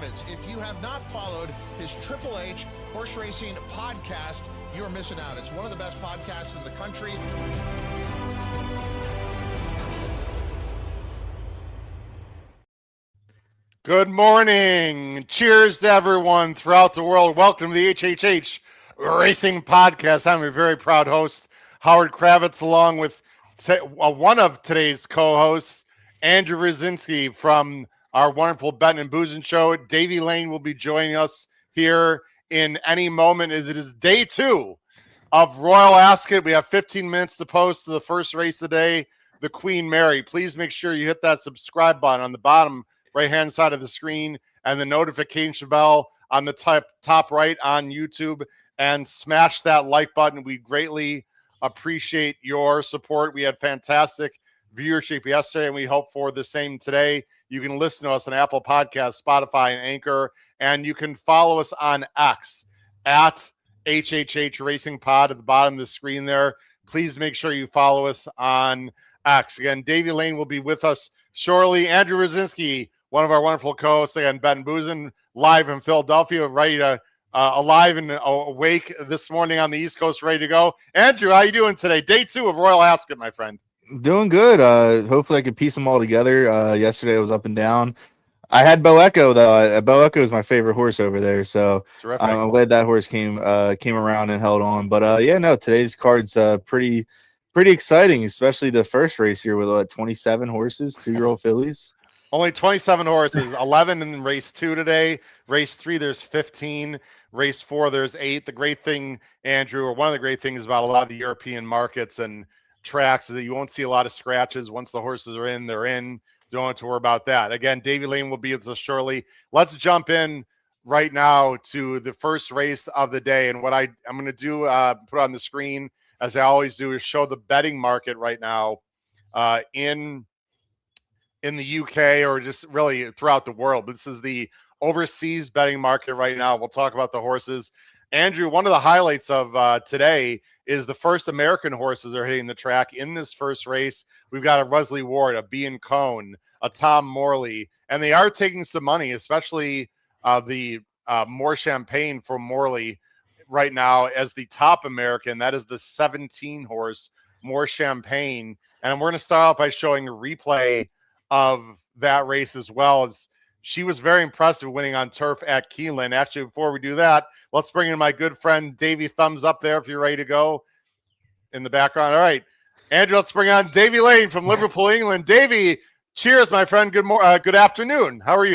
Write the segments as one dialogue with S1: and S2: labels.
S1: Kravets. If you have not followed his Triple H horse racing podcast, you're missing out. It's one of the best podcasts in the country.
S2: Good morning. Cheers to everyone throughout the world. Welcome to the HHH Racing Podcast. I'm a very proud host, Howard Kravets, along with one of today's co-hosts, Andrew Rosinski from our wonderful Betting and Boozing show. Davy Lane will be joining us here in any moment as it is day 2 of Royal Ascot. We have 15 minutes to post to the first race of the day, the Queen Mary. Please make sure you hit that subscribe button on the bottom right-hand side of the screen and the notification bell on the top right on YouTube, and smash that like button. We greatly appreciate your support. We had fantastic viewership yesterday, and we hope for the same today. You can listen to us on Apple Podcasts, Spotify, and Anchor, and you can follow us on X at HHH Racing Pod at the bottom of the screen there. Please make sure you follow us on X. Again, Davy Lane will be with us shortly. Andrew Rosinski, one of our wonderful co-hosts, again, Ben Boozin, live in Philadelphia, ready to alive and awake this morning on the East Coast, ready to go. Andrew, how you doing today? Day 2 of Royal Ascot, my friend.
S3: Doing good. Hopefully I could piece them all together. Yesterday I was up and down. I had Bo Echo though. Bo Echo is my favorite horse over there, so I'm glad that horse came around and held on. But yeah, no, today's card's pretty exciting, especially the first race here with 27 horses, 2-year-old fillies.
S2: Only 27 horses, 11 in race 2 today. Race 3, there's 15. Race 4, there's 8. The great thing, Andrew, or one of the great things about a lot of the European markets and tracks is that you won't see a lot of scratches. Once the horses are in, they're in. Don't have to worry about that. Again, Davy Lane will be with us shortly. Let's jump in right now to the first race of the day. And what I'm going to do, put on the screen, as I always do, is show the betting market right now in the UK, or just really throughout the world. This is the overseas betting market right now. We'll talk about the horses. Andrew, one of the highlights of today is the first American horses are hitting the track in this first race. We've got a Wesley Ward, a B and Cone, a Tom Morley, and they are taking some money, especially the More Champagne from Morley right now as the top American. That is the 17 horse More Champagne. And we're going to start off by showing a replay of that race as well. As she was very impressive winning on turf at Keeneland. Actually, before we do that, let's bring in my good friend Davy. Thumbs up there if you're ready to go in the background. All right, Andrew, let's bring on Davy Lane from Liverpool, England. Davy, cheers, my friend. Good afternoon. How are you?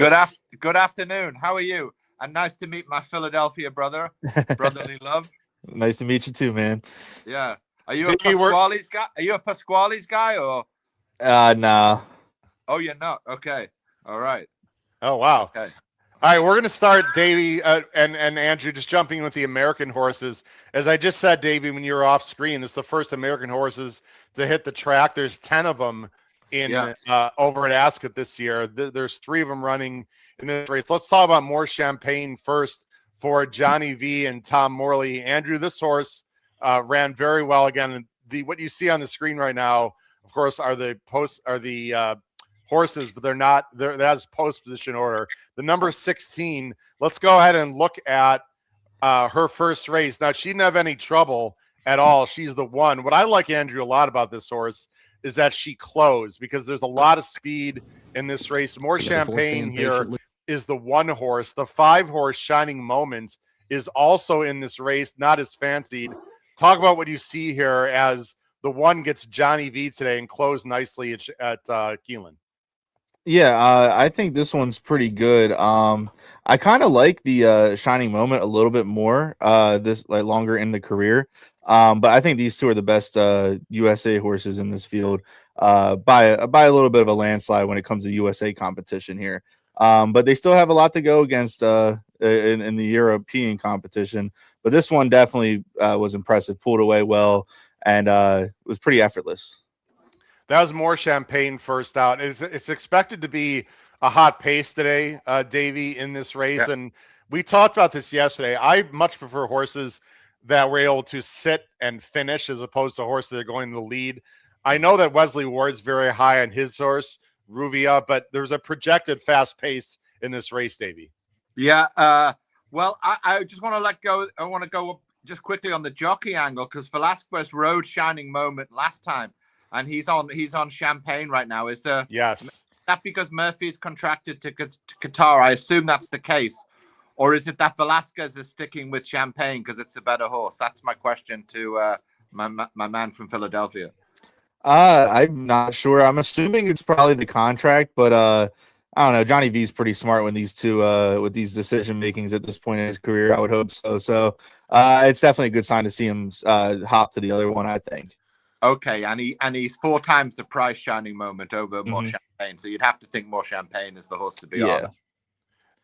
S4: Good afternoon. How are you? And nice to meet my Philadelphia brother. Brotherly love.
S3: Nice to meet you too, man.
S4: Yeah. Are you a Pasquale's guy? Are you a Pasquale's guy or?
S3: No.
S4: Oh, you're not. Okay. All right.
S2: Oh, wow.
S4: Okay.
S2: All right, we're going to start, Davy and Andrew, just jumping with the American horses. As I just said, Davy, when you were off screen, this is the first American horses to hit the track. There's 10 of them in over at Ascot this year. There's 3 of them running in this race. Let's talk about More Champagne first for Johnny V and Tom Morley. Andrew, this horse ran very well again. What you see on the screen right now, of course, are the horses, but that's post position order. The number 16, let's go ahead and look at her first race. Now, she didn't have any trouble at all. She's the one. What I like, Andrew, a lot about this horse is that she closed, because there's a lot of speed in this race. More Champagne here is the 1 horse. The 5 horse Shining Moment is also in this race, not as fancied. Talk about what you see here as the 1 gets Johnny V today and closed nicely at Keeneland.
S3: Yeah, I think this one's pretty good. I kind of like the Shining Moment a little bit more, this longer in the career. But I think these 2 are the best USA horses in this field by a little bit of a landslide when it comes to USA competition here. But they still have a lot to go against in the European competition. But this one definitely was impressive, pulled away well, and was pretty effortless.
S2: That was More Champagne first out. It's expected to be a hot pace today, Davy, in this race. Yeah. And we talked about this yesterday. I much prefer horses that were able to sit and finish as opposed to horses that are going to the lead. I know that Wesley Ward's very high on his horse, Ruvia, but there's a projected fast pace in this race, Davy.
S4: Yeah. Well, I just want to go. I want to go just quickly on the jockey angle because Velasquez rode Shining Moment last time, and he's on Champagne right now. Is
S2: Yes.
S4: that because Murphy's contracted to Qatar? I assume that's the case, or is it that Velasquez is sticking with Champagne because it's a better horse? That's my question to my man from Philadelphia.
S3: I'm not sure. I'm assuming it's probably the contract, but I don't know. Johnny V's pretty smart when these two with these decision makings at this point in his career. I would hope so. So it's definitely a good sign to see him hop to the other one, I think.
S4: Okay, and he's 4 times the price Shining Moment over more Champagne. So you'd have to think more Champagne is the horse to be on.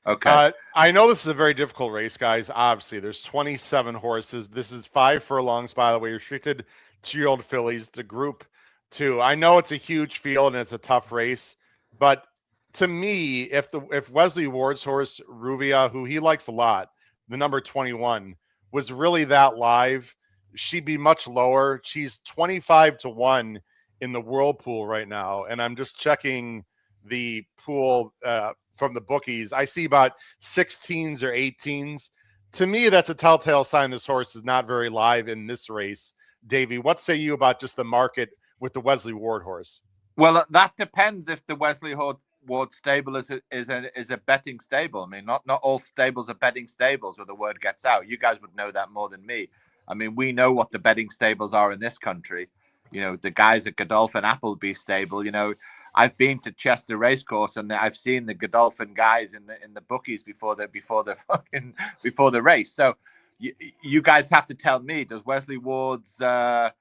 S4: Okay.
S2: I know this is a very difficult race, guys. Obviously, there's 27 horses. This is 5 furlongs, by the way, restricted 2-year-old fillies to Group 2. I know it's a huge field and it's a tough race, but to me, if Wesley Ward's horse Ruvia, who he likes a lot, the number 21, was really that live, she'd be much lower. She's 25-1 in the Whirlpool right now, and I'm just checking the pool from the bookies. I see about 16s or 18s. To me, that's a telltale sign this horse is not very live in this race. Davy, what say you about just the market with the Wesley Ward horse?
S4: Well, that depends if the Wesley Ward stable is a betting stable. I mean, not all stables are betting stables where the word gets out. You guys would know that more than me. I mean, we know what the betting stables are in this country. You know, the guys at Godolphin Appleby stable. You know, I've been to Chester Racecourse and I've seen the Godolphin guys in the bookies before the race. So you guys have to tell me, does Wesley Ward's Hot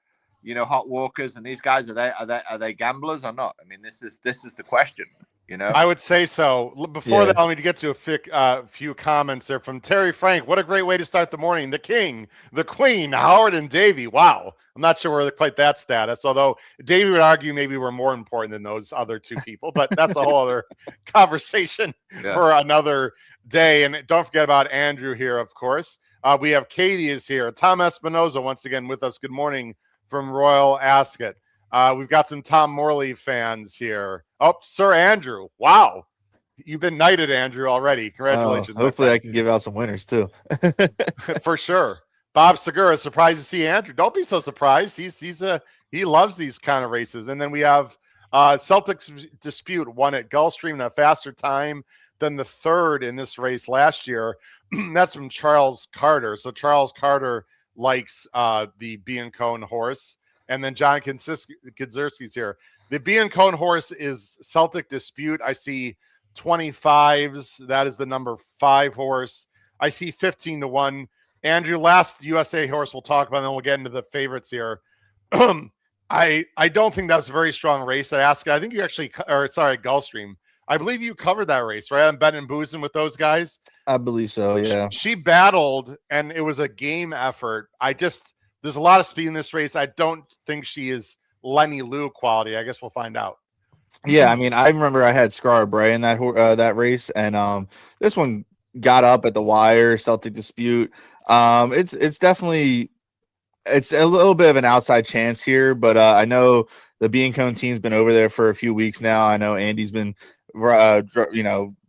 S4: Walkers and these guys are they gamblers or not? I mean, this is the question. You know,
S2: I would say so. Before that, let me get to a few comments there from Terry Frank. What a great way to start the morning. The King, the Queen, Howard and Davy. Wow. I'm not sure we're quite that status, although Davy would argue maybe we're more important than those other two people, but that's a whole other conversation for another day. And don't forget about Andrew here, of course. We have Katie is here. Tom Espinoza once again with us. Good morning from Royal Ascot. We've got some Tom Morley fans here. Oh, Sir Andrew. Wow. You've been knighted, Andrew, already. Congratulations.
S3: Hopefully I can give out some winners too.
S2: For sure. Bob Segura, surprised to see Andrew. Don't be so surprised. He loves these kind of races. And then we have Celtics Dispute won at Gulfstream in a faster time than the third in this race last year. That's from Charles Carter. So Charles Carter likes the B & Cone horse. And then John Kidzerski's here. The B & Cone horse is Celtic Dispute. I see 25s. That is the number 5 horse. I see 15-1. Andrew, last USA horse we'll talk about, and then we'll get into the favorites here. I don't think that was a very strong race at Ascot. I think you actually, Gulfstream. I believe you covered that race, right? On Ben and Boozin with those guys.
S3: I believe so, yeah.
S2: She battled, and it was a game effort. There's a lot of speed in this race. I don't think she is Lenny Lou quality. I guess we'll find out.
S3: Yeah, I mean, I remember I had Scar Bray in that race, and this one got up at the wire. Celtic Dispute. It's definitely a little bit of an outside chance here, but I know the B & Cone team's been over there for a few weeks now. I know Andy's been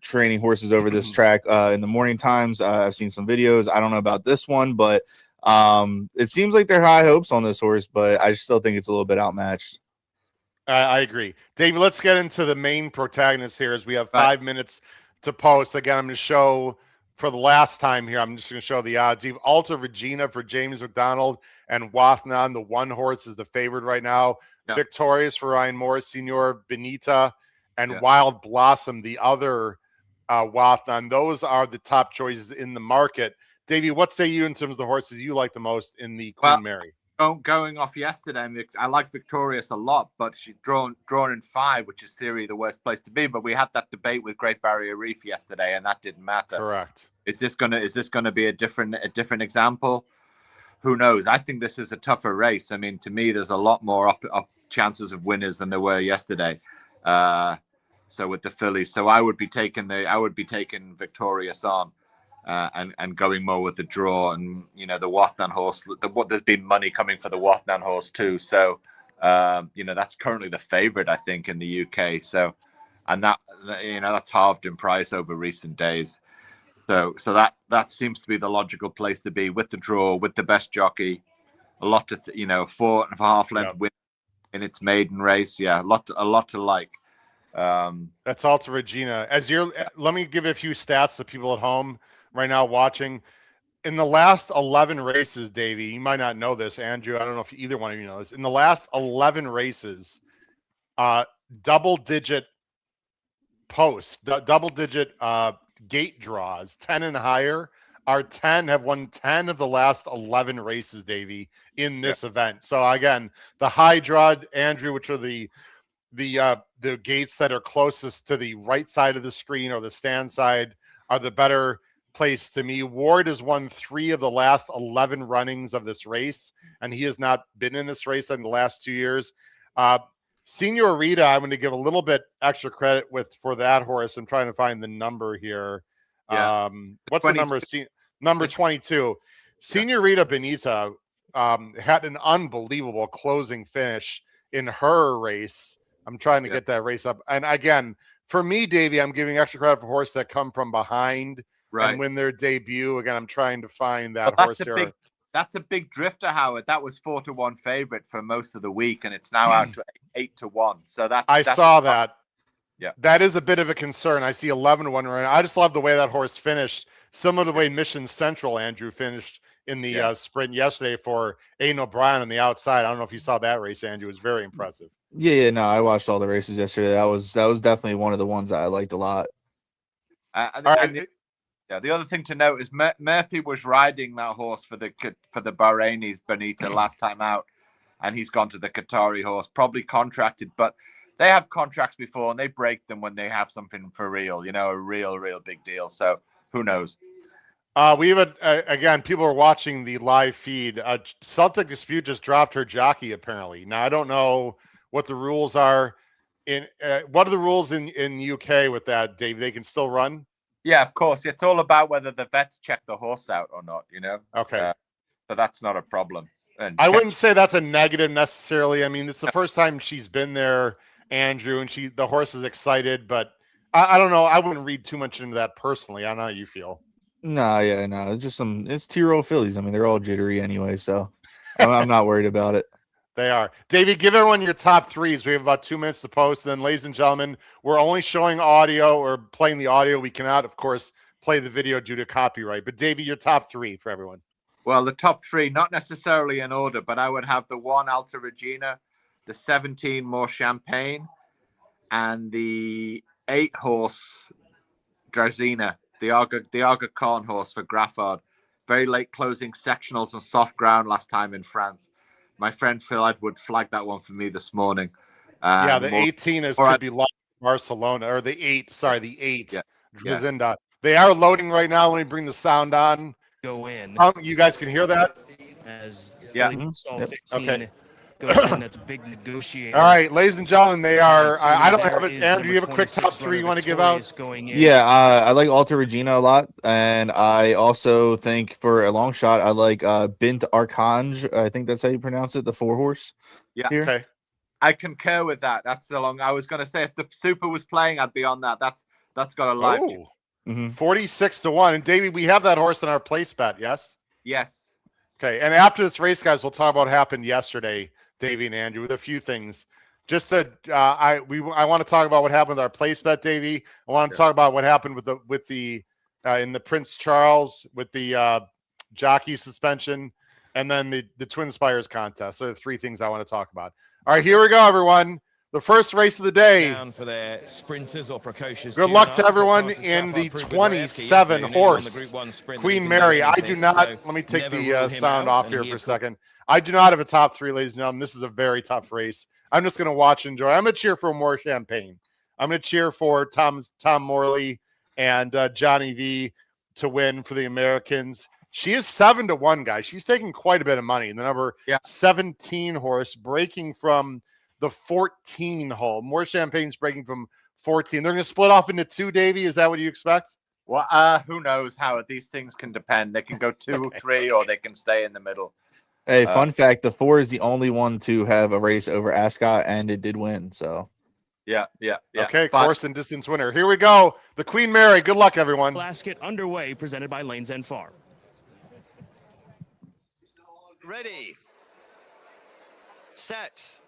S3: training horses over this track in the morning times. I've seen some videos. I don't know about this one, but it seems like they're high hopes on this horse, but I still think it's a little bit outmatched.
S2: I agree. David, let's get into the main protagonist here as we have 5 minutes to post. Again, I'm going to show for the last time here, I'm just going to show the odds. You have Alta Regina for James McDonald and Wathnon. The 1 horse is the favorite right now. Yeah. Victorious for Ryan Morris, Senor Benita, and Wild Blossom, the other Wathnon. Those are the top choices in the market. Davey, what say you in terms of the horses you like the most in the Queen Mary?
S4: Going off yesterday, I like Victorious a lot, but she's drawn in 5, which is seriously the worst place to be. But we had that debate with Great Barrier Reef yesterday, and that didn't matter.
S2: Correct.
S4: Is this gonna be a different example? Who knows? I think this is a tougher race. I mean, to me, there's a lot more up chances of winners than there were yesterday. So with the fillies, so I would be taking Victorious on. And going more with the draw, and the Wathnan horse. There's been money coming for the Wathnan horse too, so that's currently the favorite, I think, in the UK. So, and that's halved in price over recent days. So that seems to be the logical place to be, with the draw, with the best jockey, a lot to 4.5 length win in its maiden race. Yeah, a lot to like.
S2: That's Alta Regina. Let me give a few stats to people at home right now watching. In the last 11 races, Davey, you might not know this, Andrew. I don't know if either one of you know this. In the last 11 races, double-digit double-digit gate draws, 10 and higher. Our 10 have won 10 of the last 11 races, Davey, in this event. So again, the high draw, Andrew, which are the gates that are closest to the right side of the screen or the stand side, are the better place to me. Ward has won 3 of the last 11 runnings of this race, and he has not been in this race in the last 2 years. Senorita, I'm going to give a little bit extra credit for that horse. I'm trying to find the number here.
S4: Yeah.
S2: What's the number? Number 22. Senorita Benita had an unbelievable closing finish in her race. I'm trying to get that race up. And again, for me, Davey, I'm giving extra credit for horses that come from behind and win their debut. Again, I'm trying to find that horse here.
S4: That's a big drifter, Howard. That was 4-1 favorite for most of the week, and it's now out to 8-1. So I
S2: saw that.
S4: Yeah,
S2: that is a bit of a concern. I see 11-1 right now. I just love the way that horse finished. Similar to the way Mission Central, Andrew, finished in the sprint yesterday for Aiden O'Brien on the outside. I don't know if you saw that race, Andrew. It was very impressive.
S3: Yeah, no, I watched all the races yesterday. That was definitely one of the ones that I liked a lot.
S4: All right. The other thing to note is Murphy was riding that horse for the Bahrainis, Benita, last time out, and he's gone to the Qatari horse, probably contracted, but they have contracts before and they break them when they have something for real, a real big deal. So who knows?
S2: We have again, people are watching the live feed. Celtic Dispute just dropped her jockey apparently. Now I don't know what the rules are what are the rules in UK with that, Dave? They can still run?
S4: Yeah, of course. It's all about whether the vets check the horse out or not,
S2: Okay.
S4: So that's not a problem. And
S2: I wouldn't say that's a negative necessarily. I mean, it's the first time she's been there, Andrew, and the horse is excited, but I don't know. I wouldn't read too much into that personally. I don't know how you feel.
S3: No. It's just it's 2-year-old fillies. I mean, they're all jittery anyway, so I'm not worried about it.
S2: They are. David, give everyone your top threes. We have about 2 minutes to post. And then, ladies and gentlemen, we're only showing audio or playing the audio. We cannot, of course, play the video due to copyright. But, David, your top three for everyone.
S4: Well, the top three, not necessarily in order, but I would have the 1 Alta Regina, the 17 More Champagne, and the 8 horse Drazina, the Aga Khan horse for Graffard. Very late closing sectionals on soft ground last time in France. My friend Phil Edward flagged that one for me this morning.
S2: The 18 could be lost in Barcelona, or the 8. Sorry, the 8. Yeah. They are loading right now. Let me bring the sound on.
S5: Go in.
S2: You guys can hear that?
S5: As
S3: Mm-hmm.
S5: 15
S2: okay.
S5: goes in, that's a big negotiator.
S2: All right, ladies and gentlemen, they are. I don't have it. Andrew, you have a quick top three you want to give out?
S3: Yeah, I like Alta Regina a lot, and I also think for a long shot, I like Bint Archange. I think that's how you pronounce it, the 4 horse.
S4: Yeah.
S3: Here.
S2: Okay.
S4: I concur with that. That's the long. I was going to say if the Super was playing, I'd be on that. That's got a live.
S2: 46-1. And Davey, we have that horse in our place bet. Yes.
S4: Yes.
S2: Okay. And after this race, guys, we'll talk about what happened yesterday, Davey and Andrew, with a few things. Just that I want to talk about what happened with our place bet, Davey. I want to talk about what happened with the in the Prince Charles with the jockey suspension, and then the Twin Spires contest. So the 3 things I want to talk about. All right, here we go, everyone. The first race of the day.
S6: Down for their sprinters or precocious.
S2: Good luck to everyone in the 27 horse Queen Mary. I do not. Let me take the sound off here for a second. I do not have a top 3, ladies and gentlemen. This is a very tough race. I'm just going to watch and enjoy. I'm going to cheer for More Champagne. I'm going to cheer for Tom Morley and Johnny V to win for the Americans. She is 7-1, guys. She's taking quite a bit of money. The number 17 horse breaking from the 14 hole. More Champagne's breaking from 14. They're going to split off into 2, Davey. Is that what you expect?
S4: Well, who knows, Howard? These things can depend. They can go 2, 3, or they can stay in the middle.
S3: Hey, fun fact, the 4 is the only one to have a race over Ascot, and it did win. So,
S4: Yeah.
S2: Okay,
S4: But
S2: course and distance winner. Here we go. The Queen Mary. Good luck, everyone.
S5: Royal Ascot underway, presented by Lanes End Farm.
S7: Ready, set,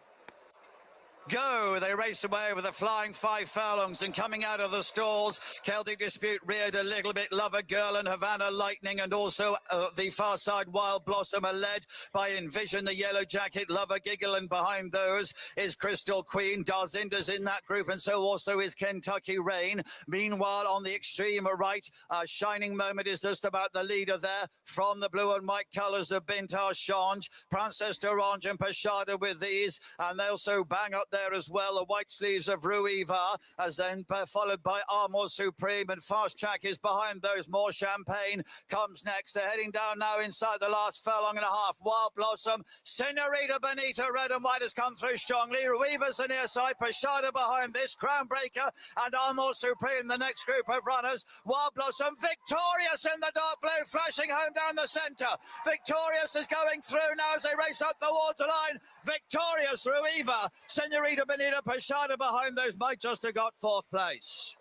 S7: go. They race away with a flying 5 furlongs, and coming out of the stalls, Celtic Dispute reared a little bit, Lover Girl and Havana Lightning, and also the far side Wild Blossom are led by Envision, the Yellow Jacket, Lover Giggle, and behind those is Crystal Queen. Darzinda's in that group, and so also is Kentucky Rain. Meanwhile, on the extreme right, Shining Moment is just about the leader there from the blue and white colours of Bintar Change, Princess d'Orange and Pashada with these, and they also bang up there as well the white sleeves of Ruiva, as then followed by Armour Supreme, and Fast Track is behind those. More Champagne comes next. They're heading down now inside the last furlong and a half. Wild Blossom, Senorita Bonita, red and white has come through strongly. Ruiva's the near side, Pashada behind this, Crown Breaker and Armour Supreme the next group of runners. Wild Blossom victorious in the dark blue, flashing home down the centre. Victorious is going through now as they race up the waterline. Victorious Ruiva, Senorita Bonita, Pashada behind those might just have got 4th place.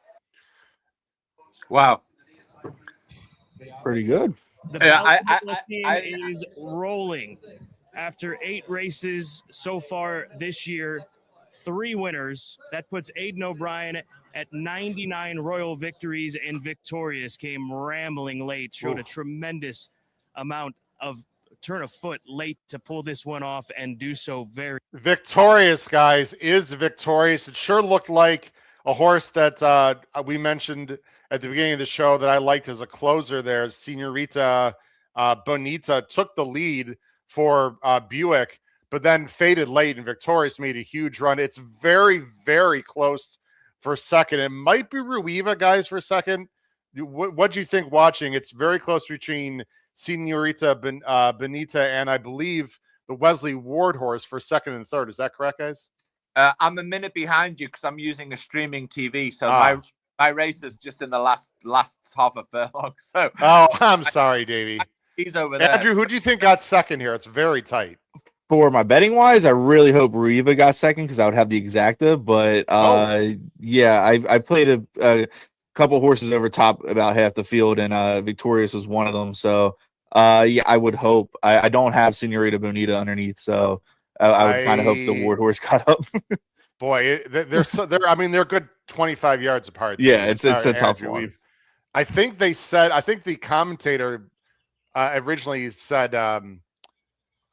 S4: wow.
S3: Pretty good.
S5: The
S4: Yeah,
S5: Ballot team is rolling. After 8 races so far this year, 3 winners. That puts Aidan O'Brien at 99 Royal victories, and Victorious came rambling late, showed a tremendous amount of turn of foot late to pull this one off and do so very
S2: Victorious, guys, is Victorious. It sure looked like a horse that we mentioned at the beginning of the show that I liked as a closer there. Senorita Bonita took the lead for Buick, but then faded late, and Victorious made a huge run. It's very, very close for second. It might be Ruiva, guys, for second. What do you think watching? It's very close between Senorita Bonita and I believe the Wesley Ward horse for second and third. Is that correct, guys?
S4: I'm a minute behind you because I'm using a streaming TV, so my race is just in the last half a furlong. So
S2: I'm sorry, Davey.
S4: He's over there.
S2: Andrew, who do you think got second here? It's very tight.
S3: For my betting wise, I really hope Ruiva got second because I would have the exacta. But yeah, I played a couple horses over top about half the field, and Victorious was one of them. So yeah, I would hope. I don't have Senorita Bonita underneath, so I would kind of hope the Ward horse caught up.
S2: Boy, they're I mean, they're good 25 yards apart.
S3: Yeah, it's a tough one.
S2: I think the commentator originally said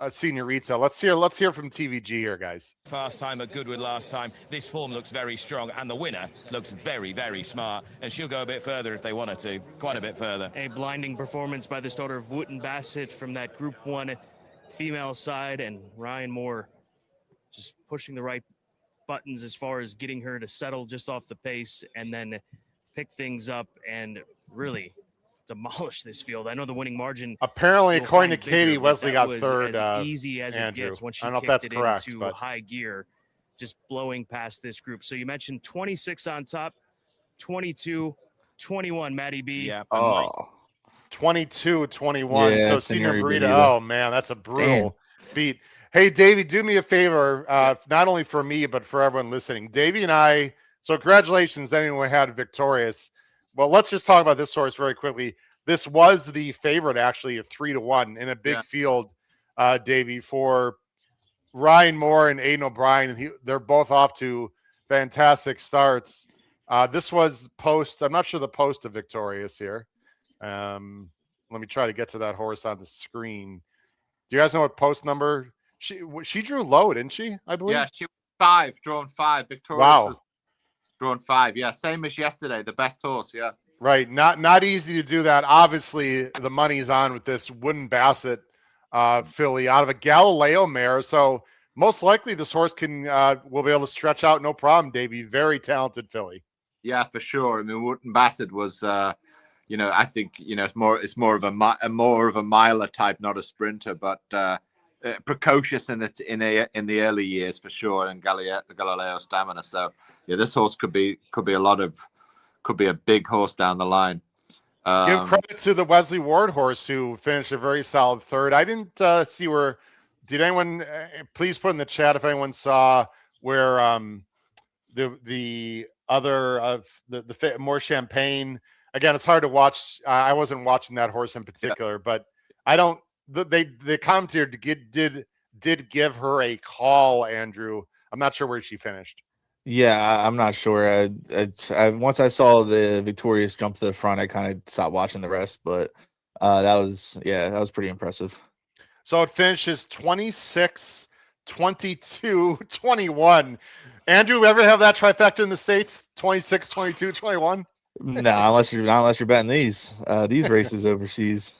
S2: Senorita. Let's hear from TVG here, guys.
S6: Fast time at Goodwood last time. This form looks very strong, and the winner looks very, very smart. And she'll go a bit further if they wanted to, quite a bit further.
S5: a blinding performance by the starter of Wooten Bassett from that Group 1 female side, and Ryan Moore just pushing the right buttons as far as getting her to settle just off the pace and then pick things up and really demolish this field. I know the winning margin.
S2: Apparently, according to Katie,
S5: bigger,
S2: Wesley got
S5: was
S2: third.
S5: as easy as
S2: Andrew.
S5: it gets once she
S2: I don't know if
S5: kicked
S2: that's
S5: it
S2: correct,
S5: into
S2: but
S5: high gear, just blowing past this group. So you mentioned 26 on top, 22, 21, Matty B.
S6: Yeah.
S2: 22-21.
S3: Yeah,
S2: So Senior Burrito. Oh man, that's a brutal beat. Hey, Davey, do me a favor, not only for me, but for everyone listening. Davey and I, so congratulations anyone had Victorious. Well, let's just talk about this horse very quickly. This was the favorite, actually, at 3-1 in a big field, Davey, for Ryan Moore and Aidan O'Brien. They're both off to fantastic starts. This was post, I'm not sure the post of Victorious here. Let me try to get to that horse on the screen. Do you guys know what post number? She drew low, didn't she? I believe.
S4: Yeah, she was drawn 5. Victorious was drawn 5. Yeah, same as yesterday. The best horse. Yeah. Right.
S2: Not easy to do that. Obviously, the money's on with this Wooden Bassett filly out of a Galileo mare. So most likely this horse will be able to stretch out no problem. Davey, very talented filly.
S4: Yeah, for sure. I mean, Wooden Bassett was. I think it's more of a miler type, not a sprinter, but precocious in the early years for sure, and Galileo stamina. So yeah, this horse could be a big horse down the line.
S2: Give credit to the Wesley Ward horse who finished a very solid third. I didn't see where. Did anyone please put in the chat if anyone saw where the other of the more champagne. Again, it's hard to watch. I wasn't watching that horse in particular, but I don't. The commentator did give her a call, Andrew. I'm not sure where she finished.
S3: Yeah, I'm not sure. Once I saw the victorious jump to the front, I kind of stopped watching the rest. But that was pretty impressive.
S2: So it finishes 26, 22, 21. Andrew, ever have that trifecta in the States? 26, 22, 21?
S3: No, unless you're betting these races overseas.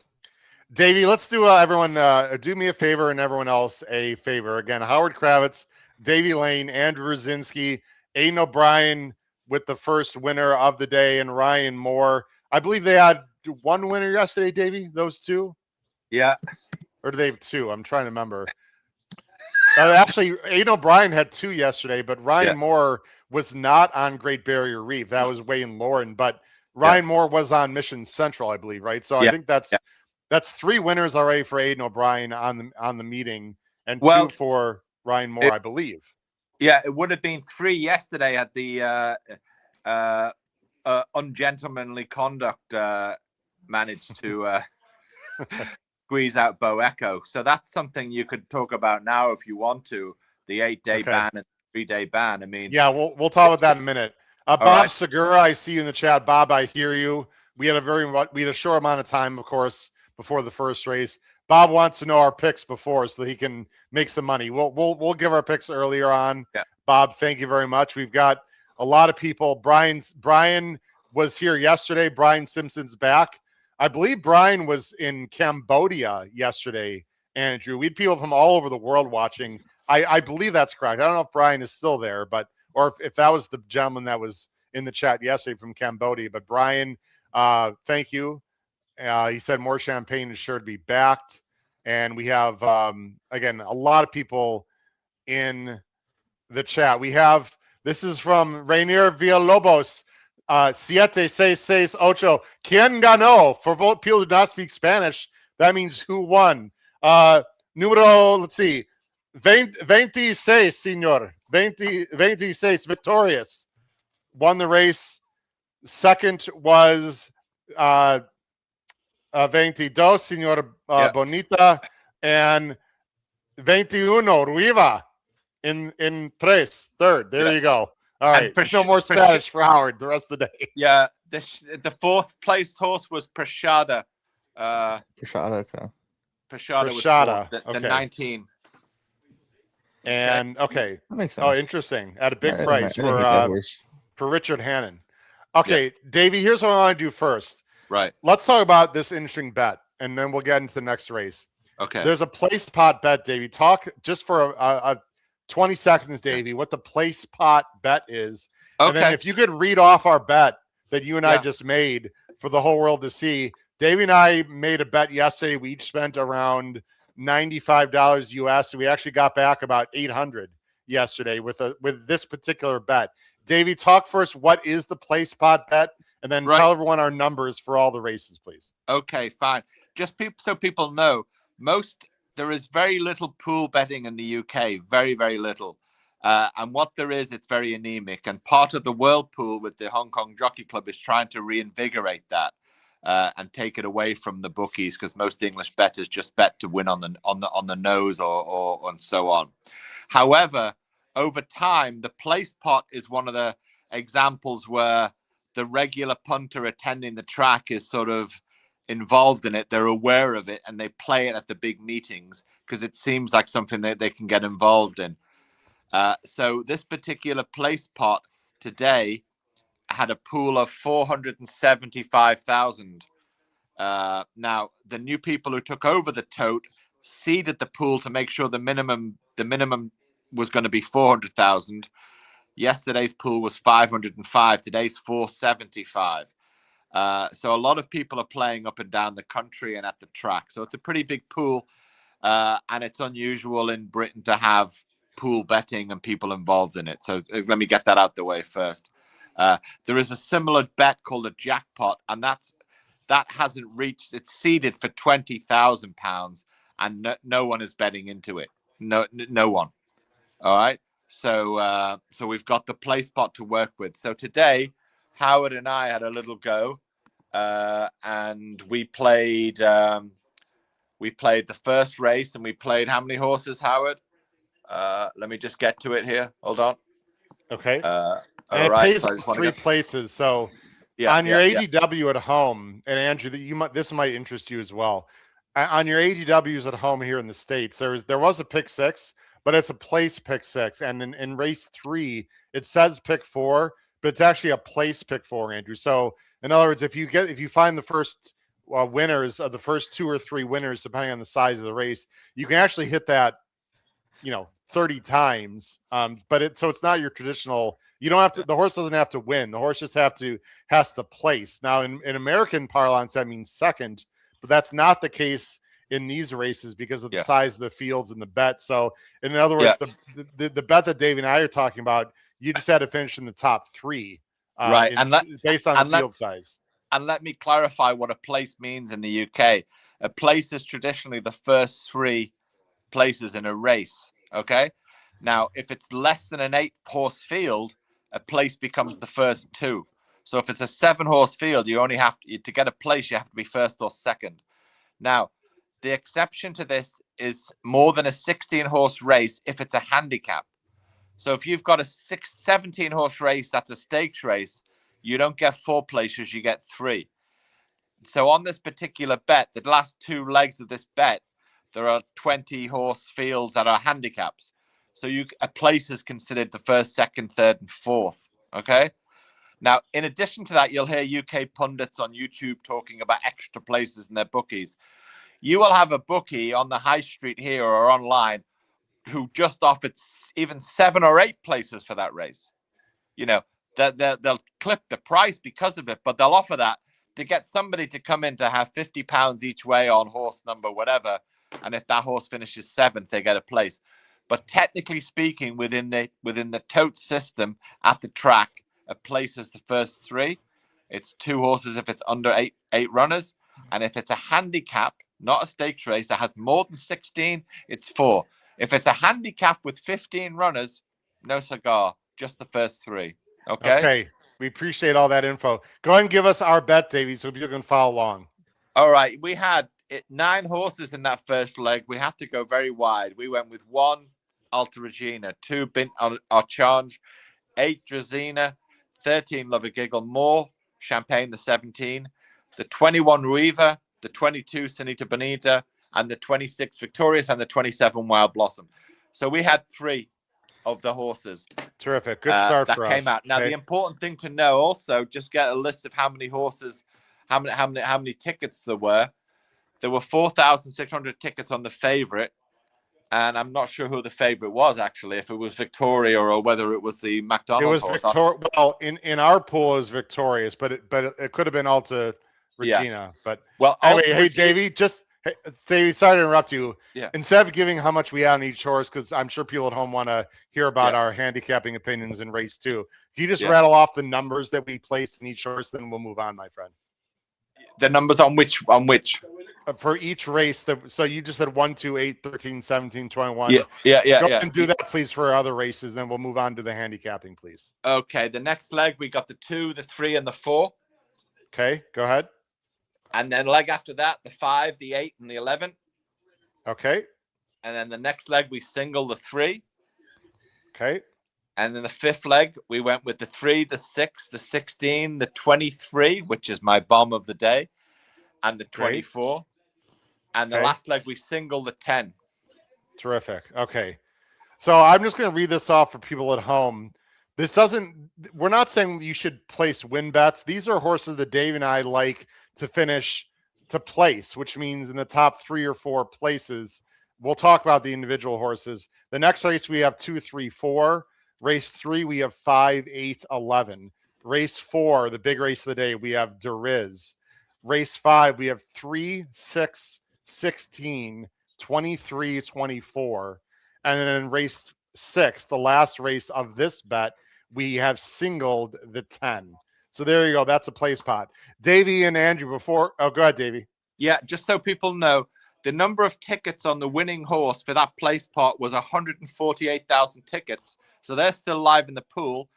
S2: Davey, let's do everyone do me a favor and everyone else a favor. Again, Howard Kravets, Davey Lane, Andrew Rosinski, Aidan O'Brien with the first winner of the day, and Ryan Moore. I believe they had one winner yesterday, Davey, those two?
S4: Yeah.
S2: Or do they have two? I'm trying to remember. Actually, Aidan O'Brien had two yesterday, but Ryan Moore was not on Great Barrier Reef. That was Wayne Lauren, but Ryan Moore was on Mission Central, I believe, right? So I think that's three winners already for Aidan O'Brien on the meeting, and two for Ryan Moore, I believe.
S4: Yeah, it would have been three yesterday at the ungentlemanly conduct managed to squeeze out Bo Echo. So that's something you could talk about now if you want to. The 8-day ban and 3-day ban. I mean,
S2: yeah, we'll talk about that in a minute. Bob Segura, I see you in the chat. Bob, I hear you. We had a short amount of time, of course, before the first race. Bob wants to know our picks before so that he can make some money. We'll give our picks earlier on.
S4: Yeah.
S2: Bob, thank you very much. We've got a lot of people. Brian was here yesterday. Brian Simpson's back. I believe Brian was in Cambodia yesterday, Andrew. We had people from all over the world watching. I believe that's correct. I don't know if Brian is still there, or if that was the gentleman that was in the chat yesterday from Cambodia. But Brian, thank you. He said more champagne is sure to be backed. And we have, again, a lot of people in the chat. This is from Rainier Villalobos. 7-6-6-8. ¿Quién ganó? For people who do not speak Spanish, that means who won. Número, let's see, 26, señor. 26, victorious. Won the race. Second was 22, señor Bonita. And 21, Ruiva in tres, third. There you go. All right, no more Spanish for Howard the rest of the day.
S4: Yeah, the fourth place horse was Prashada.
S3: Prashada, okay.
S4: Prashada was fourth, the 19.
S2: And
S3: that makes sense.
S2: Oh, interesting. At a big price for Richard Hannon. Okay, Davey, here's what I want to do first.
S4: Right.
S2: Let's talk about this interesting bet, and then we'll get into the next race.
S4: Okay.
S2: There's a place pot bet, Davey. Talk just for a 20 seconds, Davey, what the place pot bet is. Okay. And then if you could read off our bet that you and I just made for the whole world to see. Davey and I made a bet yesterday. We each spent around $95 US. So we actually got back about 800 yesterday with this particular bet. Davey, talk first. What is the place pot bet? And then tell everyone our numbers for all the races, please.
S4: Okay, fine. Just so people know, there is very little pool betting in the UK, very, very little. And what there is, it's very anemic. And part of the World Pool with the Hong Kong Jockey Club is trying to reinvigorate that and take it away from the bookies, because most English bettors just bet to win on the nose or and so on. However, over time, the place pot is one of the examples where the regular punter attending the track is sort of involved in it. They're aware of it and they play it at the big meetings because it seems like something that they can get involved in. So this particular place pot today had a pool of 475,000. Now the new people who took over the tote seeded the pool to make sure the minimum was going to be 400,000. Yesterday's pool was 505. Today's 475. So a lot of people are playing up and down the country and at the track. So it's a pretty big pool, and it's unusual in Britain to have pool betting and people involved in it. So let me get that out the way first. There is a similar bet called a jackpot, and that hasn't reached. It's seeded for £20,000, and no one is betting into it. No one. All right. So we've got the place pot to work with. So today, Howard and I had a little go, and we played the first race, and we played how many horses, Howard? Let me just get to it here. Hold on.
S2: Okay.
S4: All
S2: And
S4: right.
S2: it pays
S4: So I just want
S2: three
S4: to go.
S2: places. So
S4: Yeah,
S2: on your
S4: yeah,
S2: ADW at home, and Andrew, this might interest you as well. On your ADWs at home here in the States, there was a pick six, but it's a place pick six. And in race 3, it says pick 4, but it's actually a place pick 4, Andrew. So in other words, if you find the first winners of the first 2 or 3 winners, depending on the size of the race, you can actually hit that, 30 times. But it's not your traditional. You don't have to. The horse doesn't have to win. The horse just has to place. Now, in American parlance, that means second, but that's not the case in these races because of the size of the fields and the bet. So, in other words, the bet that Davey and I are talking about, you just had to finish in the top 3,
S4: right?
S2: Based on the field size.
S4: And let me clarify what a place means in the UK. A place is traditionally the first 3 places in a race. Okay. Now, if it's less than an 8-horse field, a place becomes the first 2. So if it's a 7-horse field, you only have to get a place, you have to be first or second. Now, the exception to this is more than a 16-horse race if it's a handicap. So if you've got a 17-horse race, that's a stakes race, you don't get 4 places, you get 3. So on this particular bet, the last 2 legs of this bet, there are 20-horse fields that are handicaps. So a place is considered the first, second, third, and fourth. Okay. Now, in addition to that, you'll hear UK pundits on YouTube talking about extra places in their bookies. You will have a bookie on the high street here or online who just offered even 7 or 8 places for that race. They'll clip the price because of it, but they'll offer that to get somebody to come in to have £50 each way on horse number, whatever. And if that horse finishes 7th, they get a place. But technically speaking, within the tote system at the track, a place is the first 3. It's 2 horses if it's under 8 runners. And if it's a handicap, not a stakes race, that has more than 16, it's 4. If it's a handicap with 15 runners, no cigar, just the first 3. Okay?
S2: Okay. We appreciate all that info. Go ahead and give us our bet, Davey, so people can follow along.
S4: All right. We had 9 horses in that first leg. We have to go very wide. We went with 1 Alta Regina, 2 Bint Archange, 8 Drazina, 13 Love a Giggle, more Champagne, the 17, the 21 Ruiva, the 22 Sanita Bonita, and the 26 Victorious, and the 27 Wild Blossom. So we had 3 of the horses.
S2: Terrific. Good start
S4: that
S2: for
S4: came
S2: us.
S4: out. Now, the important thing to know also, just get a list of how many horses, how many tickets there were. There were 4,600 tickets on the favorite, and I'm not sure who the favorite was actually, if it was Victoria or whether it was the McDonald's horse.
S2: Well, in our pool is Victorious, but it could have been Alta Regina. But anyway, hey Davey, Davey, sorry to interrupt you.
S4: Yeah.
S2: Instead of giving how much we had on each horse, because I'm sure people at home want to hear about our handicapping opinions in race 2. Can you just rattle off the numbers that we placed in each horse, then we'll move on, my friend.
S4: The numbers on which?
S2: For each race. So you just said 1, 2, 8, 13, 17, 21.
S4: Yeah.
S2: Go ahead and do that, please, for other races. Then we'll move on to the handicapping, please.
S4: Okay. The next leg, we got the 2, the 3, and the 4.
S2: Okay. Go ahead.
S4: And then leg after that, the 5, the 8, and the 11.
S2: Okay.
S4: And then the next leg, we single the 3.
S2: Okay.
S4: And then the 5th leg, we went with the 3, the 6, the 16, the 23, which is my bomb of the day, and the 24. Great. And the last leg, we single the 10.
S2: Terrific. Okay. So I'm just going to read this off for people at home. We're not saying you should place win bets. These are horses that Dave and I like to place, which means in the top 3 or 4 places. We'll talk about the individual horses. The next race, we have 2, 3, 4. Race 3, we have 5, 8, 11. Race 4, the big race of the day, we have Deriz. Race 5, we have 3, 6, 16, 23, 24. And then in race 6, the last race of this bet, we have singled the 10. So there you go. That's a place pot. Davey and Andrew go ahead, Davey.
S4: Yeah, just so people know, the number of tickets on the winning horse for that place pot was 148,000 tickets. So they're still live in the pool.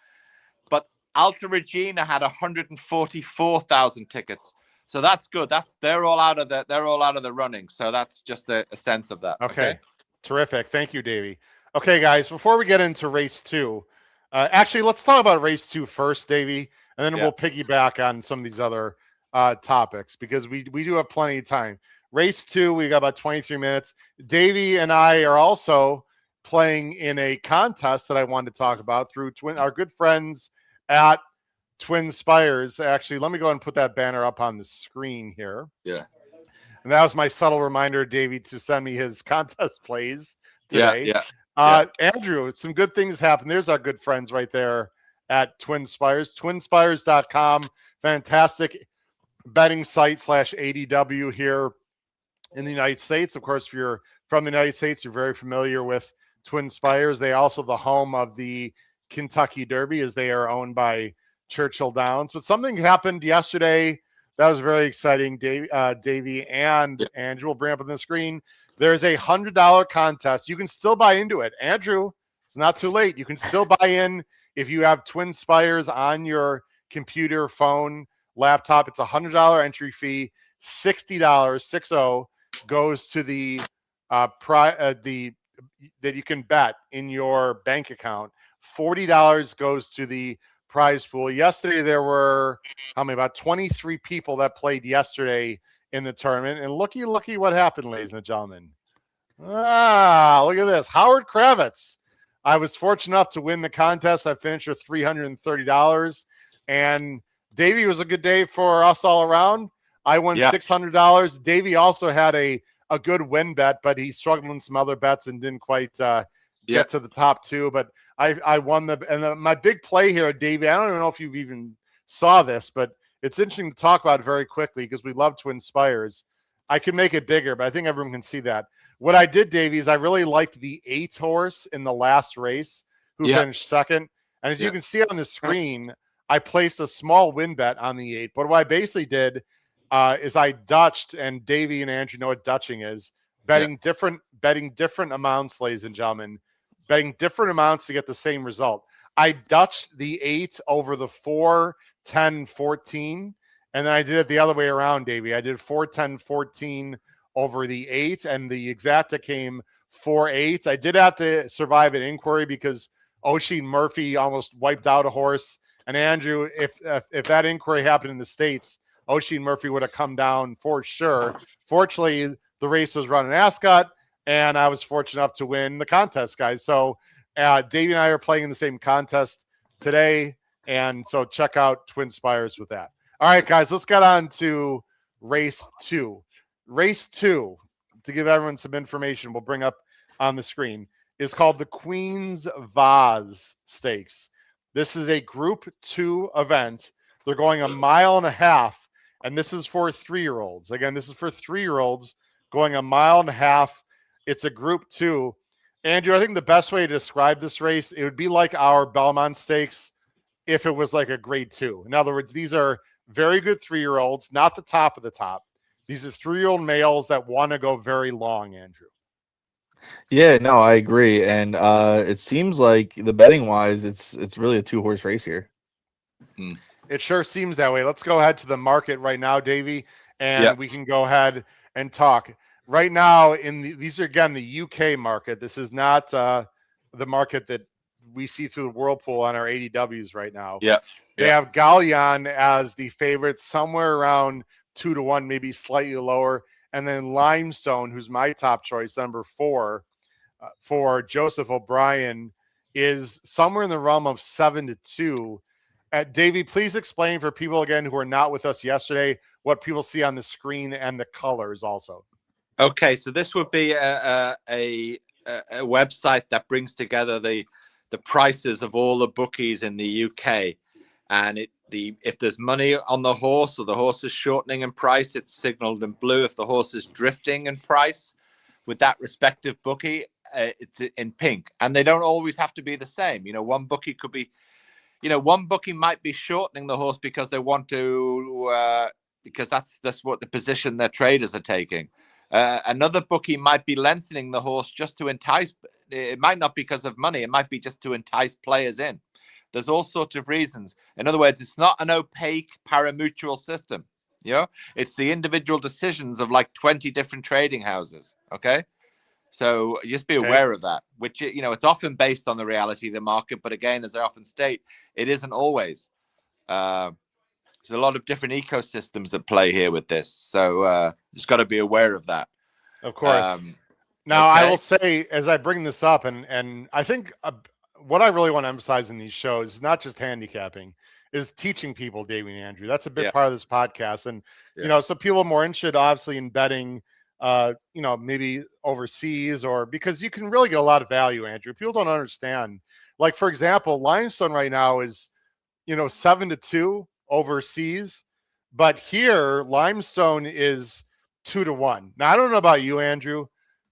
S4: But Alta Regina had 144,000 tickets. So that's good. They're all out of the running. So that's just a sense of that.
S2: Okay. Terrific. Thank you, Davey. Okay, guys, before we get into race 2, actually, let's talk about race 2 first, Davey, and then we'll piggyback on some of these other topics because we do have plenty of time. Race 2, we got about 23 minutes. Davey and I are also playing in a contest that I wanted to talk about through our good friends at Twin Spires. Actually, let me go ahead and put that banner up on the screen here.
S4: Yeah.
S2: And that was my subtle reminder, Davey, to send me his contest plays today. Andrew, some good things happened. There's our good friends right there at Twin Spires. Twinspires.com. Fantastic betting site / ADW here in the United States. Of course, if you're from the United States, you're very familiar with Twin Spires. They are also the home of the Kentucky Derby, as they are owned by Churchill Downs. But something happened yesterday that was very exciting. Davey and Andrew will bring up on the screen. There's a $100 contest. You can still buy into it. Andrew, it's not too late. You can still buy in if you have Twin Spires on your computer, phone, laptop. It's a $100 entry fee. $60, 60, goes to the that you can bet in your bank account. $40 goes to the prize pool. Yesterday there were about 23 people that played yesterday in the tournament, and looky what happened, ladies and gentlemen. Look at this. Howard Kravets. I was fortunate enough to win the contest. I finished with $330, and Davey was a good day for us all around. I won $600. Davey also had a good win bet, but he struggled in some other bets and didn't quite get to the top 2. But I won my big play here, Davey. I don't even know if you've even saw this, but it's interesting to talk about it very quickly because we love Twin Spires. I can make it bigger, but I think everyone can see that. What I did, Davey, is I really liked the 8 horse in the last race who finished second. And as you can see on the screen, I placed a small win bet on the 8. But what I basically did is I Dutched, and Davey and Andrew know what Dutching is. Betting different amounts, ladies and gentlemen. Betting different amounts to get the same result. I Dutched the 8 over the 4, 10, 14. And then I did it the other way around, Davey. I did 4, 10, 14 over the 8, and the exacta came 4, 8. I did have to survive an inquiry because Oisin Murphy almost wiped out a horse. And Andrew, if that inquiry happened in the States, Oisin Murphy would have come down for sure. Fortunately, the race was run in Ascot, and I was fortunate enough to win the contest, guys. So Davey and I are playing in the same contest today, and so check out Twin Spires with that. All right, guys, let's get on to race 2. Race 2, to give everyone some information, we'll bring up on the screen, is called the Queen's Vase Stakes. This is a Group 2 event. They're going 1.5 miles, and this is for 3-year-olds. Again, this is for 3-year-olds going 1.5 miles. It's a Group 2. Andrew, I think the best way to describe this race, it would be like our Belmont Stakes if it was like a grade 2. In other words, these are very good 3-year-olds, not the top of the top. These are 3-year-old males that want to go very long, Andrew.
S3: Yeah, no, I agree. And it seems like the betting wise, it's really a 2-horse race here.
S2: It sure seems that way. Let's go ahead to the market right now, Davey, and we can go ahead and talk. Right now, these are, again, the UK market. This is not the market that we see through the Whirlpool on our ADWs right now. They have Galleon as the favorite, somewhere around 2-1, maybe slightly lower. And then Limestone, who's my top choice, number 4, for Joseph O'Brien, is somewhere in the realm of 7-2. Davey, please explain for people, again, who are not with us yesterday, what people see on the screen and the colors also.
S4: Okay, so this would be a website that brings together the prices of all the bookies in the UK. And if there's money on the horse or the horse is shortening in price, it's signaled in blue. If the horse is drifting in price with that respective bookie, it's in pink. And they don't always have to be the same. One bookie could be, one bookie might be shortening the horse because they want to, because that's what the position their traders are taking. Another bookie might be lengthening the horse just to entice. It might not because of money. It might be just to entice players in. There's all sorts of reasons. In other words, it's not an opaque parimutuel system. It's the individual decisions of like 20 different trading houses. Okay. So just be aware of that, which, it's often based on the reality of the market. But again, as I often state, it isn't always. There's a lot of different ecosystems at play here with this. So just got to be aware of that.
S2: Of course. Now,
S4: okay.
S2: I will say, as I bring this up, and I think what I really want to emphasize in these shows is not just handicapping, is teaching people, Davy and Andrew. That's a big part of this podcast. And, so people are more interested, obviously, in betting, maybe overseas, or because you can really get a lot of value, Andrew. People don't understand. Like, for example, Limestone right now is, 7-2 overseas, but here Limestone is 2-1. Now, I don't know about you, Andrew,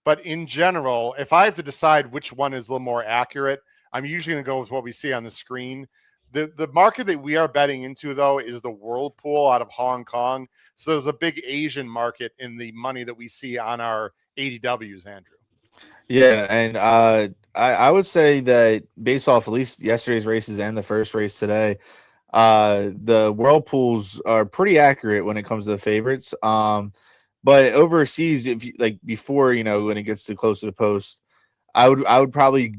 S2: but in general, if I have to decide which one is a little more accurate, I'm usually going to go with what we see on the screen. The market that we are betting into, though, is the Whirlpool out of Hong Kong. So there's a big Asian market in the money that we see on our ADWs, Andrew.
S3: Yeah, and I would say that based off at least yesterday's races and the first race today, the Whirlpools are pretty accurate when it comes to the favorites. But overseas, if you like before, when it gets too close to the post, I would probably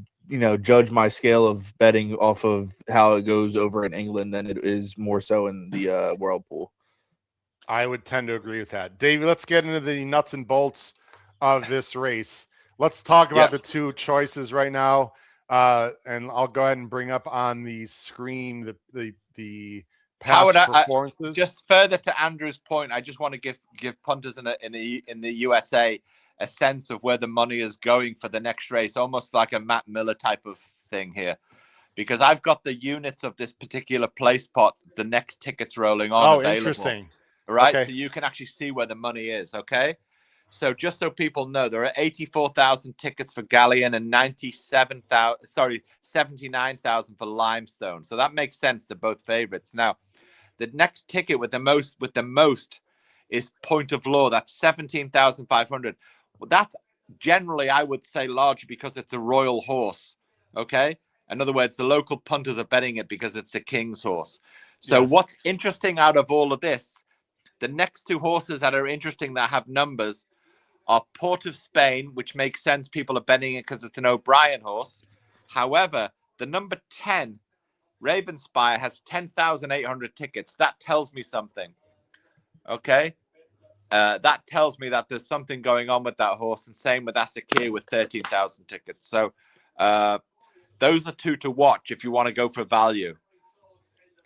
S3: judge my scale of betting off of how it goes over in England than it is more so in the Whirlpool.
S2: I would tend to agree with that. Davey, let's get into the nuts and bolts of this race. Let's talk about the two choices right now. And I'll go ahead and bring up on the screen the past performances.
S4: Just further to Andrew's point, I just want to give punters in the USA a sense of where the money is going for the next race, almost like a Matt Miller type of thing here, because I've got the units of this particular play spot, the next tickets rolling on available.
S2: Interesting.
S4: Right, okay. So you can actually see where the money is. Okay, so just so people know, there are 84,000 tickets for Galleon and 79,000 for Limestone. So that makes sense to both favorites. Now, the next ticket with the most is Point of Law. That's 17,500. Well, that's generally, I would say, large because it's a royal horse. Okay, in other words, the local punters are betting it because it's a king's horse. So what's interesting out of all of this? The next two horses that are interesting that have numbers are Port of Spain, which makes sense. People are betting it because it's an O'Brien horse. However, the number 10, Ravenspire, has 10,800 tickets. That tells me something. Okay? That tells me that there's something going on with that horse. And same with Asakir with 13,000 tickets. So those are two to watch if you want to go for value.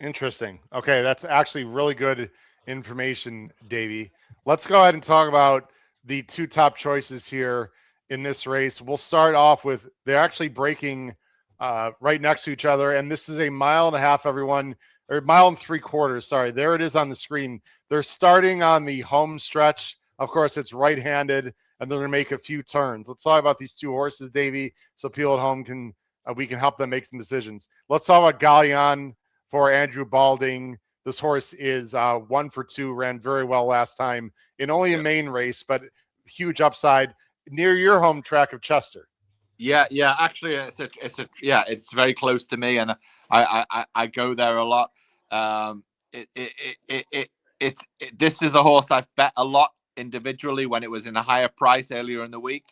S2: Interesting. Okay, that's actually really good information, Davey. Let's go ahead and talk about the two top choices here in this race. We'll start off with, they're actually breaking right next to each other, and this is a 1.5 miles, everyone, or 1.75 miles. Sorry, there it is on the screen. They're starting on the home stretch. Of course, it's right-handed, and they're going to make a few turns. Let's talk about these two horses, Davey, so people at home can we can help them make some decisions. Let's talk about Galleon for Andrew Balding. This horse is 1 for 2, ran very well last time in only a main race, but huge upside near your home track of Chester.
S4: Yeah. Actually, it's very close to me, and I go there a lot. This is a horse I've bet a lot individually when it was in a higher price earlier in the week.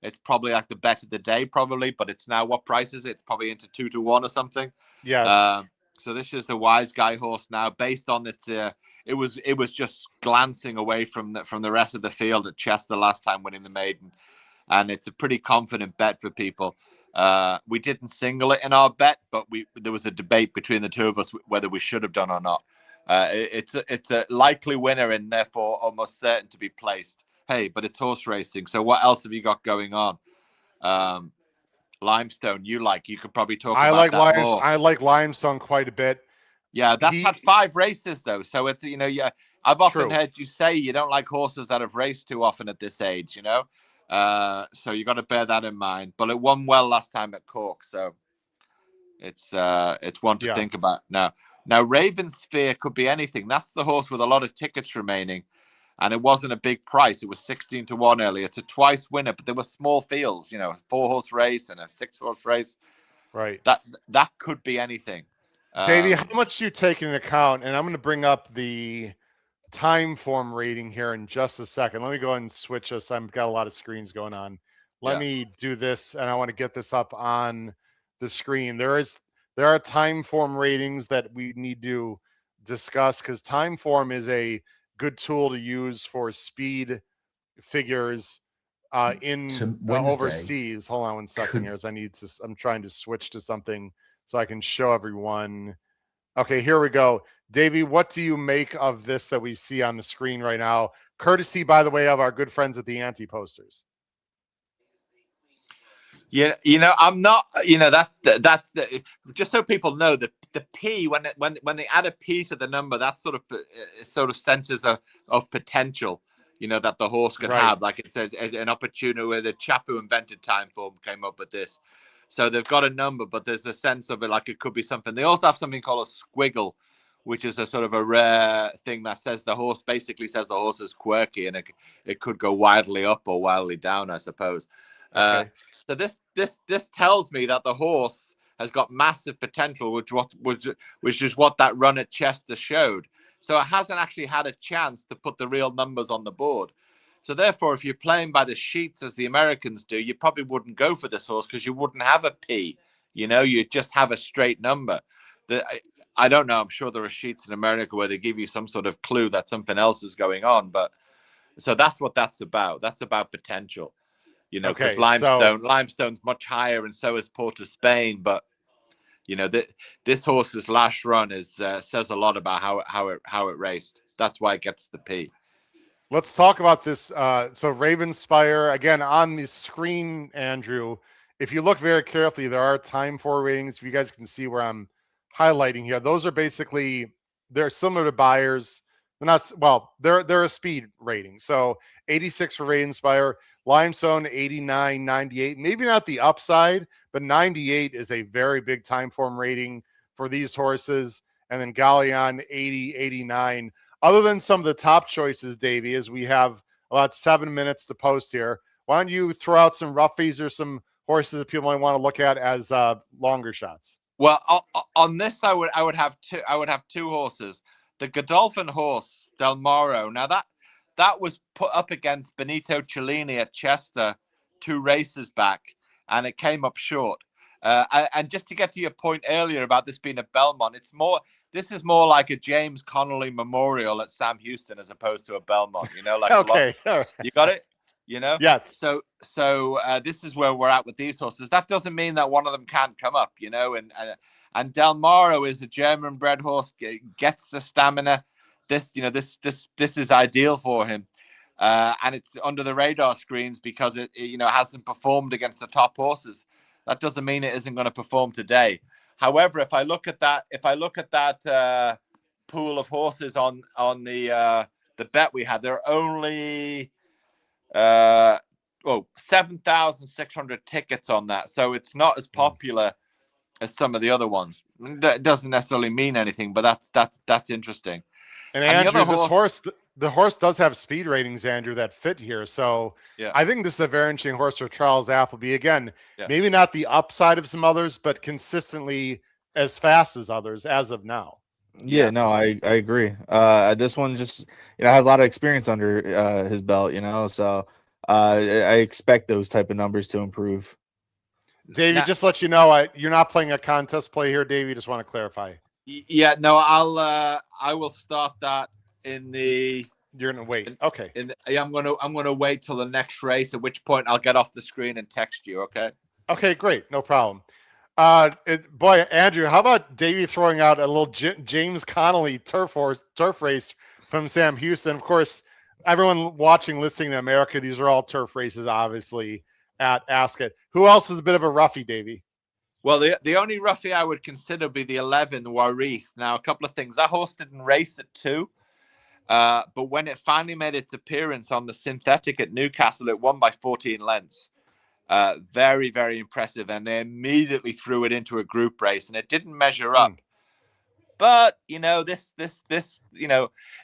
S4: It's probably like the bet of the day, probably, but it's now, what price is it? It's probably into 2-1 or something.
S2: Yeah.
S4: So this is a wise guy horse now, based on its. It was just glancing away from the rest of the field at Chester last time, winning the maiden, and it's a pretty confident bet for people. We didn't single it in our bet, but there was a debate between the two of us whether we should have done or not. It's a likely winner and therefore almost certain to be placed. Hey, but it's horse racing. So what else have you got going on? Limestone, you could probably talk about that more.
S2: I like Limestone quite a bit.
S4: Yeah, that's had 5 races though. So it's, I've often heard you say you don't like horses that have raced too often at this age, so you got to bear that in mind. But it won well last time at Cork, so it's one to think about. Now Ravensphere could be anything. That's the horse with a lot of tickets remaining, and it wasn't a big price. It was 16 to 1 earlier. It's a twice winner, but there were small fields, you know, a 4-horse race and a 6-horse race.
S2: Right.
S4: That could be anything.
S2: Davey, how much you take into account? And I'm going to bring up the time form rating here in just a second. Let me go ahead and switch us. I've got a lot of screens going on. Let me do this, and I want to get this up on the screen. There are time form ratings that we need to discuss, because time form is a good tool to use for speed figures in overseas. Hold on one second here, as I'm trying to switch to something so I can show everyone. Okay, here we go. Davey, what do you make of this that we see on the screen right now? Courtesy, by the way, of our good friends at the Anti-Posters.
S4: Yeah, you know, I'm not, you know, that's the, just so people know, that the P, when they add a P to the number, that sort of centers of potential, you know, that the horse can have. Like it's an opportunity where the chap who invented time form came up with this. So they've got a number, but there's a sense of it, like it could be something. They also have something called a squiggle, which is a sort of a rare thing that says the horse is quirky, and it could go wildly up or wildly down, I suppose.
S2: Okay.
S4: So this tells me that the horse has got massive potential, which is what that run at Chester showed. So it hasn't actually had a chance to put the real numbers on the board. So therefore, if you're playing by the sheets as the Americans do, you probably wouldn't go for this horse, because you wouldn't have a P. You know, you just have a straight number. I don't know. I'm sure there are sheets in America where they give you some sort of clue that something else is going on. But so that's what that's about. That's about potential. You know, because limestone's much higher, and so is Port of Spain. But you know, this horse's last run says a lot about how it raced. That's why it gets the P.
S2: Let's talk about this. So Ravenspire, again, on the screen, Andrew, if you look very carefully, there are time for ratings. If you guys can see where I'm highlighting here, those are basically, they're similar to Buyers. They're not, well, they're a speed rating. So 86 for Ravenspire, Limestone 89, 98, maybe not the upside, but 98 is a very big time form rating for these horses. And then Galleon 80, 89. Other than some of the top choices, Davey, as we have about 7 minutes to post here, why don't you throw out some roughies or some horses that people might want to look at as longer shots?
S4: Well, on this, I would have two horses. The Godolphin horse, Del Moro. Now that was put up against Benito Cellini at Chester 2 races back, and it came up short. And just to get to your point earlier about this being a Belmont, this is more like a James Connolly Memorial at Sam Houston as opposed to a Belmont. You know, like
S2: okay,
S4: you got it. You know,
S2: yes.
S4: So this is where we're at with these horses. That doesn't mean that one of them can't come up. You know, and Del Moro is a German-bred horse, gets the stamina. This is ideal for him, and it's under the radar screens because it hasn't performed against the top horses. That doesn't mean it isn't going to perform today. However, if I look at that pool of horses on the bet we had, there are only 7,600 tickets on that, so it's not as popular as some of the other ones. That doesn't necessarily mean anything, but that's interesting.
S2: And Andrew, the horse does have speed ratings, Andrew, that fit here. So I think this is a very interesting horse for Charles Appleby. Again, maybe not the upside of some others, but consistently as fast as others as of now.
S3: Yeah, no, I agree. This one just has a lot of experience under his belt, so I expect those type of numbers to improve.
S2: Davey, just let you know, you're not playing a contest play here, Davey. Just want to clarify.
S4: Yeah, no, I will start that in the.
S2: You're gonna wait. Okay.
S4: I'm gonna wait till the next race, at which point I'll get off the screen and text you. Okay.
S2: Okay, great, no problem. Boy, Andrew, how about Davey throwing out a little James Connolly turf race from Sam Houston? Of course, everyone watching, listening to America, these are all turf races, obviously, at Ascot. Who else is a bit of a roughie, Davey?
S4: Well, the only roughie I would consider would be the 11, Warith. Now, a couple of things. That horse didn't race at 2, but when it finally made its appearance on the synthetic at Newcastle, it won by 14 lengths. Very, very impressive. And they immediately threw it into a group race, and it didn't measure up. But this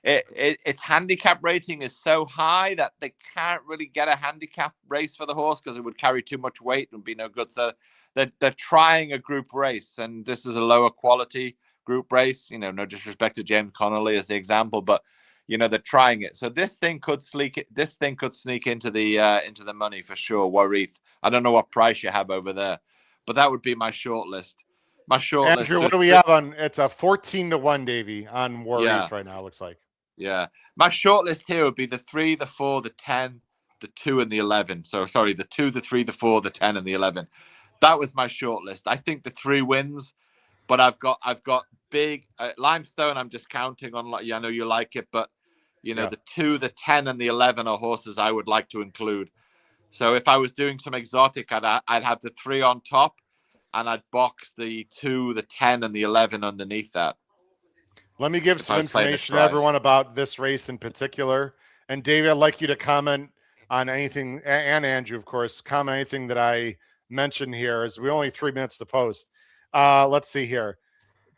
S4: its handicap rating is so high that they can't really get a handicap race for the horse because it would carry too much weight and be no good. So they're trying a group race, and this is a lower quality group race. No disrespect to James Connolly as the example, but they're trying it. So this thing could sneak into the money for sure. Warith. I don't know what price you have over there, but that would be my short list.
S2: Andrew, what do we have on? It's a 14-1, Davy, on Warith right now. Looks like.
S4: Yeah, my short list here would be the 3, the 4, the 10, the 2, and the 11. So sorry, the 2, the 3, the 4, the 10, and the 11. That was my short list. I think the 3 wins, but I've got big Limestone. I'm just counting on. I know you like it, but the 2, the 10, and the 11 are horses I would like to include. So if I was doing some exotic, I'd have the 3 on top. And I'd box the 2, the 10, and the 11 underneath that.
S2: Let me give some information to everyone about this race in particular. And David, I'd like you to comment on anything, and Andrew, of course, comment anything that I mentioned here, as we only 3 minutes to post. Let's see here.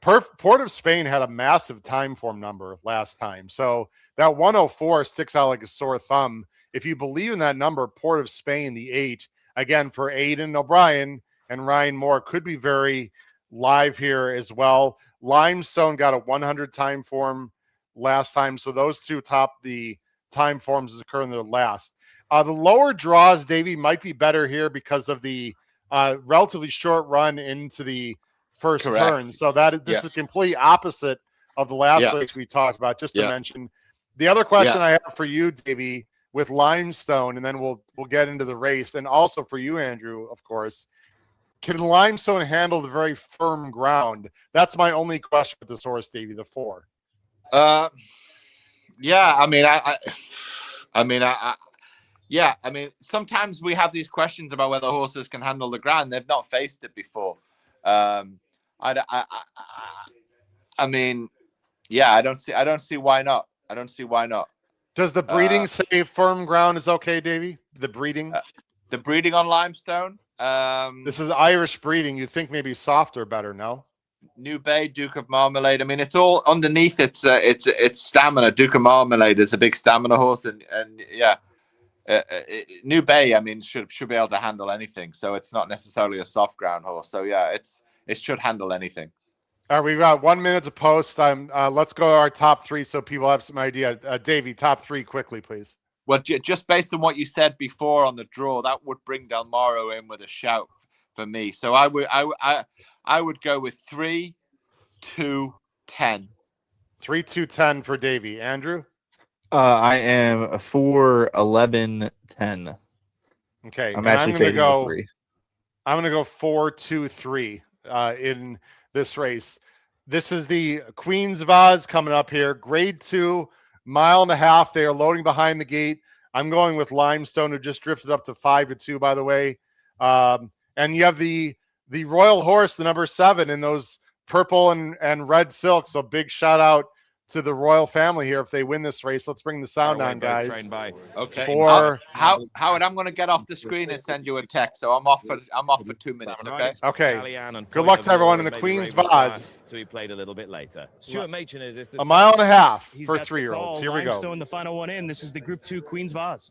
S2: Port of Spain had a massive time form number last time. So that 104 sticks out like a sore thumb. If you believe in that number, Port of Spain, the 8, again, for Aidan O'Brien and Ryan Moore, could be very live here as well. Limestone got a 100 time form last time, so those two top the time forms as occur in their last. The lower draws, Davey, might be better here because of the relatively short run into the first turn. So this is complete opposite of the last race we talked about. Just to mention, the other question I have for you, Davey, with Limestone, and then we'll get into the race, and also for you, Andrew, of course. Can Limestone handle the very firm ground? That's my only question with this horse, Davey, the 4.
S4: Sometimes we have these questions about whether horses can handle the ground. They've not faced it before. I don't see why not.
S2: Does the breeding say firm ground is okay, Davey? The breeding
S4: on Limestone.
S2: This is Irish breeding. You think maybe softer, better? No.
S4: New Bay, Duke of Marmalade. I mean, it's all underneath. It's stamina. Duke of Marmalade is a big stamina horse, and New Bay. I mean, should be able to handle anything. So it's not necessarily a soft ground horse. So it should handle anything.
S2: All right, we've got 1 minute to post. Let's go to our top 3 so people have some idea. Davey, top 3 quickly, please.
S4: Well, just based on what you said before on the draw, that would bring Del Moro in with a shout for me. So I would go with 3, 2, 10.
S2: 3, 2, 10 for Davey. Andrew?
S3: I am 4, 11, 10.
S2: Okay.
S3: I'm actually taking the 3.
S2: I'm going to go 4, 2, 3 in this race. This is the Queen's Vase coming up here. Grade 2. 1.5 miles. They are loading behind the gate. I'm going with Limestone, who just drifted up to 5-2, by the way. And you have the Royal Horse, the number 7, in those purple and red silk. So big shout out to the Royal family here if they win this race. Let's bring the sound on, guys.
S4: Okay. Howard, I'm going to get off the screen and send you a text. So I'm off for 2 minutes. Okay.
S2: Okay. Good luck to everyone in the Queen's Vase.
S6: To be played a little bit later. Stuart Machin is this.
S2: 1.5 miles for 3-year-olds. Here we go.
S5: Limestone, the final one in. This is the Group 2 Queen's Vase.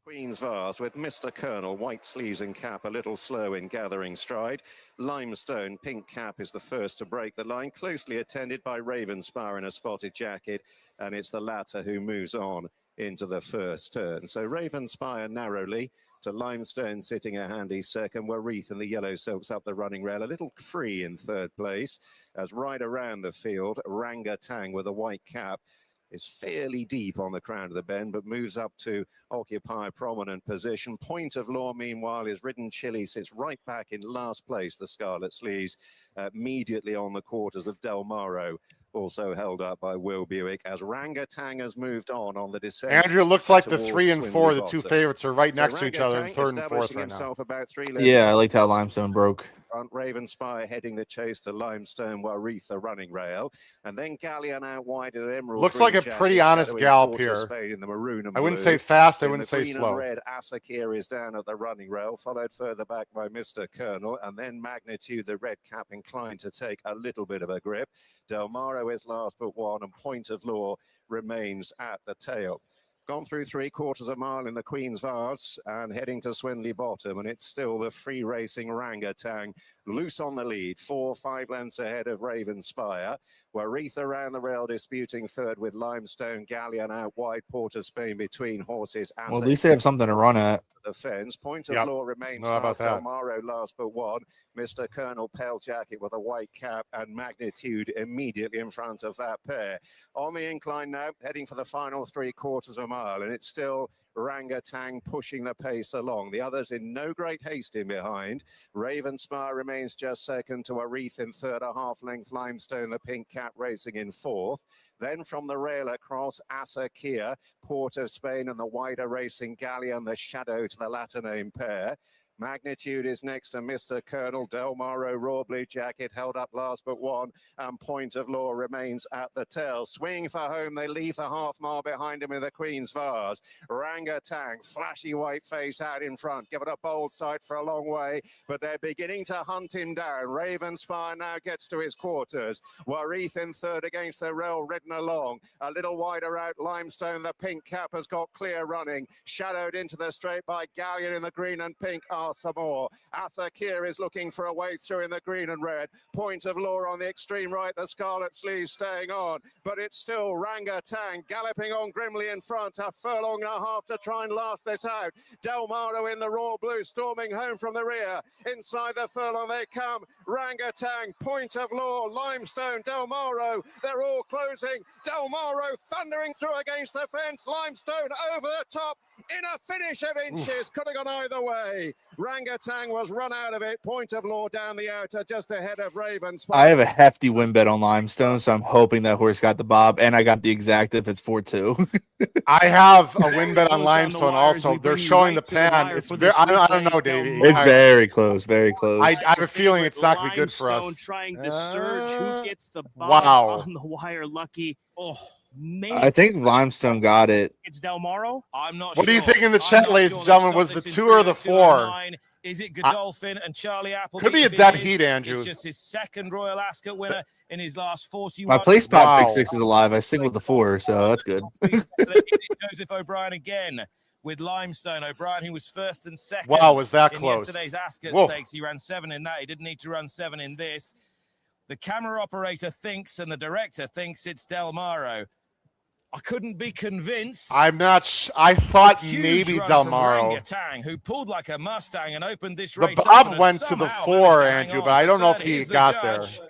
S8: Queen's Vase with Mr. Colonel, white sleeves and cap, a little slow in gathering stride. Limestone, pink cap, is the first to break the line, closely attended by Ravenspire in a spotted jacket, and it's the latter who moves on into the first turn. So Ravenspire narrowly to Limestone sitting a handy second. Warith in the yellow silks up the running rail, a little free in third place, as right around the field, Ranga Tang with a white cap is fairly deep on the crown of the bend, but moves up to occupy a prominent position. Point of Law, meanwhile, is Ridden Chili, sits right back in last place, the Scarlet Sleeves, immediately on the quarters of Del Moro, also held up by Will Buick, as Ranga Tang has moved on the descent.
S2: Andrew, looks like the 3 and 4, the 2 favorites, are right next to each other in 3rd and 4th right now.
S3: Yeah, I liked how Limestone broke.
S8: front, Ravenspire heading the chase to Limestone, Waretha running rail, and then Galleon out wide at Emerald.
S2: Looks
S8: Green
S2: like a
S8: jacket,
S2: pretty honest
S8: shadowing
S2: gallop
S8: Porter
S2: here.
S8: Spade in the maroon and
S2: I wouldn't
S8: blue.
S2: say fast, I
S8: In
S2: wouldn't
S8: the
S2: say
S8: green
S2: slow.
S8: and red, Asakir is down at the running rail, followed further back by Mr. Colonel, and then Magnitude, the red cap, inclined to take a little bit of a grip. Delmaro is last but one, and Point of Law remains at the tail. Gone through 3/4 of a mile in the Queen's Vase and heading to Swinley Bottom, and it's still the free racing Rangatang loose on the lead, 4-5 lengths ahead of Ravenspire. Waretha around the rail disputing third with Limestone, Galleon out wide, Porter Spain between horses.
S3: Well, at least they have something to run at.
S8: The fence. Point of Law remains
S2: How about
S8: last.
S2: that?
S8: Delmaro last but one. Mr. Colonel Pale Jacket with a white cap and Magnitude immediately in front of that pair. On the incline now, heading for the final 3/4 of a mile, and it's still Rangatang pushing the pace along. The others in no great haste in behind. Ravenspire remains just second to Waretha in third, a half-length Limestone, the pink cap racing in fourth. Then from the rail across, Asakir, Port of Spain, and the wider racing Galleon, the shadow to the latter name pair. Magnitude is next to Mr. Colonel. Delmaro, Raw Blue Jacket, held up last but one, and Point of Law remains at the tail. Swinging for home, they leave the half mile behind him in the Queen's Vase. Rangatang, flashy white face out in front, give it a bold sight for a long way, but they're beginning to hunt him down. Ravenspire now gets to his quarters. Waretha in third against the rail, ridden along. A little wider out, Limestone, the pink cap has got clear running, shadowed into the straight by Galleon in the green and pink. For more. Asakir is looking for a way through in the green and red. Point of Law on the extreme right, the scarlet sleeves staying on, but it's still Rangatang galloping on grimly in front, a furlong and a half to try and last this out. Delmaro in the raw blue storming home from the rear. Inside the furlong they come. Rangatang, Point of Law, Limestone, Delmaro, they're all closing. Delmaro thundering through against the fence. Limestone over the top in a finish of inches. Could have gone either way. Rangatang was run out of it. Point of Law down the outer just ahead of Ravenspire.
S3: I have a hefty win bet on Limestone, so I'm hoping that horse got the bob, and I got the exact if it's 4-2.
S2: I have a win bet on
S5: Close
S2: Limestone
S5: the wires.
S2: also.
S5: We
S2: They're
S5: bring you
S2: showing
S5: right
S2: the
S5: to the
S2: pan.
S5: wire
S2: It's
S5: for
S2: very,
S5: this
S2: I don't
S5: replay.
S2: know, Davey.
S3: It's very close, very close.
S2: I have a feeling it's not going to be good for
S5: Limestone
S2: us.
S5: trying to surge. Who gets the bob
S2: Wow.
S5: on the wire? Lucky. Oh, man.
S3: I think Limestone got it.
S5: It's Delmaro.
S6: I'm not
S2: What
S6: sure.
S2: do you think in the
S6: I'm
S2: chat,
S6: not
S2: ladies
S6: sure
S2: and
S6: they
S2: gentlemen?
S6: stopped
S2: Was the
S6: this in
S2: 2 or the 4?
S6: 3:02.09. Is it Godolphin and Charlie Appleby?
S2: Could be a
S6: If it
S2: dead
S6: is,
S2: heat, Andrew.
S6: It's just his second Royal Ascot winner in his last 41.
S3: My place spot
S2: Wow.
S3: pick 6 is alive. I singled the 4, so that's good.
S6: Joseph O'Brien again with Limestone. O'Brien, who was first and second.
S2: Wow, was that
S6: in
S2: close?
S6: yesterday's Ascot
S2: Whoa.
S6: Stakes. He ran 7 in that. He didn't need to run 7 in this. The camera operator thinks and the director thinks it's Delmaro. I couldn't be convinced.
S2: I'm not. I thought
S6: Huge
S2: maybe
S6: run from
S2: Delmaro.
S6: Rangatang, who pulled like a Mustang and opened this
S2: The
S6: race up
S2: bob
S6: and
S2: went
S6: has
S2: to the
S6: somehow
S2: 4,
S6: managed to hang
S2: Andrew,
S6: on.
S2: but I don't know if
S6: The
S2: he
S6: judge is the
S2: got there.
S6: judge.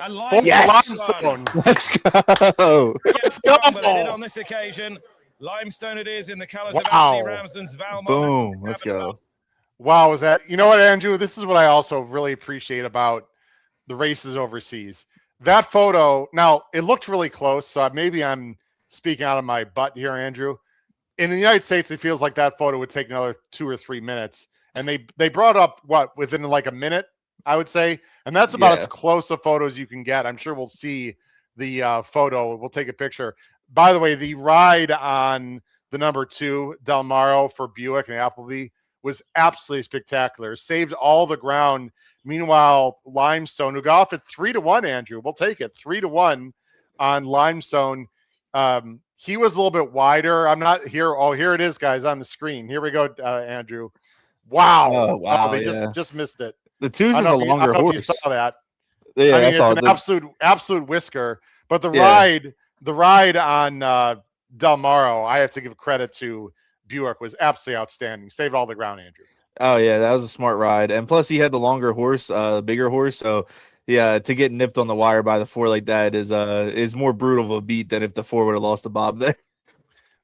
S6: And
S3: Yes!
S6: Limestone
S3: Let's go.
S6: gets
S2: go!
S6: wrong, but they did on this occasion. Limestone it is in the colours of
S2: Wow.
S6: Anthony Ramsden's Valmont.
S3: Boom. Let's go.
S2: Wow, was that? You know what, Andrew? This is what I also really appreciate about the races overseas. That photo. Now it looked really close, so maybe I'm speaking out of my butt here, Andrew. In the United States, it feels like that photo would take another 2 or 3 minutes, and they brought up what within like a minute, I would say, and that's about as close a photo as you can get. I'm sure we'll see the photo. We'll take a picture. By the way, the ride on the number 2 Delmaro for Buick and Appleby was absolutely spectacular. Saved all the ground. Meanwhile, Limestone, who got off at 3-1, Andrew, we'll take it 3-1 on Limestone. He was a little bit wider. I'm not here. Oh, here it is, guys, on the screen. Here we go, Andrew. Wow.
S3: Oh, wow,
S2: they
S3: yeah.
S2: just missed it.
S3: The 2's
S2: I
S3: is
S2: don't
S3: a
S2: know if
S3: longer
S2: you
S3: horse.
S2: saw that.
S3: Yeah,
S2: I mean,
S3: I saw
S2: it's an absolute whisker. But the ride on Delmaro, I have to give credit to Buick, was absolutely outstanding. Saved all the ground, Andrew.
S3: Oh yeah, that was a smart ride, and plus he had the longer horse, bigger horse. So yeah, to get nipped on the wire by the 4 like that is more brutal of a beat than if the 4 would have lost the bob there.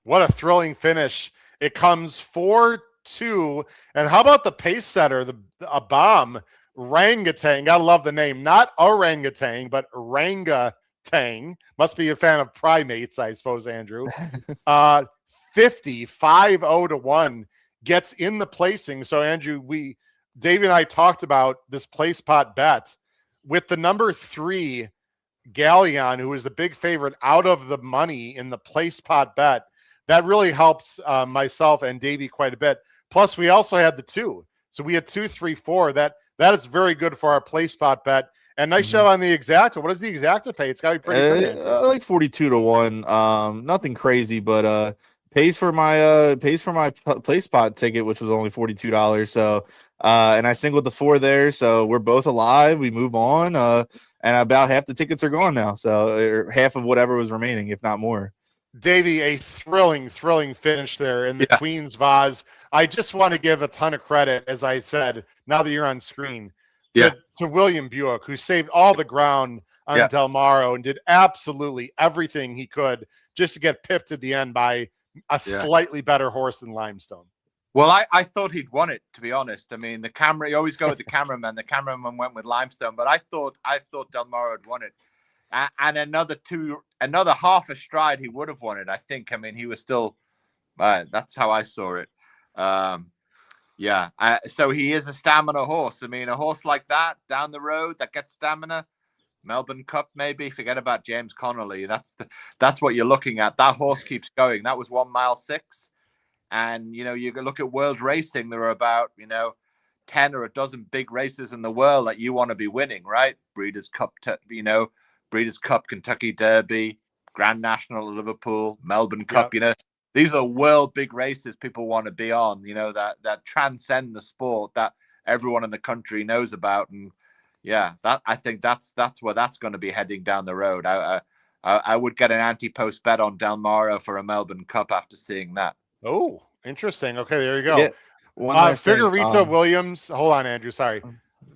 S2: What a thrilling finish! It comes 4-2, and how about the pace setter, a bomb, Rangatang? Gotta love the name, not orangutan, but Rangatang. Must be a fan of primates, I suppose, Andrew. 50-5-0 to 1. gets in the placing. So Andrew, Dave and I talked about this place pot bet with the number 3 Galleon, who is the big favorite out of the money in the place pot bet. That really helps myself and Davey quite a bit. Plus, we also had the 2. So we had 2, 3, 4. That is very good for our place pot bet. And nice job on the exacta. What does the exacta pay? It's got to be pretty good.
S3: Like 42 to 1. Nothing crazy, but pays for my place pot ticket, which was only $42. So and I singled the 4 there, so we're both alive. We move on. And about half the tickets are gone now. So or half of whatever was remaining, if not more.
S2: Davey, a thrilling finish there in the Queen's Vase. I just want to give a ton of credit, as I said, now that you're on screen, to William Buick, who saved all the ground on Del Maro and did absolutely everything he could just to get pipped at the end by a slightly better horse than Limestone.
S4: Well, I thought he'd won it, to be honest. I mean, you always go with the cameraman. The cameraman went with Limestone, but I thought Del Maro had won it. And another half a stride, he would have won it, I think. I mean, he was still, that's how I saw it. So he is a stamina horse. I mean, a horse like that down the road that gets stamina, Melbourne Cup, maybe forget about James Connolly. That's what you're looking at. That horse keeps going. That was 1 mile 6. And, you look at world racing, there are about, 10 or a dozen big races in the world that you want to be winning, right? Breeders' Cup, Breeders' Cup, Kentucky Derby, Grand National of Liverpool, Melbourne Cup, these are world big races people want to be on, that transcend the sport that everyone in the country knows about. And I think that's where that's going to be heading down the road. I would get an anti-post bet on Del Maro for a Melbourne Cup after seeing that.
S2: Oh, interesting. Okay, there you go.
S3: Yeah,
S2: Figueredo Williams. Hold on, Andrew. Sorry.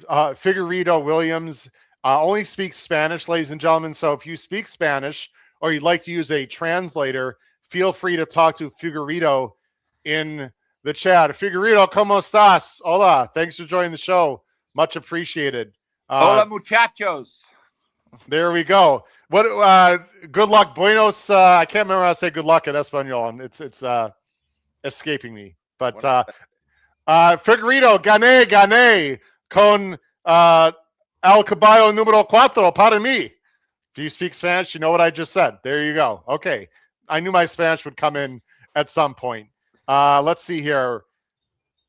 S2: Figueredo Williams only speaks Spanish, ladies and gentlemen. So if you speak Spanish or you'd like to use a translator, feel free to talk to Figueredo in the chat. Figueredo, ¿cómo estás? Hola. Thanks for joining the show. Much appreciated.
S4: Hola, muchachos.
S2: There we go. What? Good luck, Buenos. I can't remember how to say good luck in Espanol, and it's escaping me. But Figueredo, gané con el caballo número 4 para mí. If you speak Spanish, you know what I just said. There you go. Okay. I knew my Spanish would come in at some point. Let's see here.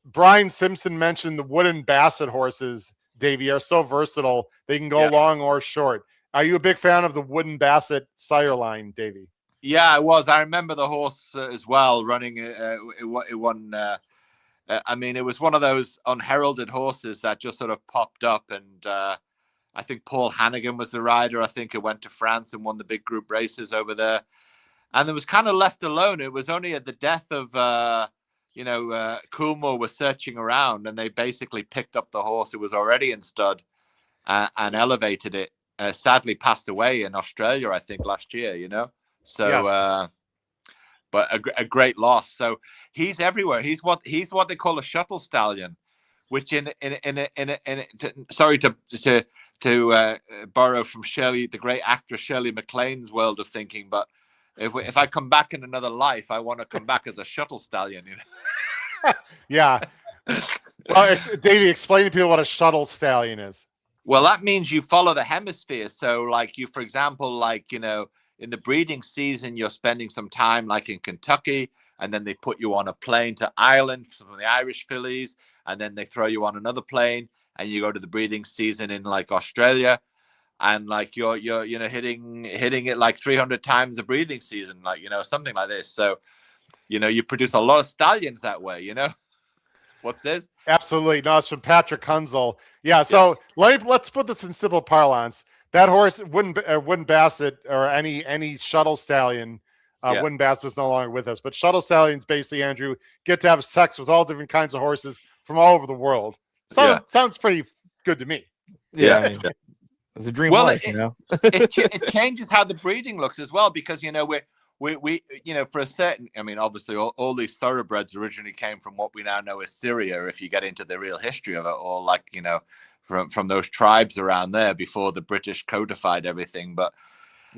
S2: Brian Simpson mentioned the wooden Basset horses, Davey, are so versatile. They can go long or short. Are you a big fan of the wooden Basset sire line, Davey?
S4: Yeah, I was. I remember the horse as well running. It won. I mean, it was one of those unheralded horses that just sort of popped up. And I think Paul Hannigan was the rider. I think it went to France and won the big group races over there. And it was kind of left alone. It was only at the death of, Coolmore was searching around, and they basically picked up the horse. It was already in stud and elevated it. Sadly passed away in Australia, I think, last year, So, but a great loss. So he's everywhere. He's what they call a shuttle stallion, which sorry to borrow from Shirley, the great actress Shirley MacLaine's world of thinking, but if I come back in another life, I want to come back as a shuttle stallion.
S2: Yeah. Well, Davey, explain to people what a shuttle stallion is.
S4: Well, that means you follow the hemisphere. So, like for example, in the breeding season, you're spending some time like in Kentucky, and then they put you on a plane to Ireland, some of the Irish fillies, and then they throw you on another plane, and you go to the breeding season in like Australia, and like you're hitting it like 300 times a breeding season, something like this. So, you produce a lot of stallions that way. What's this?
S2: Absolutely. No, it's from Patrick Hunzel. Yeah. So let's put this in simple parlance. That horse wouldn't Basset or any shuttle stallion. Wooden Basset's no longer with us, but shuttle stallions basically, Andrew, get to have sex with all different kinds of horses from all over the world. So sounds pretty good to me.
S3: Yeah. I mean, it's a dream life,
S4: it changes how the breeding looks as well, because we for a certain, I mean, obviously all these thoroughbreds originally came from what we now know as Syria, if you get into the real history of it, or from those tribes around there before the British codified everything. But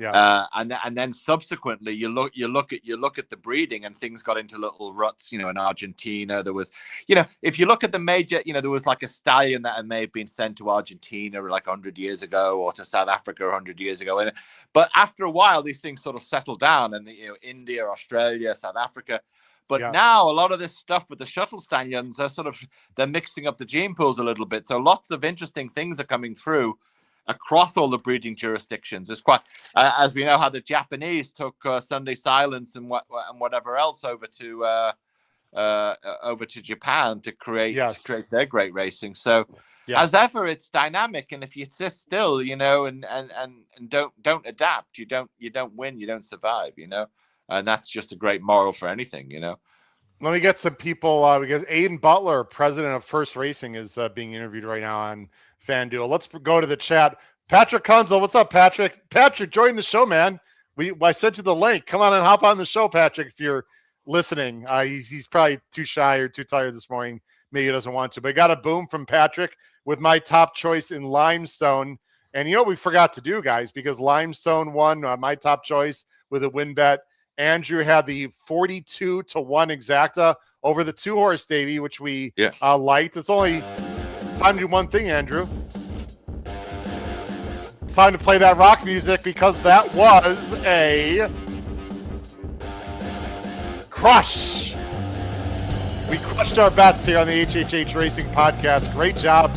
S4: And then subsequently you look at the breeding, and things got into little ruts. In Argentina there was, if you look at the major, there was like a stallion that may have been sent to Argentina like 100 years ago, or to South Africa 100 years ago, but after a while these things sort of settle down, and India, Australia, South Africa. But now a lot of this stuff with the shuttle stallions they're mixing up the gene pools a little bit. So lots of interesting things are coming through across all the breeding jurisdictions. It's quite, as we know, how the Japanese took Sunday Silence and whatever else over to Japan to create their great racing. So as ever, it's dynamic, and if you sit still, and don't adapt, you don't win, you don't survive, and that's just a great moral for anything,
S2: Let me get some people because Aiden Butler, president of First Racing, is being interviewed right now on FanDuel. Let's go to the chat. Patrick Kunzel, what's up, Patrick? Patrick, join the show, man. I sent you the link. Come on and hop on the show, Patrick, if you're listening. He's probably too shy or too tired this morning. Maybe he doesn't want to. But I got a boom from Patrick with my top choice in Limestone. And you know what we forgot to do, guys, because Limestone won my top choice with a win bet. Andrew had the 42-1 exacta over the 2-horse Davy, which we liked. It's only time to do one thing, Andrew. It's time to play that rock music, because that was a crush. We crushed our bets here on the HHH Racing Podcast. Great job,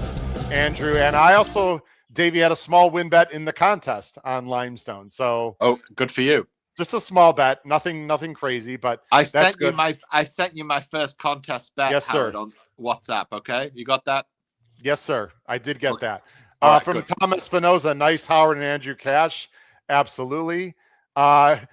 S2: Andrew. And I also, Davey, had a small win bet in the contest on Limestone. So,
S4: good for you.
S2: Just a small bet, nothing crazy, but
S4: I sent you my first contest bet,
S2: yes,
S4: Howard,
S2: sir,
S4: on WhatsApp. Okay, you got that?
S2: Yes, sir. I did get that.
S4: Right,
S2: from
S4: good.
S2: Tom Espinoza, nice Howard and Andrew Cash, absolutely. Talking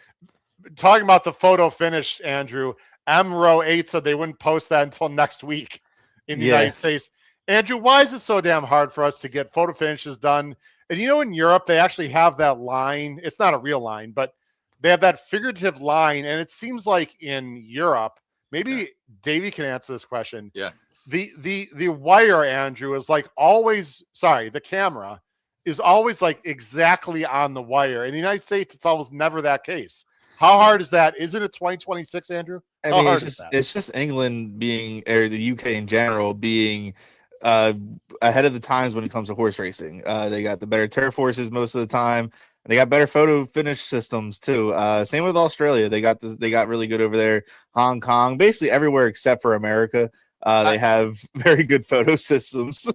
S2: about the photo finish, Andrew, M-Row 8 said they wouldn't post that until next week in the United States. Andrew, why is it so damn hard for us to get photo finishes done? And in Europe, they actually have that line. It's not a real line, but they have that figurative line. And it seems like in Europe, maybe Davey can answer this question.
S4: Yeah.
S2: The wire, Andrew, is like always, the camera is always like exactly on the wire. In the United States, it's almost never that case. How hard is that? Isn't it 2026, Andrew?
S3: I mean, it's just England being, or the UK in general, being ahead of the times when it comes to horse racing. They got the better turf horses most of the time. And they got better photo finish systems too. Same with Australia. They got really good over there. Hong Kong, basically everywhere except for America. They have very good photo systems.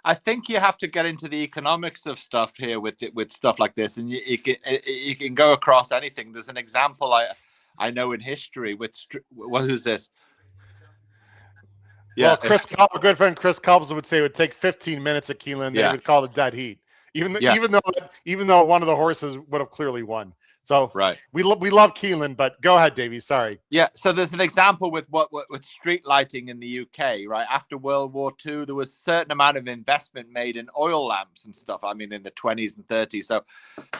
S4: I think you have to get into the economics of stuff here with stuff like this, and you can go across anything. There's an example I know in history with who's this?
S2: Yeah, well, our good friend Chris Culps would say it would take 15 minutes at Keeneland. They would call it dead heat, even though one of the horses would have clearly won. So we love Keeneland, but go ahead, Davey. Sorry.
S4: Yeah. So there's an example with with street lighting in the UK, right? After World War II, there was a certain amount of investment made in oil lamps and stuff. I mean, in the 20s and 30s.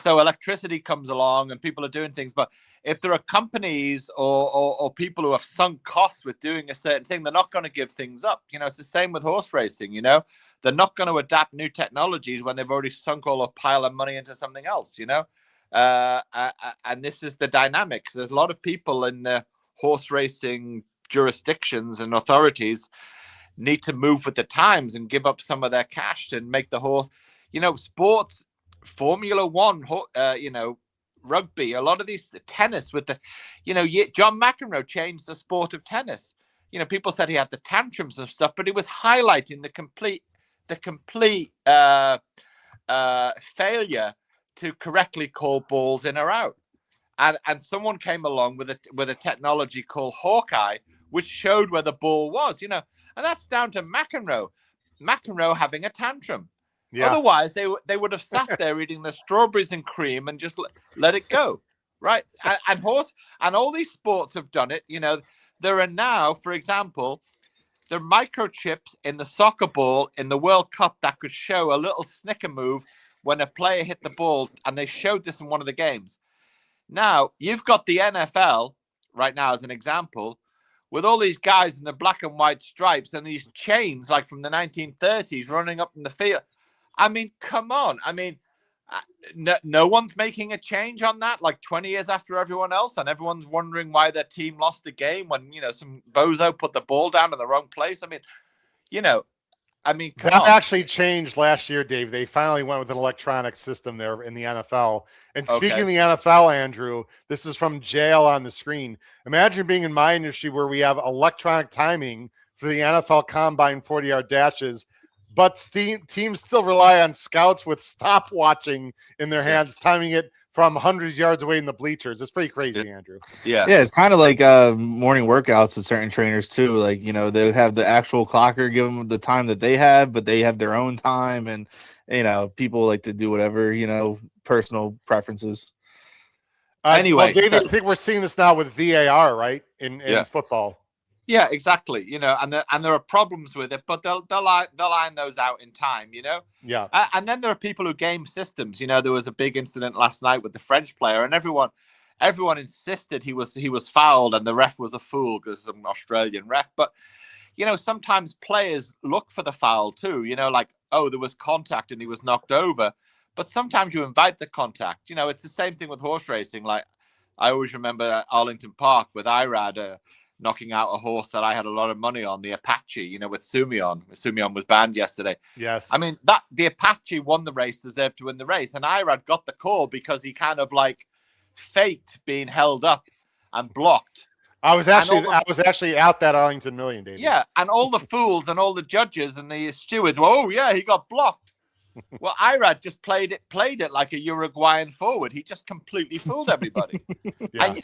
S4: So electricity comes along and people are doing things. But if there are companies or people who have sunk costs with doing a certain thing, they're not going to give things up. It's the same with horse racing. They're not going to adapt new technologies when they've already sunk all a pile of money into something else. And this is the dynamics. There's a lot of people in the horse racing jurisdictions and authorities need to move with the times and give up some of their cash and make the horse, sports, Formula One, rugby, a lot of these, tennis with the, John McEnroe changed the sport of tennis. People said he had the tantrums and stuff, but he was highlighting the complete failure to correctly call balls in or out, and someone came along with a technology called Hawkeye, which showed where the ball was, and that's down to McEnroe having a tantrum. Yeah. Otherwise, they would have sat there eating the strawberries and cream and just let it go, right? And all these sports have done it. There are now, for example, there are microchips in the soccer ball in the World Cup that could show a little snicker move when a player hit the ball, and they showed this in one of the games. Now, you've got the NFL right now as an example, with all these guys in the black and white stripes and these chains like from the 1930s running up in the field. I mean, come on. I mean, no one's making a change on that, like 20 years after everyone else, and everyone's wondering why their team lost the game when, some bozo put the ball down in the wrong place. Come
S2: That
S4: on.
S2: actually changed last year, Dave. They finally went with an electronic system there in the NFL. And speaking of the NFL, Andrew, this is from jail on the screen. Imagine being in my industry where we have electronic timing for the NFL Combine 40-yard dashes, but teams still rely on scouts with stopwatching in their hands, timing it from hundreds of yards away in the bleachers. It's pretty crazy, Andrew.
S3: Yeah, it's kind of like morning workouts with certain trainers too. Like, they have the actual clocker give them the time that they have, but they have their own time, and people like to do whatever, personal preferences.
S2: Anyway, David, I think we're seeing this now with VAR, right? In football.
S4: Yeah, exactly. And there are problems with it, but they'll line those out in time.
S2: Yeah.
S4: And then there are people who game systems. There was a big incident last night with the French player, and everyone insisted he was fouled, and the ref was a fool because it's an Australian ref. But sometimes players look for the foul too. Like, oh, there was contact and he was knocked over. But sometimes you invite the contact. It's the same thing with horse racing. Like, I always remember at Arlington Park with IRAD. Knocking out a horse that I had a lot of money on, the Apache, with Sumion. Sumion was banned yesterday.
S2: Yes.
S4: I mean, the Apache won the race, deserved to win the race. And Irad got the call because he kind of faked being held up and blocked.
S2: I was actually out that Arlington Million, David.
S4: Yeah. And all the fools and all the judges and the stewards were, oh yeah, he got blocked. Well, Irad just played it like a Uruguayan forward. He just completely fooled everybody. And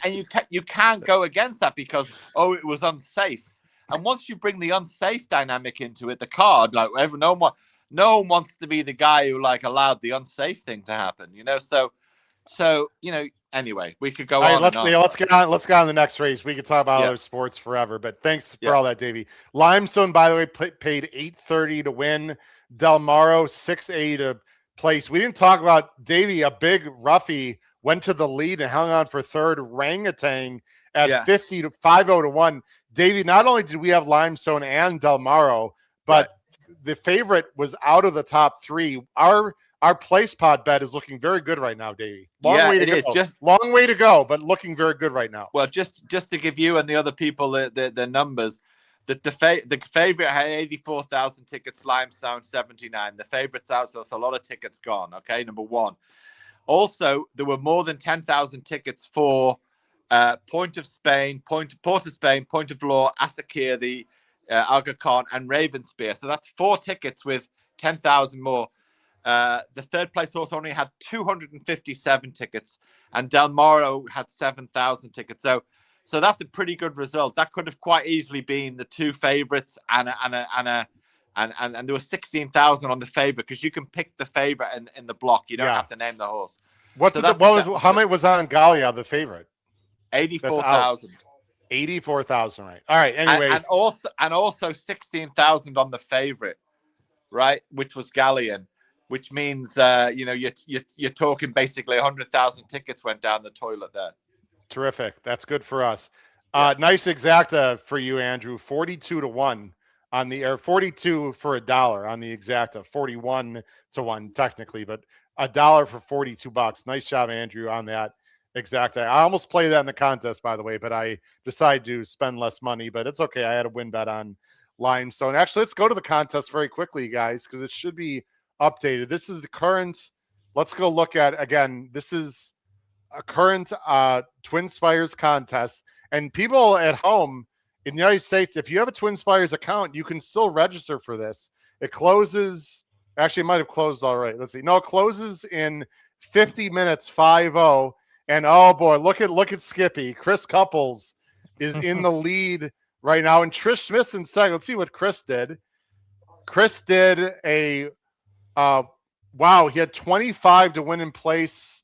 S4: you can't go against that because, it was unsafe. And once you bring the unsafe dynamic into it, the card, no one wants to be the guy who allowed the unsafe thing to happen, So anyway, we could go on.
S2: Let's get on to the next race. We could talk about other sports forever, but thanks for all that, Davey. Limestone, by the way, paid $830 to win. Del Maro 6A to place. We didn't talk about Davy. A big roughie went to the lead and hung on for third. Orangutan at 50 to 50 to 1. Davy, not only did we have Limestone and Del Maro, but the favorite was out of the top three. Our place pod bet is looking very good right now, Davy. Long way to go, but looking very good right now.
S4: Well, just to give you and the other people the numbers. The favorite had 84,000 tickets, Limestone 79. The favorite's out, so that's a lot of tickets gone. Okay, number one. Also, there were more than 10,000 tickets for Point of Spain, Port of Spain, Point of Law, Asakir, the Aga Khan, and Ravenspear. So that's 4 tickets with 10,000 more. The third place horse only had 257 tickets, and Del Maro had 7,000 tickets. So that's a pretty good result. That could have quite easily been the 2 favorites and there was 16,000 on the favorite because you can pick the favorite in the block. You don't have to name the horse.
S2: How many was on Galia, the favorite?
S4: 84,000.
S2: 84,000, right? All right. Anyway,
S4: and also 16,000 on the favorite, right? Which was Galleon, which means you're talking basically 100,000 tickets went down the toilet there.
S2: Terrific. That's good for us. Nice exacta for you, Andrew. 42 to 1 on the air. 42 for $1 on the exacta. 41 to 1 technically, but $1 for $42. Nice job, Andrew, on that exacta. I almost played that in the contest, by the way, but I decided to spend less money. But it's okay. I had a win bet on Limestone. Actually, let's go to the contest very quickly, guys, because it should be updated. This is the current. Let's go look at again. This is a current Twin Spires contest, and people at home in the United States, if you have a Twin Spires account, you can still register for this. It closes, actually it might have closed already. Let's see. No, it closes in 50 minutes, 5-0. And oh boy, look at Skippy. Chris Couples is in the lead right now, and Trish Smith's in second. Let's see what Chris did. Chris did a wow, he had 25 to win in place.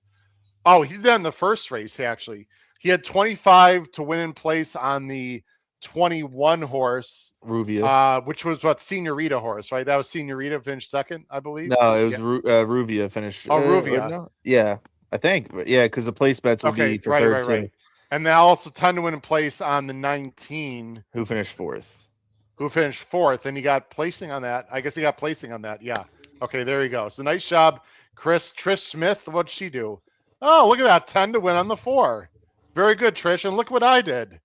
S2: Oh, he did that in the first race, actually. He had 25 to win in place on the 21 horse.
S3: Ruvia.
S2: Which was Senorita horse, right? That was Senorita finished second, I believe.
S3: No, it was Ruvia finished.
S2: Oh, Ruvia.
S3: No? Yeah, I think. But yeah, because the place bets will be for third too. Right.
S2: And now also 10 to win in place on the 19.
S3: Who finished fourth.
S2: And he got placing on that. I guess he got placing on that. Yeah. Okay, there you go. So nice job, Trish Smith, what'd she do? Oh, look at that, 10 to win on the 4. Very good, Trish. And look what I did.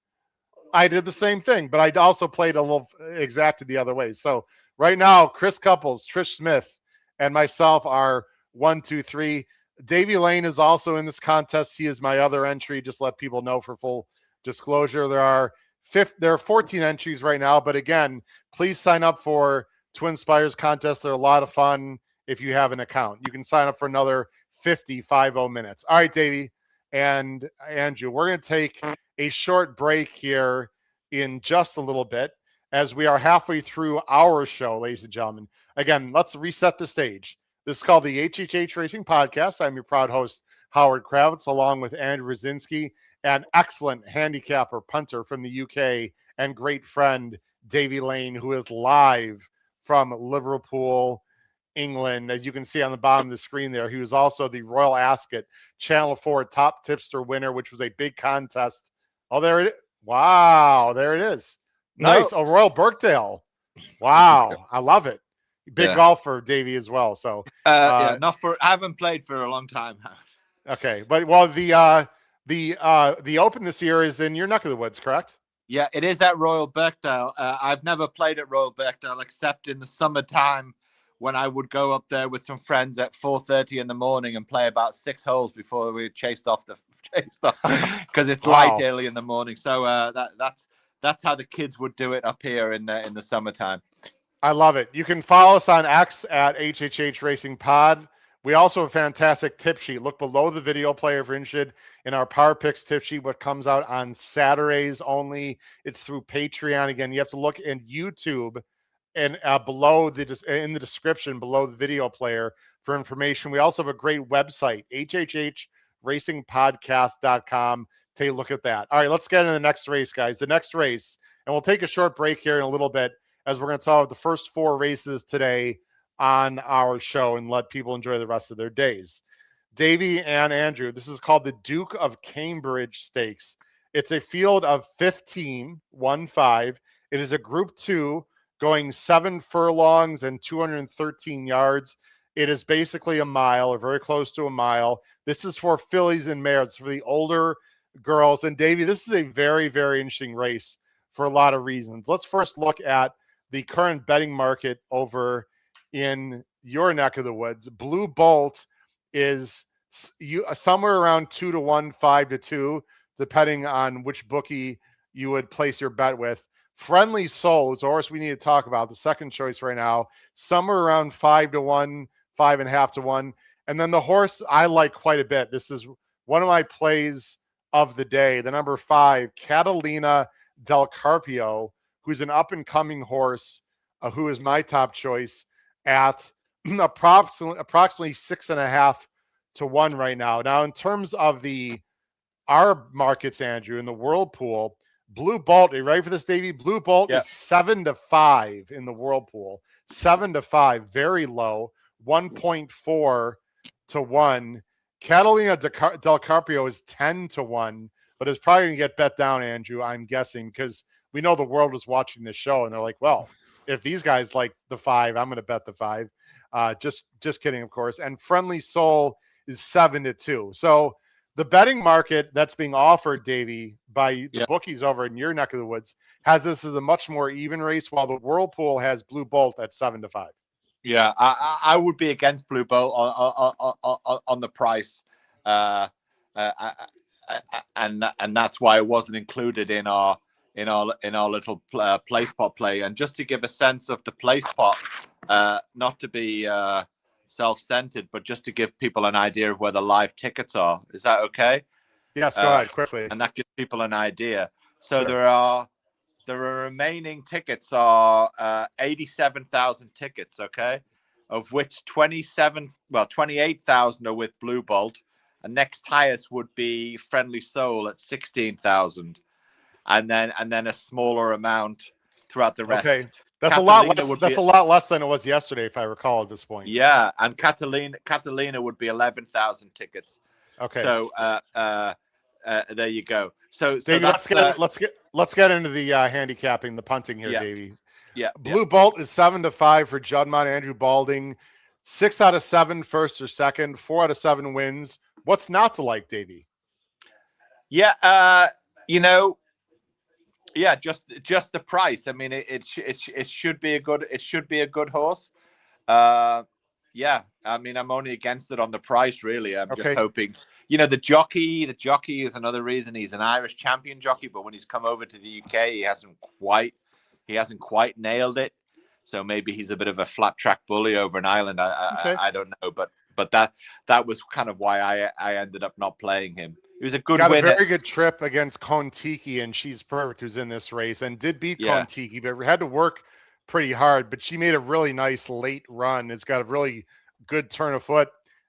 S2: I did the same thing, but I also played a little exacted the other way. So right now, Chris Couples, Trish Smith, and myself are 1, 2, 3. Davy Lane is also in this contest. He is my other entry. Just let people know for full disclosure. There are 14 entries right now, but again, please sign up for Twin Spires contest. They're a lot of fun if you have an account. You can sign up for another 50 minutes. All right, Davy and Andrew, we're going to take a short break here in just a little bit as we are halfway through our show, ladies and gentlemen. Again, let's reset the stage. This is called the HHH Racing Podcast. I'm your proud host, Howard Kravets, along with Andrew Brzezinski, an excellent handicapper punter from the UK, and great friend, Davy Lane, who is live from Liverpool, England. As you can see on the bottom of the screen there, he was also the Royal Ascot Channel 4 Top Tipster winner, which was a big contest. Oh, there it is. Wow, there it is. Nice. Oh, Royal Birkdale. Wow, I love it. Big golfer, Davy, as well. So,
S4: I haven't played for a long time.
S2: Okay, but the Open this year is in your neck of the woods, correct?
S4: Yeah, it is at Royal Birkdale. I've never played at Royal Birkdale except in the summertime when I would go up there with some friends at 4:30 in the morning and play about 6 holes before we chased off because it's light early in the morning. So that's how the kids would do it up here in the summertime.
S2: I love it. You can follow us on X at HHH Racing Pod. We also have a fantastic tip sheet. Look below the video player if you're interested in our Power Picks tip sheet, what comes out on Saturdays only. It's through Patreon. Again, you have to look in YouTube and below in the description below the video player for information. We also have a great website, hhhracingpodcast.com. Take a look at that. All right, let's get into the next race, guys. The next race, and we'll take a short break here in a little bit as we're going to talk about the first 4 races today on our show and let people enjoy the rest of their days. Davy and Andrew, this is called the Duke of Cambridge Stakes. It's a field of 15, 1-5. It is a Group 2 going 7 furlongs and 213 yards. It is basically a mile or very close to a mile. This is for fillies and mares, for the older girls. And Davy, this is a very, very interesting race for a lot of reasons. Let's first look at the current betting market over in your neck of the woods. Blue Bolt is somewhere around 2 to 1, 5 to 2, depending on which bookie you would place your bet with. Friendly Soul is the horse we need to talk about, the second choice right now, somewhere around 5 to 1, 5.5 to 1. And then the horse I like quite a bit. This is one of my plays of the day, the number 5, Catalina Del Carpio, who's an up-and-coming horse, who is my top choice at approximately 6.5 to 1 right now. Now, in terms of our markets, Andrew, in the Whirlpool, Blue Bolt, are you ready for this, Davey? Blue Bolt is 7 to 5 in the Whirlpool. 7 to 5, very low. 1.4 to 1. Catalina Del Carpio is 10 to 1, but it's probably going to get bet down, Andrew, I'm guessing, because we know the world was watching this show, and they're like, well, if these guys like the 5, I'm going to bet the 5. Just kidding, of course. And Friendly Soul is 7 to 2. So the betting market that's being offered, Davey, by the bookies over in your neck of the woods has this as a much more even race, while the Whirlpool has Blue Bolt at 7 to 5.
S4: Yeah, I would be against Blue Bolt on the price, and that's why it wasn't included in our little play spot play. And just to give a sense of the play spot, not to be self-centered, but just to give people an idea of where the live tickets are. Is that okay?
S2: Yes, go ahead quickly.
S4: And that gives people an idea. So sure. The remaining tickets are 87,000 tickets, okay, of which 28,000 are with Blue Bolt, and next highest would be Friendly Soul at 16,000, and then a smaller amount throughout the rest.
S2: Okay, that's a lot less than it was yesterday, if I recall at this point.
S4: Yeah, and Catalina would be 11,000 tickets.
S2: Okay,
S4: so there you go. So
S2: Davey, let's get into the handicapping, the punting here, Davey.
S4: Yeah.
S2: Blue Bolt is 7 to 5 for Juddmonte, Andrew Balding. 6 out of 7 first or second, 4 out of 7 wins. What's not to like, Davy?
S4: Yeah, yeah, just the price. I mean, it should be a good horse. Yeah, I mean, I'm only against it on the price, really. I'm just hoping, the jockey is another reason. He's an Irish champion jockey, but when he's come over to the UK, he hasn't quite nailed it. So maybe he's a bit of a flat track bully over in Ireland. I don't know, but that was kind of why I ended up not playing him. It was a good win.
S2: Got a very good trip against Kontiki, and She's Perfect, who's in this race, and did beat Kontiki, but had to work pretty hard. But she made a really nice late run. It's got a really good turn of foot.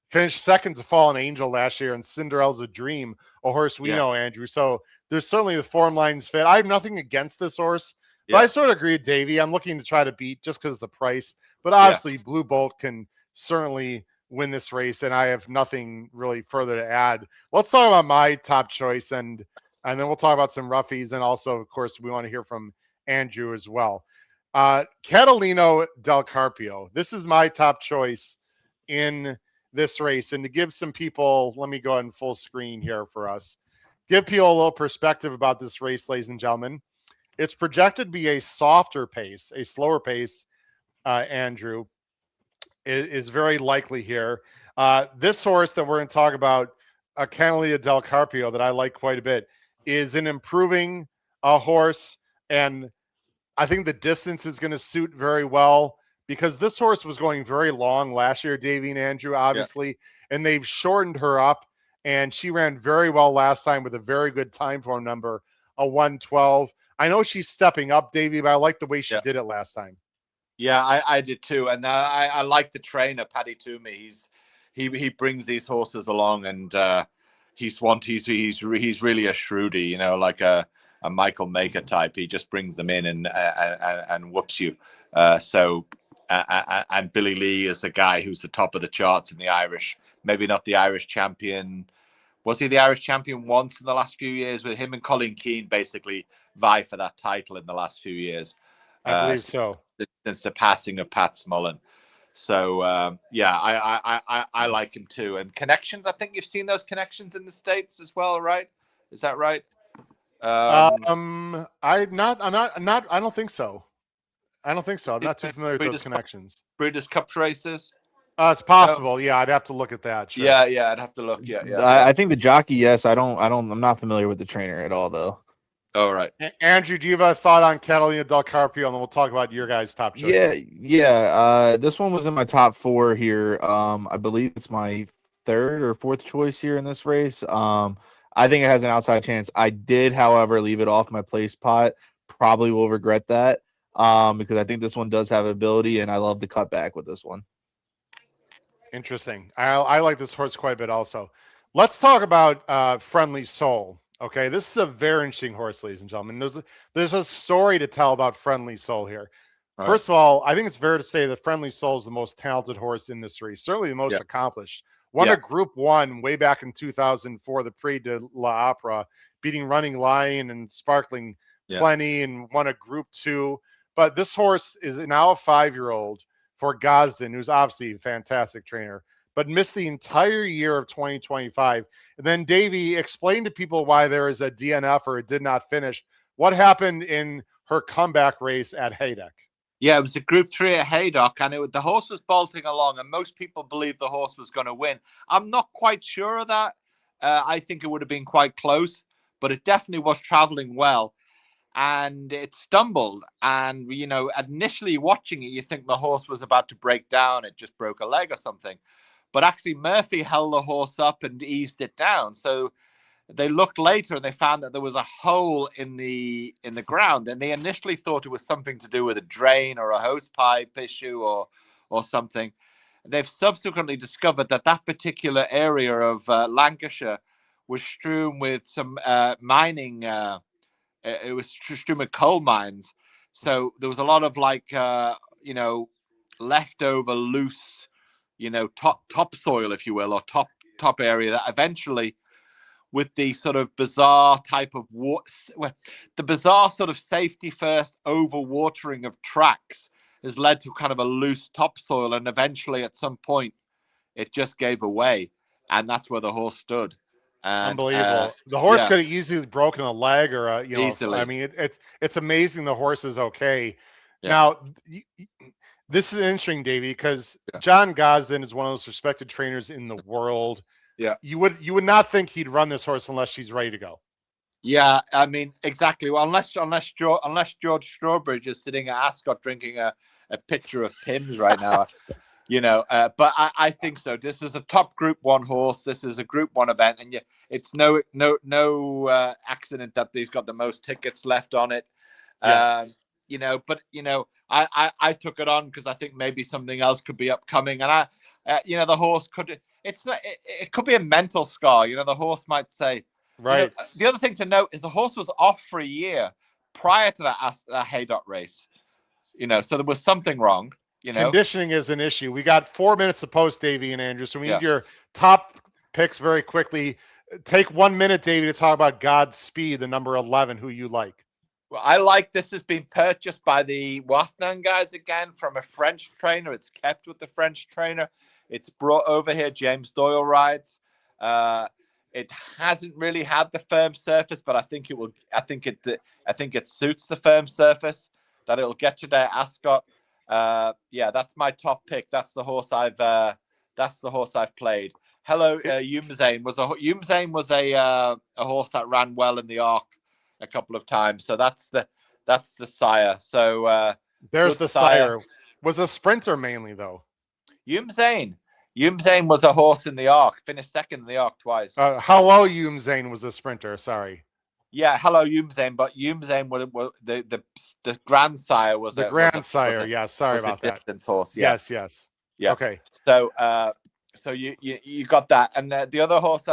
S2: Finished second to Fallen Angel last year, and Cinderella's a Dream, a horse we know, Andrew. So there's certainly the form lines fit. I have nothing against this horse, but I sort of agree with Davey. I'm looking to try to beat just because of the price. But obviously, Blue Bolt can certainly win this race, and I have nothing really further to add. Let's talk about my top choice, and then we'll talk about some roughies, and also, of course, we want to hear from Andrew as well. Catalino Del Carpio. This is my top choice in this race, and to give some people, let me go ahead and full screen here for us. Give people a little perspective about this race, ladies and gentlemen. It's projected to be a softer pace, a slower pace, Andrew. Is very likely here. This horse that we're going to talk about, Catalina Del Carpio, that I like quite a bit, is an improving horse, and I think the distance is going to suit very well because this horse was going very long last year, Davey and Andrew, obviously, and they've shortened her up, and she ran very well last time with a very good time form number, a 112. I know she's stepping up, Davey, but I like the way she did it last time.
S4: Yeah, I did too, and I like the trainer, Paddy Toomey. He brings these horses along, and he's really a shrewdy, like a Michael Maker type. He just brings them in and whoops you. And Billy Lee is a guy who's the top of the charts in the Irish. Maybe not the Irish champion. Was he the Irish champion once in the last few years? With him and Colin Keane basically vie for that title in the last few years.
S2: I believe so.
S4: Since the passing of Pat Smullen. So I like him too. And connections, I think you've seen those connections in the States as well, right? Is that right?
S2: I don't think so. I'm not too familiar with those connections.
S4: Breeders' Cup races.
S2: It's possible. Yeah, I'd have to look at that. Sure.
S4: Yeah, I'd have to look. Yeah.
S3: I think the jockey, yes. I'm not familiar with the trainer at all, though.
S4: All right.
S2: Andrew, do you have a thought on Catalina Del Carpio, and then we'll talk about your guys' top choices?
S3: Yeah. This one was in my top 4 here. I believe it's my 3rd or 4th choice here in this race. I think it has an outside chance. I did, however, leave it off my place pot. Probably will regret that because I think this one does have ability, and I love the cutback with this one.
S2: Interesting. I like this horse quite a bit also. Let's talk about Friendly Soul. Okay, this is a very interesting horse, ladies and gentlemen. There's a story to tell about Friendly Soul here. First of all, I think it's fair to say that Friendly Soul is the most talented horse in this race, certainly the most accomplished. Won a Group 1 way back in 2004, the Prix de l'Opera, beating Running Lion and Sparkling Plenty, and won a Group 2. But this horse is now a 5-year-old for Gosden, who's obviously a fantastic trainer, but missed the entire year of 2025. And then Davey explained to people why there is a DNF or it did not finish. What happened in her comeback race at Haydock?
S4: Yeah, it was a Group 3 at Haydock, and the horse was bolting along, and most people believed the horse was going to win. I'm not quite sure of that. I think it would have been quite close, but it definitely was traveling well. And it stumbled, and initially watching it, you think the horse was about to break down. It just broke a leg or something. But actually, Murphy held the horse up and eased it down. So they looked later and they found that there was a hole in the ground. And they initially thought it was something to do with a drain or a hose pipe issue or something. They've subsequently discovered that particular area of Lancashire was strewn with some mining. It was strewn with coal mines. So there was a lot of leftover loose, topsoil, if you will, or top area that eventually, with the sort of bizarre type of the bizarre sort of safety first overwatering of tracks, has led to kind of a loose topsoil, and eventually at some point it just gave away, and that's where the horse stood. And,
S2: unbelievable. The horse
S4: yeah.
S2: could have easily broken a leg or a,
S4: Easily.
S2: I mean, it's amazing the horse is okay.
S4: Yeah.
S2: Now, this is interesting, Davey, because
S4: Yeah.
S2: John Gosden is one of those respected trainers in the world.
S4: Yeah.
S2: You would not think he'd run this horse unless she's ready to go.
S4: Yeah, I mean, exactly. Well, unless George Strawbridge is sitting at Ascot drinking a pitcher of Pimm's right now, but I think so. This is a top Group 1 horse. This is a Group 1 event, and it's no accident that he's got the most tickets left on it.
S2: Yeah.
S4: I took it on because I think maybe something else could be upcoming, and the horse could. It could be a mental scar. The horse might say.
S2: Right.
S4: The other thing to note is the horse was off for a year prior to that Haydock race. So there was something wrong.
S2: Conditioning is an issue. We got 4 minutes to post, Davey and Andrew. So we need
S4: Yeah.
S2: your top picks very quickly. Take 1 minute, Davey, to talk about Godspeed, the number 11, who you like.
S4: Well, I like this has been purchased by the Wafnan guys again from a French trainer. It's kept with the French trainer. It's brought over here. James Doyle rides. It hasn't really had the firm surface, but I think it will. I think it suits the firm surface that it'll get to there, Ascot. That's my top pick. That's the horse I've played. Hello, Yumzane was a horse that ran well in the Arc a couple of times. So that's the sire. So
S2: there's the sire. Was a sprinter mainly though.
S4: Yumzane was a horse in the Arc, finished second in the Arc twice.
S2: Hello, Yumzane was a sprinter. Sorry.
S4: Yeah, hello, Yumzane, but Yumzane was the grandsire was
S2: the grandsire. Yeah, sorry about that.
S4: Distance horse. Yeah.
S2: Yes.
S4: Yeah.
S2: Okay.
S4: So you got that, and the other horse,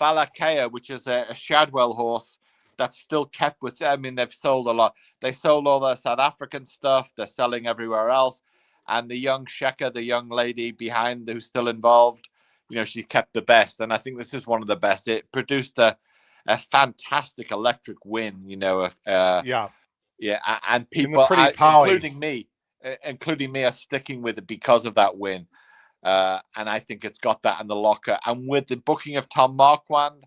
S4: Falakea, which is a Shadwell horse that's still kept with. I mean, they've sold a lot. They sold all their South African stuff. They're selling everywhere else. And the young Sheka, the young lady behind who's still involved, she kept the best. And I think this is one of the best. It produced a fantastic electric win,
S2: Yeah.
S4: And people, including me, are sticking with it because of that win. And I think it's got that in the locker. And with the booking of Tom Marquand,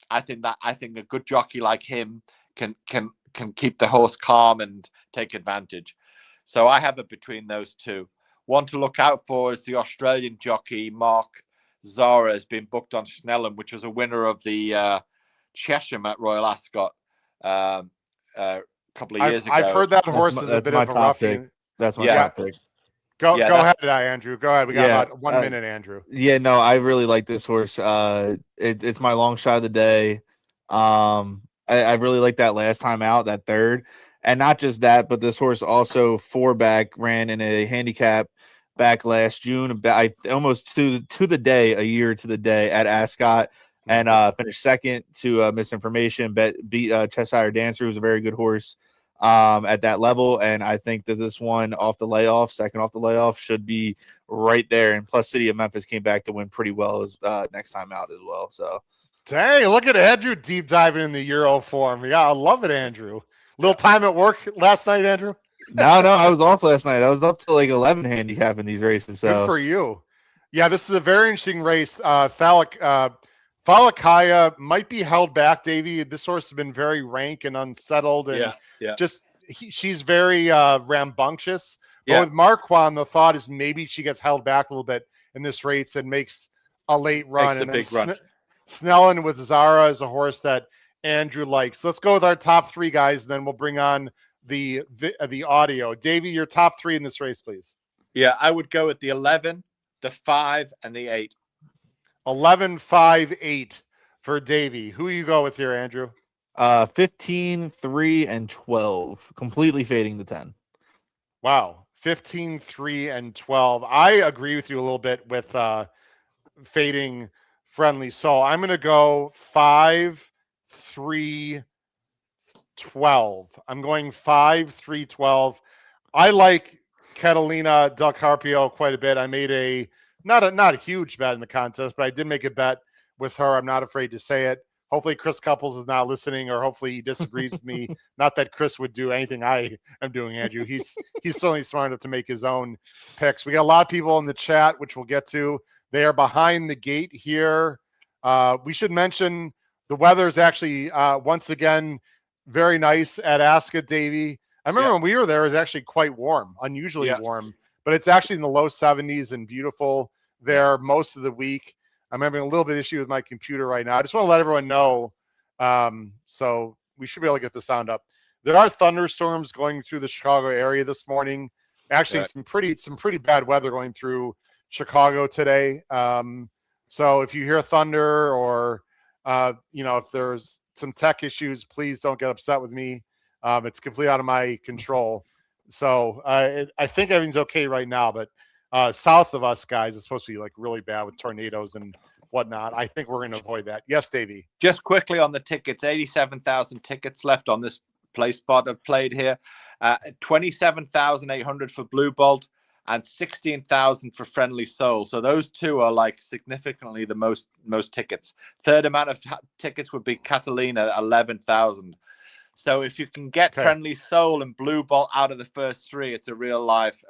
S4: I think a good jockey like him can keep the horse calm and take advantage. So I have it between those two. One to look out for is the Australian jockey, Mark Zara, has been booked on Snellen, which was a winner of the Chesham at Royal Ascot a couple of years ago.
S2: I've heard that horse is a bit of a roughie.
S3: That's my top pick.
S2: Go ahead, Andrew. Go ahead. We got about 1 minute, Andrew.
S3: Yeah, no, I really like this horse. It's my long shot of the day. I really like that last time out, that third. And not just that, but this horse also 4-back ran in a handicap back last June. I almost to the day, a year to the day at Ascot, and finished second to Misinformation. Beat Cheshire Dancer, who's a very good horse at that level. And I think that this one second off the layoff, should be right there. And plus, City of Memphis came back to win pretty well as next time out as well. So,
S2: dang, look at Andrew deep diving in the Euro form. Yeah, I love it, Andrew. Little time at work last night, Andrew?
S3: No, I was off last night. I was up to like 11 handicap in these races. So
S2: good for you. Yeah, this is a very interesting race. Falakaya might be held back, Davey. This horse has been very rank and unsettled, and she's very rambunctious. But with Marquand, the thought is maybe she gets held back a little bit in this race and makes a late run.
S4: Makes a big run.
S2: Snellen with Zara is a horse that Andrew likes. Let's go with our top three guys, and then we'll bring on the audio. Davey, your top three in this race, please.
S4: Yeah, I would go with the 11, the 5, and the 8.
S2: 11, 5, 8 for Davey. Who you go with here, Andrew?
S3: 15, 3, and 12. Completely fading the 10.
S2: Wow. 15, 3, and 12. I agree with you a little bit with fading Friendly Soul. I'm going to go 5, 3, 12. I'm going 5, 3, 12. I like Catalina Del Carpio quite a bit. I made a not a huge bet in the contest, but I did make a bet with her. I'm not afraid to say it. Hopefully Chris Couples is not listening, or hopefully he disagrees with me. Not that Chris would do anything I am doing, Andrew. He's certainly smart enough to make his own picks. We got a lot of people in the chat, which we'll get to. They are behind the gate here. We should mention the weather is actually once again very nice at Ascot, Davy. I remember when we were there, it was actually quite warm, unusually warm, but it's actually in the low 70s and beautiful there most of the week. I'm having a little bit issue with my computer right now. I just want to let everyone know. So we should be able to get the sound up. There are thunderstorms going through the Chicago area this morning. Actually, some pretty bad weather going through Chicago today. So if you hear thunder or if there's some tech issues, please don't get upset with me. It's completely out of my control. So I think everything's okay right now, but south of us, guys, it's supposed to be like really bad with tornadoes and whatnot. I think we're going to avoid that. Yes, Davey.
S4: Just quickly on the tickets, 87,000 tickets left on this play spot I've played here. 27,800 for Blue Bolt and 16,000 for Friendly Soul. So those two are like significantly the most tickets. Third amount of tickets would be Catalina, 11,000. So if you can get Friendly Soul and Blue Bolt out of the first three, it's a real life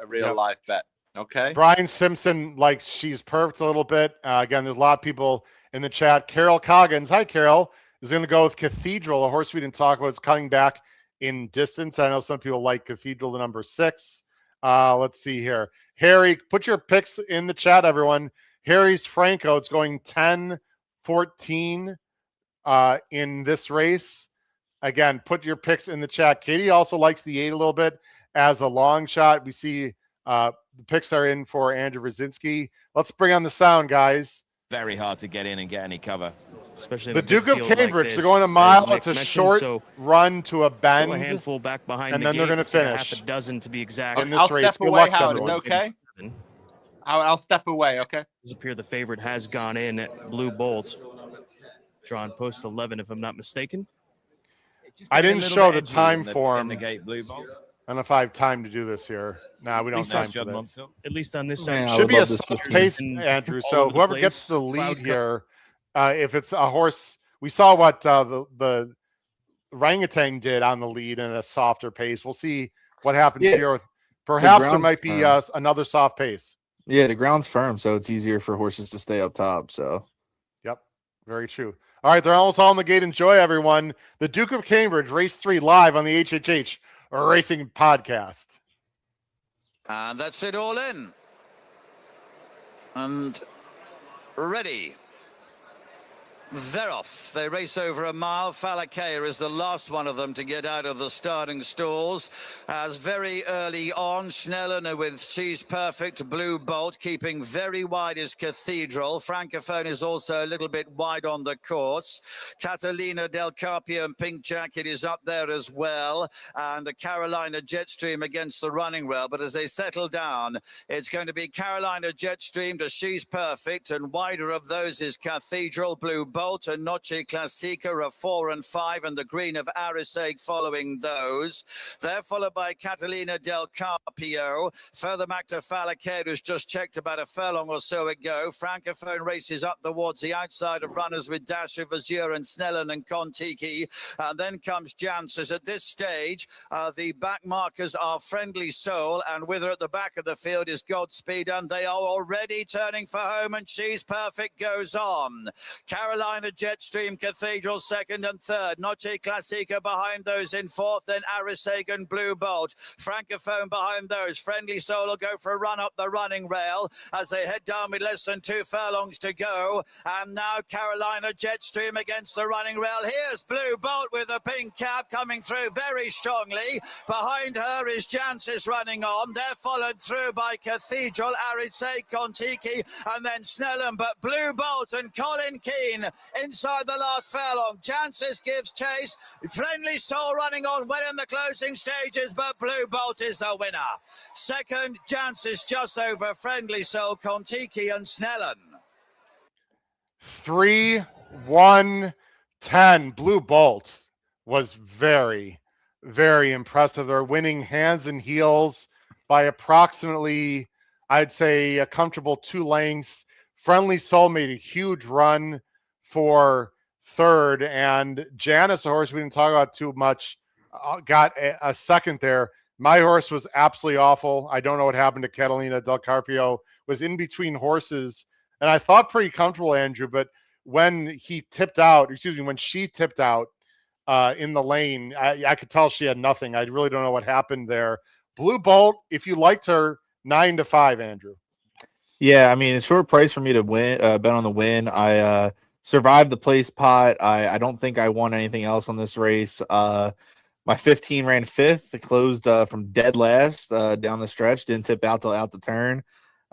S4: bet. Okay.
S2: Brian Simpson likes She's Perfect a little bit. Again, there's a lot of people in the chat. Carol Coggins, hi Carol, is going to go with Cathedral, a horse we didn't talk about. It's cutting back in distance. I know some people like Cathedral, the number 6. Let's see here. Harry, put your picks in the chat, everyone. Harry's Franco, it's going 10-14 in this race. Again, put your picks in the chat. Katie also likes the 8 a little bit as a long shot. We see the picks are in for Andrew Brzezinski. Let's bring on the sound, guys.
S6: Very hard to get in and get any cover.
S5: Especially
S2: the Duke of Cambridge. They're going a mile. It's a short run to a bend.
S5: Still a handful back behind
S2: and
S5: the
S2: then they're going to finish.
S5: Half a dozen to be exact.
S2: In this race. Good luck,
S4: Howard. Is it okay? I'll step away. Okay.
S5: It does appear the favorite has gone in at Blue Bolt. Drawn post 11, if I'm not mistaken.
S2: I didn't show the time for him.
S6: In the gate, Blue Bolt.
S2: I don't know if I have time to do this here. No, we don't have time for this.
S5: At least on this side.
S2: Should be a soft pace, Andrew. So whoever gets the lead here, if it's a horse, we saw what the orangutan did on the lead in a softer pace. We'll see what happens here. Perhaps there might be another soft pace.
S3: Yeah, the ground's firm, so it's easier for horses to stay up top. So,
S2: yep, very true. All right, they're almost all in the gate. Enjoy, everyone. The Duke of Cambridge, race 3, live on the HHH Racing Podcast.
S7: And that's it all in. And ready. They're off. They race over a mile. Falakea is the last one of them to get out of the starting stalls. As very early on, Snellen with She's Perfect, Blue Bolt, keeping very wide is Cathedral. Francophone is also a little bit wide on the course. Catalina Del Carpio and Pink Jacket is up there as well. And Carolina Jetstream against the running rail. But as they settle down, it's going to be Carolina Jetstream to She's Perfect. And wider of those is Cathedral, Blue Bolt, and Noche Classica are 4 and 5, and the green of Ariseg following those. They're followed by Catalina Del Carpio. Further back to Falakea, who's just checked about a furlong or so ago. Francophone races up towards the outside of runners with Dash of Azure and Snellen and Kontiki. And then comes Janssens. At this stage, the back markers are Friendly Soul, and with her at the back of the field is Godspeed, and they are already turning for home, and She's Perfect goes on. Carolina Jetstream, Cathedral second and third. Noche Classica behind those in fourth. Then Ariseg and Blue Bolt. Francophone behind those. Friendly Soul will go for a run up the running rail as they head down with less than 2 furlongs to go. And now Carolina Jetstream against the running rail. Here's Blue Bolt with a pink cap coming through very strongly. Behind her is Janssens running on. They're followed through by Cathedral, Ariseg, Kontiki, and then Snellen. But Blue Bolt and Colin Keane inside the last furlong. Janssens gives chase. Friendly Soul running on well in the closing stages, but Blue Bolt is the winner. Second, Janssens just over Friendly Soul, Kontiki and Snellen.
S2: 3-1-10. Blue Bolt was very, very impressive. They're winning hands and heels by approximately, I'd say, a comfortable 2 lengths. Friendly Soul made a huge run for third, and Janice, a horse we didn't talk about too much, got a second there. My horse was absolutely awful. I don't know what happened to Catalina Del Carpio. Was in between horses, and I thought pretty comfortable, Andrew. But when he tipped out, excuse me, when she tipped out in the lane, I could tell she had nothing. I really don't know what happened there. Blue Bolt, if you liked her, 9-5, Andrew.
S3: Yeah, I mean, it's short price for me to win, bet on the win. I survived the place pot. I don't think I won anything else on this race. My 15 ran fifth. It closed from dead last down the stretch. Didn't tip out till out the turn.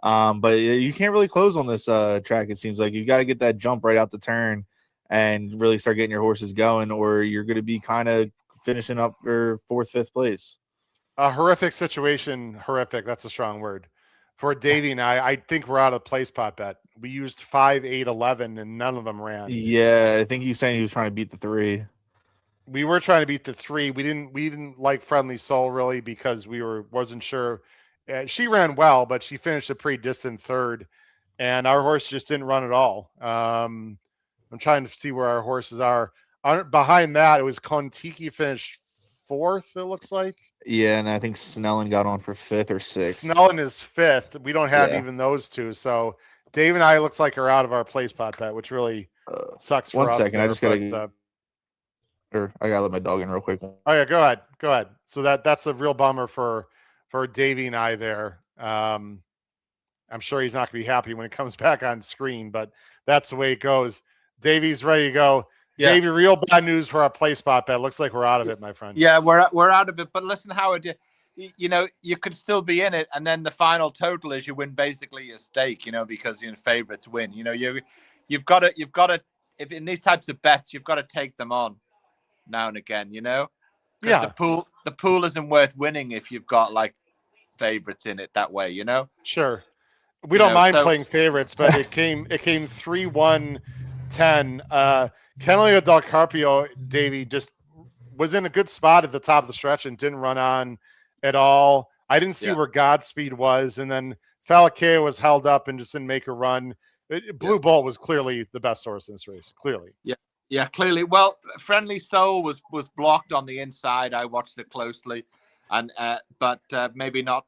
S3: But you can't really close on this track. It seems like you got to get that jump right out the turn and really start getting your horses going, or you're going to be kind of finishing up for fourth, fifth place.
S2: A horrific situation. Horrific. That's a strong word. For Davy and I think we're out of the place pot bet. We used 5, 8, 11, and none of them ran.
S3: Yeah, I think he's saying he was trying to beat the 3.
S2: We were trying to beat the 3. We didn't like Friendly Soul really because wasn't sure. She ran well, but she finished a pretty distant third, and our horse just didn't run at all. I'm trying to see where our horses are. Behind that, it was Kontiki finished 4th. It looks like.
S3: Yeah, and I think Snellen got on for 5th or 6th.
S2: Snellen is 5th. We don't have even those two. So Dave and I looks like are out of our place pot bet, which really sucks for us.
S3: 1 second,
S2: there,
S3: I just gotta. I gotta let my dog in real quick.
S2: Oh yeah, go ahead. So that's a real bummer for Davey and I there. I'm sure he's not gonna be happy when it comes back on screen, but that's the way it goes. Davey's ready to go. Yeah. Davey, real bad news for our play spot bet. Looks like we're out of it, my friend.
S4: Yeah, we're out of it. But listen, Howard, you could still be in it, and then the final total is you win basically your stake, because favorites win. You've got to if in these types of bets, you've got to take them on now and again, Yeah. The pool isn't worth winning if you've got like favorites in it that way,
S2: Sure. We don't mind playing favorites, but it came 3-1-10. Catalina Del Carpio, Davey, just was in a good spot at the top of the stretch and didn't run on at all. I didn't see where Godspeed was, and then Falakea was held up and just didn't make a run. Blue Bolt was clearly the best horse in this race, clearly.
S4: Yeah, clearly. Well, Friendly Soul was blocked on the inside. I watched it closely, and but maybe not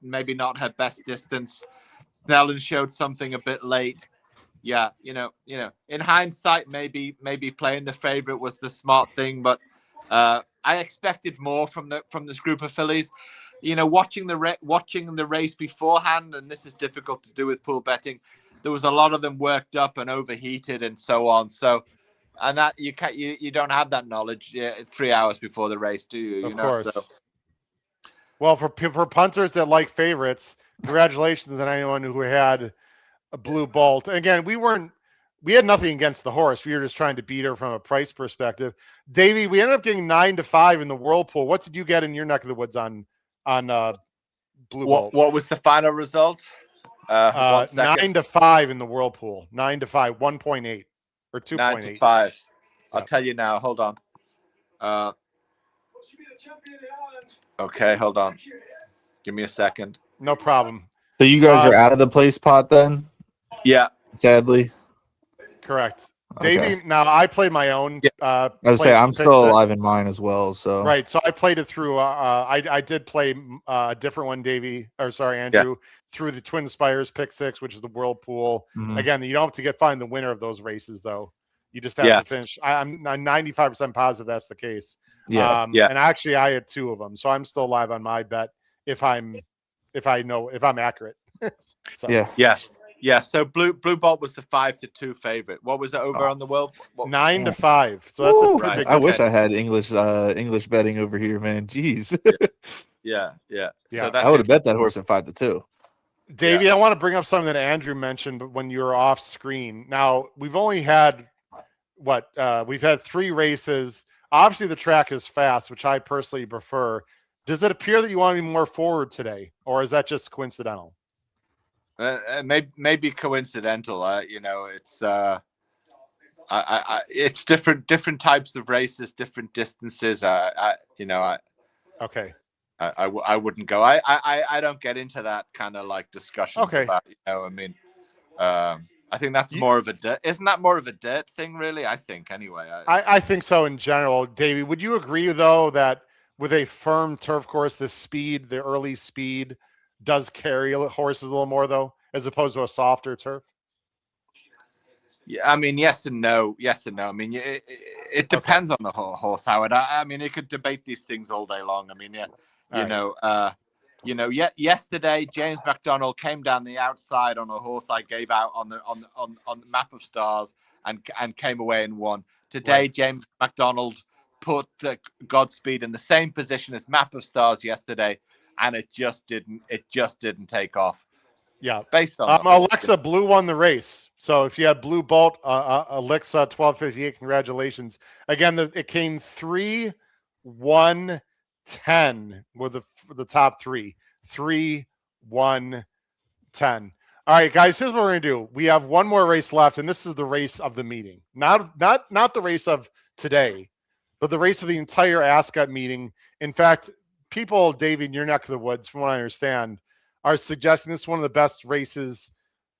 S4: her best distance. Snellen showed something a bit late. Yeah, in hindsight, maybe playing the favorite was the smart thing, but I expected more from this group of fillies. Watching the race beforehand, and this is difficult to do with pool betting. There was a lot of them worked up and overheated and so on. So, and that you don't have that knowledge 3 hours before the race, do you?
S2: Of course. So. Well, for punters that like favorites, congratulations on anyone who had a Blue Bolt. Again, we had nothing against the horse. We were just trying to beat her from a price perspective. Davey, we ended up getting 9-5 in the Whirlpool. What did you get in your neck of the woods on Blue Bolt?
S4: What was the final result?
S2: 9-5 in the Whirlpool. 9-5, 1.8 or 2.8.
S4: 9-5. I'll tell you now. Hold on. Okay, hold on. Give me a second.
S2: No problem.
S3: So you guys are out of the place pot then?
S4: Yeah.
S3: Sadly.
S2: Correct.
S3: Okay.
S2: Davey, now I played my own.
S3: I was say I'm still alive in mine as well. So
S2: right. So I played it through. I did play a different one, Davey. Or sorry, Andrew, through the Twin Spires Pick 6, which is the Whirlpool.
S3: Mhm.
S2: Again, you don't have to find the winner of those races though. You just have to finish. I'm 95% positive that's the case.
S3: Yeah.
S2: And actually, I had 2 of them, so I'm still alive on my bet if I'm accurate. So.
S3: Yeah.
S4: Yes. Yeah, so Blue Bolt was the 5-2 favorite. What was it over on the world?
S2: 9-5. So that's a pretty big.
S3: I wish I had English betting over here, man. Jeez.
S4: Yeah.
S2: So
S3: I would have bet that horse at 5-2.
S2: Davey, I want to bring up something that Andrew mentioned, but when you were off screen. Now we've only had we've had 3 races. Obviously, the track is fast, which I personally prefer. Does it appear that you want to be more forward today, or is that just coincidental?
S4: Maybe coincidental. It's it's different types of races, different distances.
S2: Okay.
S4: I wouldn't go. I don't get into that kind of like discussions about. I I think that's more of a dirt. Isn't that more of a dirt thing, really? I think, anyway.
S2: I think so in general. Davey, would you agree, though, that with a firm turf course, the speed, the early speed does carry horses a little more, though, as opposed to a softer turf?
S4: Yeah, I mean, yes and no. Yes and no. I mean, it depends on the horse, Howard. I mean, you could debate these things all day long. I mean, yesterday James McDonald came down the outside on a horse I gave out on the map of stars and came away and won. Today,
S2: Right.
S4: James McDonald put Godspeed in the same position as map of stars yesterday, and it just didn't take off.
S2: Yeah.
S4: Based on
S2: Alexa Blue won the race. So if you had Blue Bolt, Alexa 1258, congratulations. Again, it came 3, 1, 10 were the top three. 3, 1, 10. All right, guys, here's what we're gonna do. We have one more race left, and this is the race of the meeting. Not the race of today, but the race of the entire Ascot meeting. In fact, people, Davey, in your neck of the woods, from what I understand, are suggesting this is one of the best races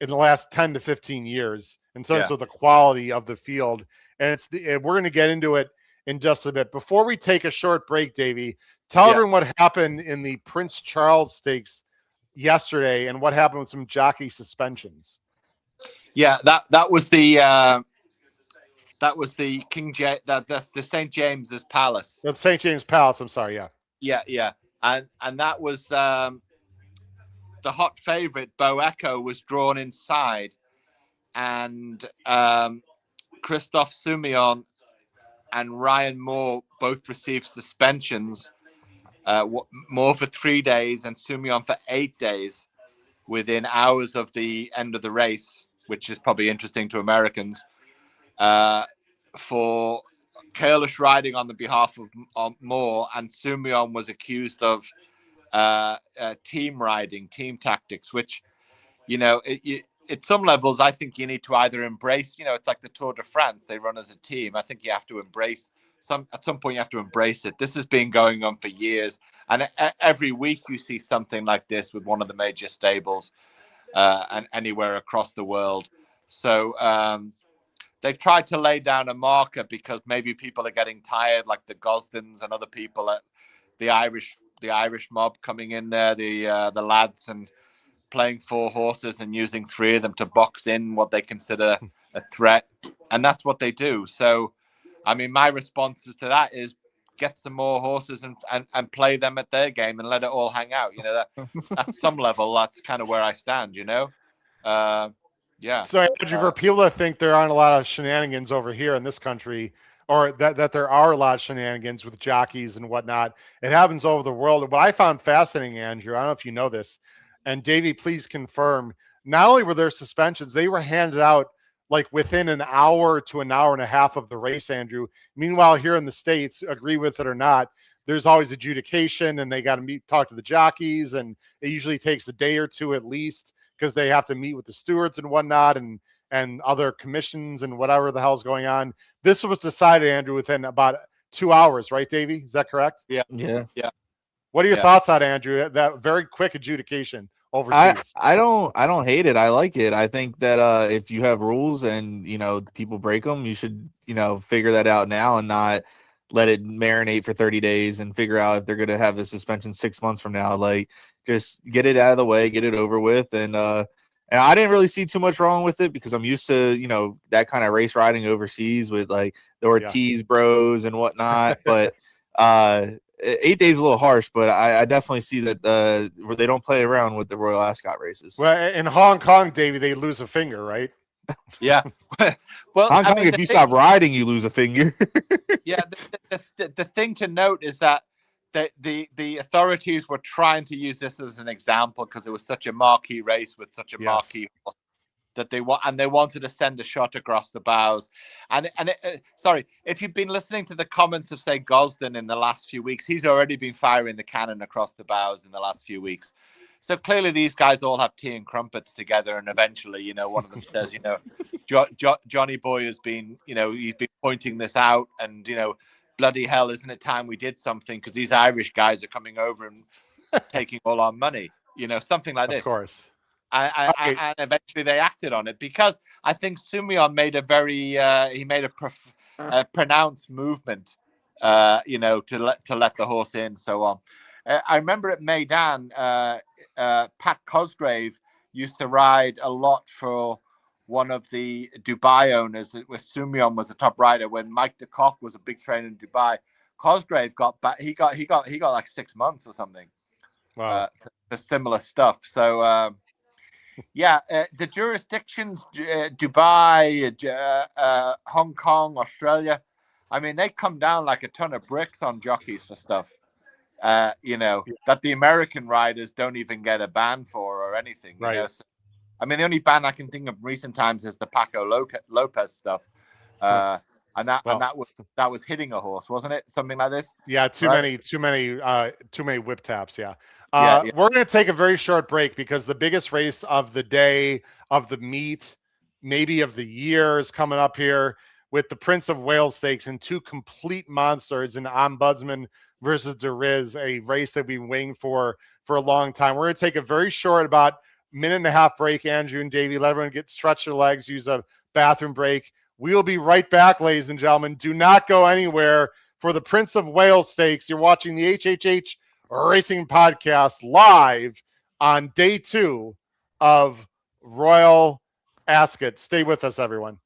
S2: in the last 10 to 15 years in terms of the quality of the field. And we're going to get into it in just a bit. Before we take a short break, Davey, tell everyone what happened in the Prince Charles Stakes yesterday and what happened with some jockey suspensions.
S4: Yeah, that was the King James, that's the St. James's Palace.
S2: The St. James Palace, I'm sorry,
S4: Yeah. And that was the hot favorite, Bo Echo, was drawn inside, and Christophe Soumillon and Ryan Moore both received suspensions, Moore for 3 days and Soumillon for 8 days within hours of the end of the race, which is probably interesting to Americans, for careless riding on the behalf of Moore, and Soumillon was accused of team riding, team tactics, which, at some levels, I think you need to either embrace, it's like the Tour de France, they run as a team. I think you have to embrace at some point you have to embrace it. This has been going on for years, and every week you see something like this with one of the major stables and anywhere across the world. So they tried to lay down a marker because maybe people are getting tired, like the Gosdens and other people at the Irish mob coming in there, the lads, and playing 4 horses and using 3 of them to box in what they consider a threat, and that's what they do. So, I mean, my responses to that is get some more horses and play them at their game and let it all hang out. That at some level, that's kind of where I stand. Yeah.
S2: So, Andrew, for people that think there aren't a lot of shenanigans over here in this country, or that there are a lot of shenanigans with jockeys and whatnot, it happens over the world. What I found fascinating, Andrew, I don't know if you know this, and Davey, please confirm, not only were there suspensions, they were handed out like within an hour to an hour and a half of the race, Andrew. Meanwhile, here in the States, agree with it or not, there's always adjudication, and they got to talk to the jockeys, and it usually takes a day or two at least, because they have to meet with the stewards and whatnot, and other commissions and whatever the hell's going on. This was decided, Andrew, within about 2 hours, right, Davey? Is that correct?
S4: Yeah.
S2: What are your thoughts on, Andrew? That very quick adjudication overseas.
S3: I don't hate it. I like it. I think that if you have rules and people break them, you should figure that out now and not let it marinate for 30 days and figure out if they're going to have a suspension 6 months from now. Like, just get it out of the way, get it over with. And I didn't really see too much wrong with it because I'm used to, that kind of race riding overseas with like the Ortiz bros and whatnot. But 8 days is a little harsh, but I definitely see that where they don't play around with the Royal Ascot races.
S2: Well, in Hong Kong, Davey, they lose a finger, right?
S4: Yeah. Well,
S3: Hong Kong, if you stop riding, you lose a finger.
S4: Yeah. The thing to note is that the authorities were trying to use this as an example because it was such a marquee race with such a marquee horse that they wanted to send a shot across the bows. And sorry, if you've been listening to the comments of, say, Gosden in the last few weeks, he's already been firing the cannon across the bows in the last few weeks. So clearly these guys all have tea and crumpets together, and eventually, one of them says, Johnny Boy has been, he's been pointing this out, and bloody hell, isn't it time we did something because these Irish guys are coming over and taking all our money, something like this.
S2: Of course.
S4: And eventually they acted on it, because I think Sumion made a very pronounced movement, to let the horse in, so on. I remember at Meydan, Pat Cosgrave used to ride a lot for one of the Dubai owners, where Sumion was the top rider when Mike de Kock was a big trainer in Dubai. Cosgrave got back. He got like 6 months or something.
S2: Wow.
S4: For similar stuff. So the jurisdictions, Dubai, Hong Kong, Australia, I mean, they come down like a ton of bricks on jockeys for stuff, that the American riders don't even get a ban for or anything.
S2: Right.
S4: You know? So, I mean, the only ban I can think of recent times is the Paco Lopez stuff. And that was hitting a horse, wasn't it? Something like this.
S2: Yeah, too
S4: right?
S2: many whip taps. Yeah.
S4: Yeah.
S2: We're going to take a very short break because the biggest race of the day, of the meet, maybe of the year, is coming up here with the Prince of Wales Stakes and two complete monsters in Ombudsman versus Deriz, a race that we've been waiting for a long time. We're going to take a very short, about minute and a half break, Andrew and Davy. Let everyone stretch their legs, use a bathroom break. We will be right back, ladies and gentlemen. Do not go anywhere for the Prince of Wales Stakes. You're watching the HHH Racing Podcast live on day 2 of Royal Ascot. Stay with us, everyone.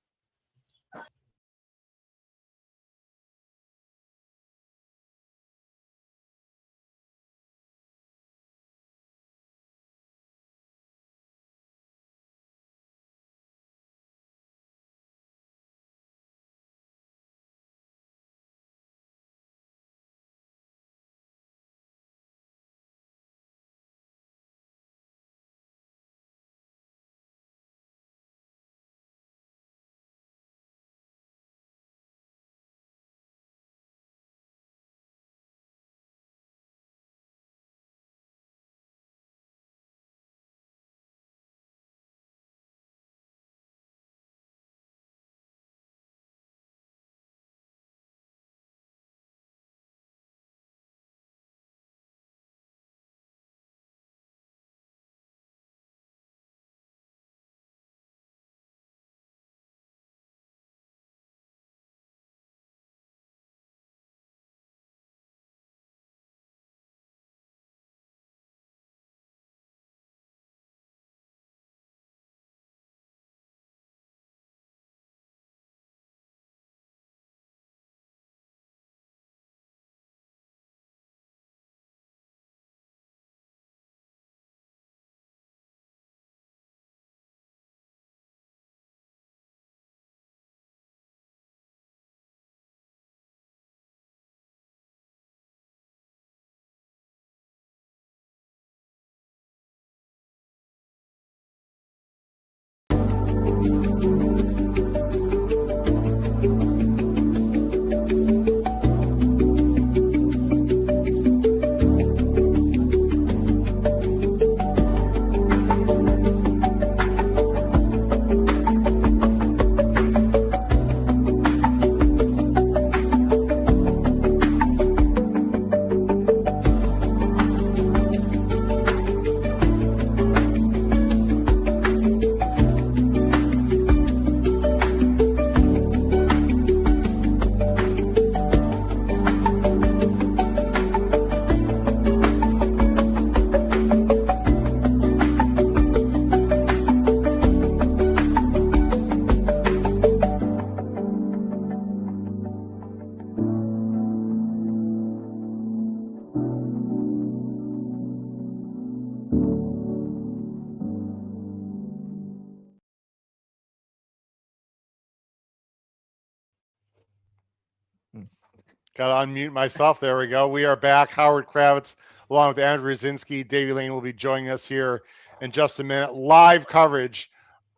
S2: Got to unmute myself. There we go. We are back. Howard Kravets, along with Andrew Rosinski. Davey Lane will be joining us here in just a minute. Live coverage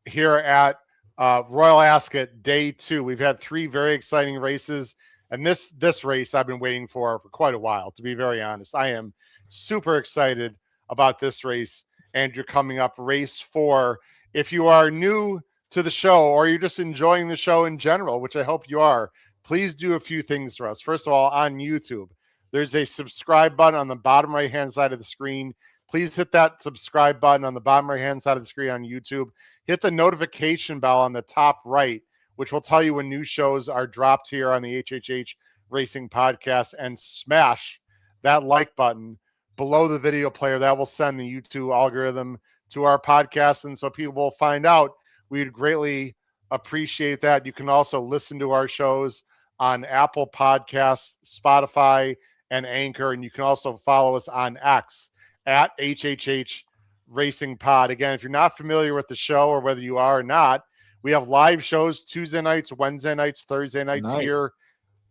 S2: here at Royal Ascot Day 2. We've had 3 very exciting races, and this race I've been waiting for quite a while, to be very honest. I am super excited about this race, Andrew, coming up, race 4. If you are new to the show or you're just enjoying the show in general, which I hope you are, please do a few things for us. First of all, on YouTube, there's a subscribe button on the bottom right-hand side of the screen. please hit that subscribe button on the bottom right-hand side of the screen on YouTube. Hit the notification bell on the top right, which will tell you when new shows are dropped here on the HHH Racing Podcast, and smash that like button below the video player. That will send the YouTube algorithm to our podcast, and so people will find out. We'd greatly appreciate that. You can also listen to our shows on Apple Podcasts, Spotify, and Anchor, and you can also follow us on X at HHH Racing Pod. Again, if you're not familiar with the show, or whether you are or not, we have live shows Tuesday nights, Wednesday nights, Thursday nights here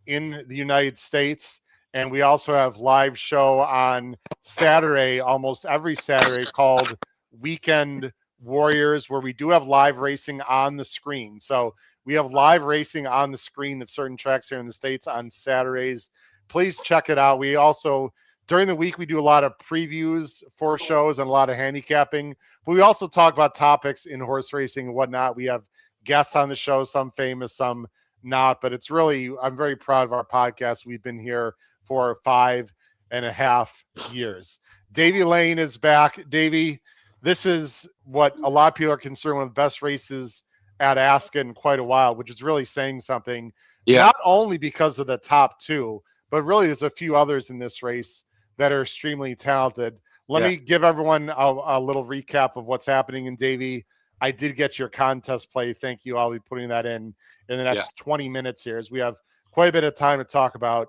S2: in the United States. And we also have live show on Saturday, almost every Saturday, called Weekend Warriors, where we do have live racing on the screen. So we have live racing on the screen at certain tracks here in the States on Saturdays. Please check it out. We also, during the week, we do a lot of previews for shows and a lot of handicapping. But we also talk about topics in horse racing and whatnot. We have guests on the show, some famous, some not. But it's really, I'm very proud of our podcast. We've been here for 5.5 years. Davy Lane is back. Davy, this is what a lot of people are concerned with, best races at Ascot in quite a while, which is really saying something. Yeah. Not only because of the top two, but really there's a few others in this race that are extremely talented. Let me give everyone a little recap of what's happening in Davy. I did get your contest play. Thank you. I'll be putting that in the next 20 minutes here, as we have quite a bit of time to talk about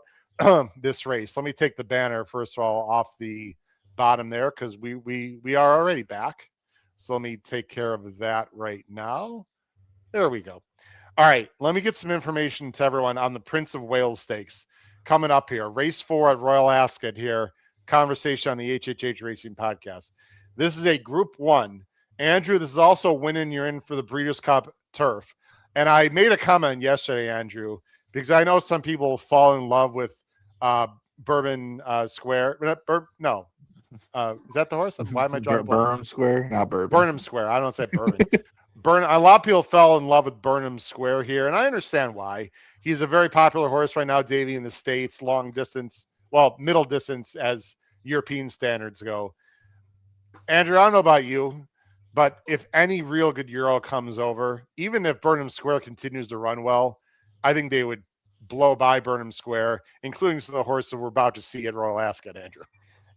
S2: this race. Let me take the banner, first of all, off the bottom there, because we are already back. So let me take care of that right now. There we go. All right, let me get some information to everyone on the Prince of Wales Stakes coming up here. Race 4 at Royal Ascot here. Conversation on the HHH Racing Podcast. This is a Group 1. Andrew, this is also winning. You're in for the Breeders' Cup Turf. And I made a comment yesterday, Andrew, because I know some people fall in love with Bourbon Square. No. Is that the horse? Why am I drawing
S3: Burnham Square? Not Bourbon.
S2: Burnham Square. I don't say Bourbon. A lot of people fell in love with Burnham Square here, and I understand why. He's a very popular horse right now, Davy, in the States, long distance, well, middle distance as European standards go. Andrew, I don't know about you, but if any real good Euro comes over, even if Burnham Square continues to run well, I think they would blow by Burnham Square, including some of the horses we're about to see at Royal Ascot, Andrew.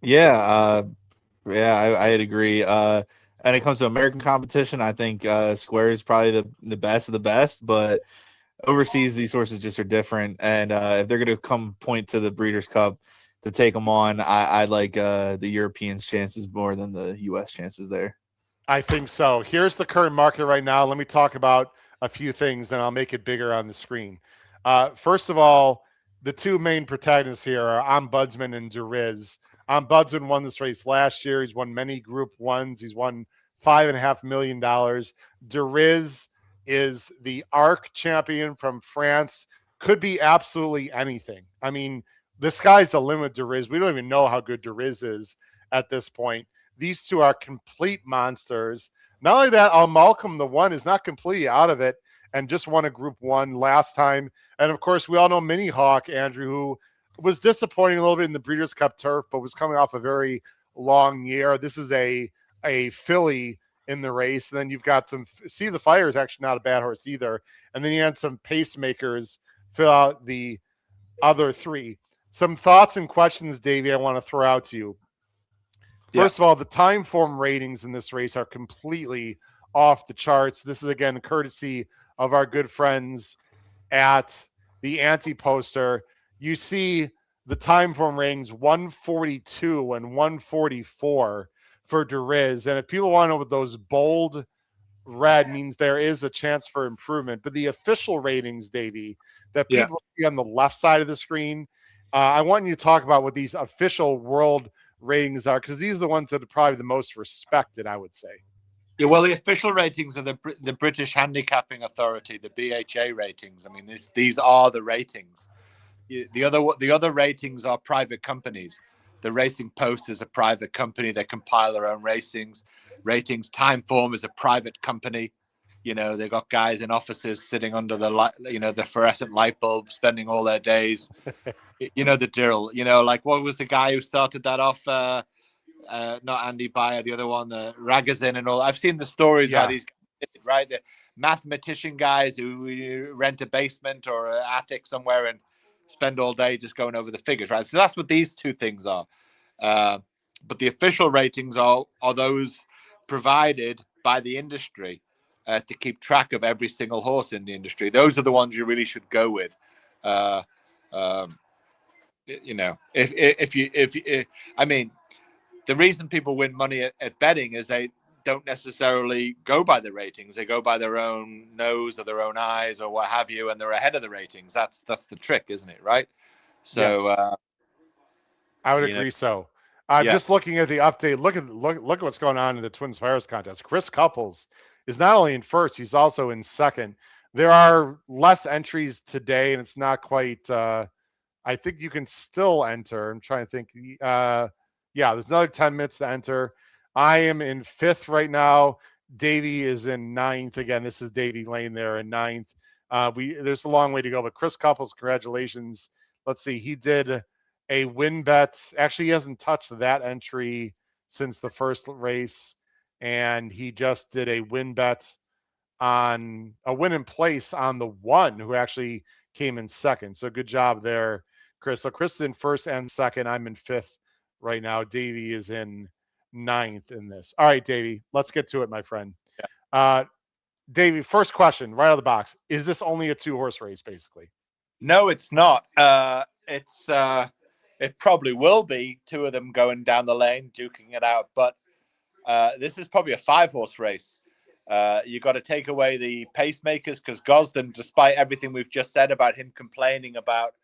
S3: Yeah, I'd agree. And it comes to American competition, I think Square is probably the best of the best, but overseas, these horses just are different. And if they're going to come point to the Breeders' Cup to take them on, I like the Europeans' chances more than the U.S. chances there.
S2: I think so. Here's the current market right now. Let me talk about a few things, and I'll make it bigger on the screen. First of all, the two main protagonists here are Ombudsman and Deriz. Ombudsman won this race last year. He's won many Group 1s. He's won $5.5 million. Deriz is the ARC champion from France. Could be absolutely anything. I mean, the sky's the limit, Deriz. We don't even know how good Deriz is at this point. These two are complete monsters. Not only that, Malcolm, the one, is not completely out of it and just won a Group 1 last time. And, of course, we all know Mini Hawk, Andrew, who was disappointing a little bit in the Breeders' Cup Turf, but was coming off a very long year. This is a filly in the race. And then you've got some – See the Fire is actually not a bad horse either. And then you had some pacemakers fill out the other three. Some thoughts and questions, Davey, I want to throw out to you. First of all, the time form ratings in this race are completely off the charts. This is, again, courtesy of our good friends at the Anti-Poster. You see the time form ratings 142 and 144 for Deriz. And if people want to know what those bold red means, there is a chance for improvement. But the official ratings, Davey, that people see on the left side of the screen, I want you to talk about what these official world ratings are, because these are the ones that are probably the most respected, I would say.
S4: Yeah, well, the official ratings are the British Handicapping Authority, the BHA ratings. I mean, these are the ratings. The other ratings are private companies. The Racing Post is a private company. They compile their own ratings. Timeform is a private company. You know, they've got guys in offices sitting under the fluorescent light bulb, spending all their days. You know the drill. You know, like what was the guy who started that off? not Andy Bayer, the other one, Ragazin and all. I've seen the stories how these guys did, right? The mathematician guys who rent a basement or an attic somewhere and spend all day just going over the figures, right? So that's what these two things are. But the official ratings are those provided by the industry to keep track of every single horse in the industry. Those are the ones you really should go with. You know, if I mean, the reason people win money at betting is they don't necessarily go by the ratings. They go by their own nose or their own eyes or what have you, and they're ahead of the ratings. That's the trick, isn't it? Right. So
S2: I would agree. So I'm just looking at the update. Look at what's going on in the Twins Fires contest. Chris Couples is not only in first, he's also in second. There are less entries today, and it's not quite. I think you can still enter. I'm trying to think. There's another 10 minutes to enter. I am in fifth right now. Davy is in ninth. Again, this is Davy Lane there in ninth. There's a long way to go, but Chris Couples, congratulations. Let's see. He did a win bet. Actually, he hasn't touched that entry since the first race, and he just did a win bet on a win in place on the one who actually came in second. So good job there, Chris. So Chris is in first and second. I'm in fifth right now. Davy is in ninth in this. All right, Davy, let's get to it, my friend. Davy, first question right out of the box. Is this only a 2-horse race, basically?
S4: No, it's not. It probably will be 2 of them going down the lane, duking it out. But this is probably a 5-horse race. You got to take away the pacemakers because Gosden, despite everything we've just said about him complaining about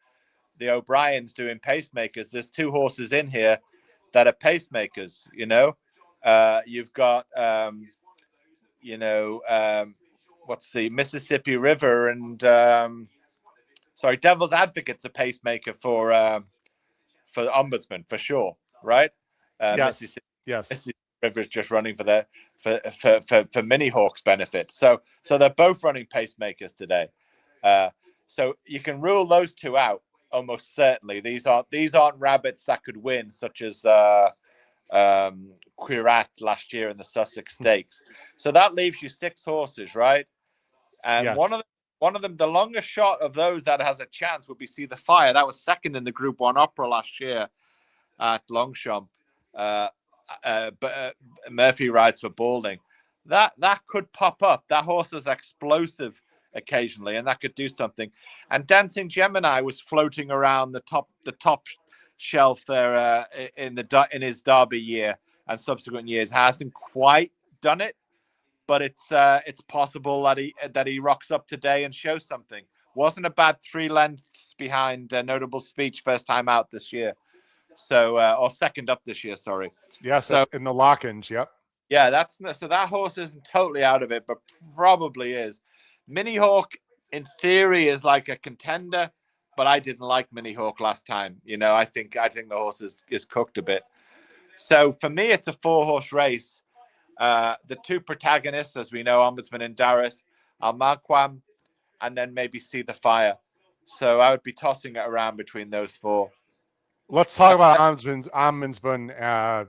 S4: the O'Briens doing pacemakers, there's 2 horses in here that are pacemakers. You know, you've got what's the Mississippi River and Devil's Advocate's a pacemaker for the Ombudsman for sure, right? Mississippi River is just running for Mini Hawk's benefit. So they're both running pacemakers today. So you can rule those 2 out almost certainly. These aren't rabbits that could win, such as Quirat last year in the Sussex Stakes. So that leaves you 6 horses, right? And one of them, the longest shot of those that has a chance would be See the Fire. That was second in the Group 1 Opera last year at Longchamp. But Murphy rides for Balding. That could pop up. That horse is explosive occasionally, and that could do something. And Dancing Gemini was floating around the top shelf there in his Derby year and subsequent years. Hasn't quite done it, but it's possible that he rocks up today and shows something. Wasn't a bad 3 lengths behind Notable Speech first time out this year. So or second up this year, sorry.
S2: Yes, so in the lock-ins, yep.
S4: Yeah, so that horse isn't totally out of it, but probably is. Mini Hawk, in theory, is like a contender, but I didn't like Mini Hawk last time. You know, I think the horse is cooked a bit. So for me, it's a 4-horse race. The 2 protagonists, as we know, Ombudsman and Darris, Almarquam, and then maybe See the Fire. So I would be tossing it around between those 4.
S2: Let's talk about Ombudsman,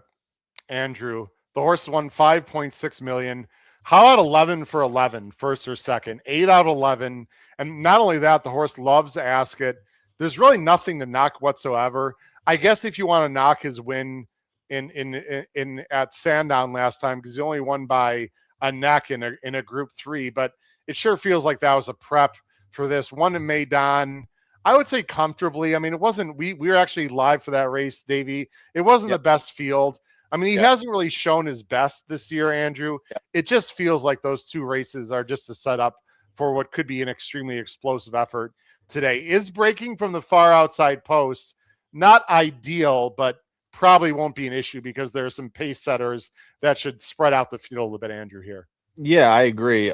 S2: Andrew. The horse won $5.6 million. How about 11 for 11, first or second? 8 out of 11. And not only that, the horse loves Ascot. There's really nothing to knock whatsoever. I guess if you want to knock his win in at Sandown last time, because he only won by a neck in a Group 3, but it sure feels like that was a prep for this. Won in Maidan, I would say comfortably. I mean, it wasn't. We were actually live for that race, Davey. It wasn't the best field. I mean, he hasn't really shown his best this year, Andrew. It just feels like those 2 races are just a setup for what could be an extremely explosive effort today. Is breaking from the far outside post not ideal, but probably won't be an issue because there are some pace setters that should spread out the field a little bit, Andrew, here.
S3: Yeah, I agree.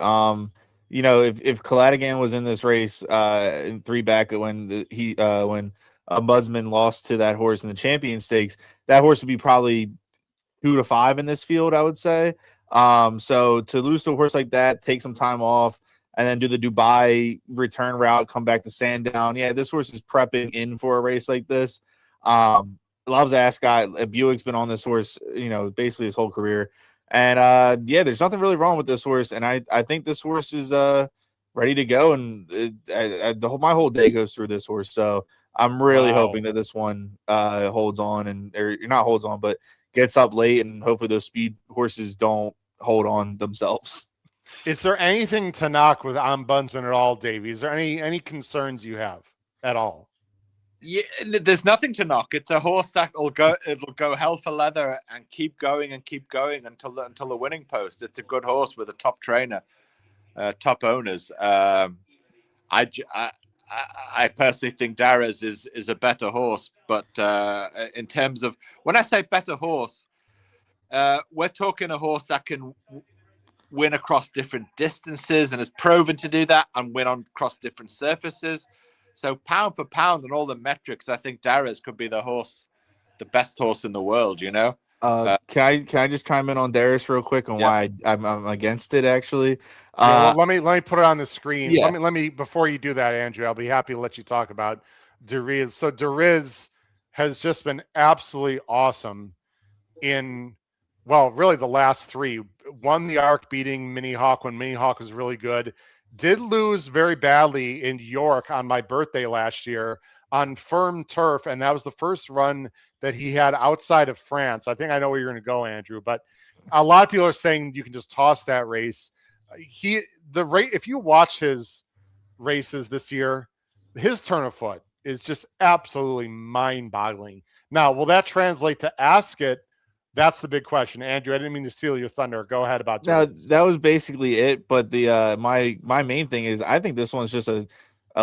S3: You know, if Caladigan was in this race in 3 back when when Ombudsman lost to that horse in the Champion Stakes, that horse would be probably 2 to 5 in this field, I would say. So to lose to a horse like that, take some time off, and then do the Dubai return route, come back to Sandown. Yeah, this horse is prepping in for a race like this. loves Ascot. Buick's been on this horse, basically his whole career. And there's nothing really wrong with this horse. And I think this horse is ready to go. And my whole day goes through this horse. So I'm really hoping that this one holds on but gets up late, and hopefully those speed horses don't hold on themselves.
S2: Is there anything to knock with Ombudsman at all, Davey? Is there any concerns you have at all?
S4: Yeah, there's nothing to knock. It's a horse that it'll go hell for leather and keep going until the winning post. It's a good horse with a top trainer, top owners. I personally think Darragh is a better horse, but in terms of when I say better horse, we're talking a horse that can win across different distances and has proven to do that and win across different surfaces. So pound for pound and all the metrics, I think Darragh could be the best horse in the world. Can
S3: I just chime in on Darragh real quick on why I'm against it? Actually,
S2: let me put it on the screen.
S3: Yeah.
S2: Let me before you do that, Andrew. I'll be happy to let you talk about Deriz. So Deriz has just been absolutely awesome in, really the last three. Won the Arc beating Mini Hawk when Mini Hawk was really good. Did lose very badly in York on my birthday last year on firm turf, and that was the first run that he had outside of France. I think I know where you're going to go, Andrew, but a lot of people are saying you can just toss that race. If you watch his races this year, his turn of foot is just absolutely mind-boggling. Now, will that translate to Ascot? That's the big question. Andrew, I didn't mean to steal your thunder. Go ahead about
S3: no,
S2: Deriz.
S3: that was basically it. But the my main thing is I think this one's just a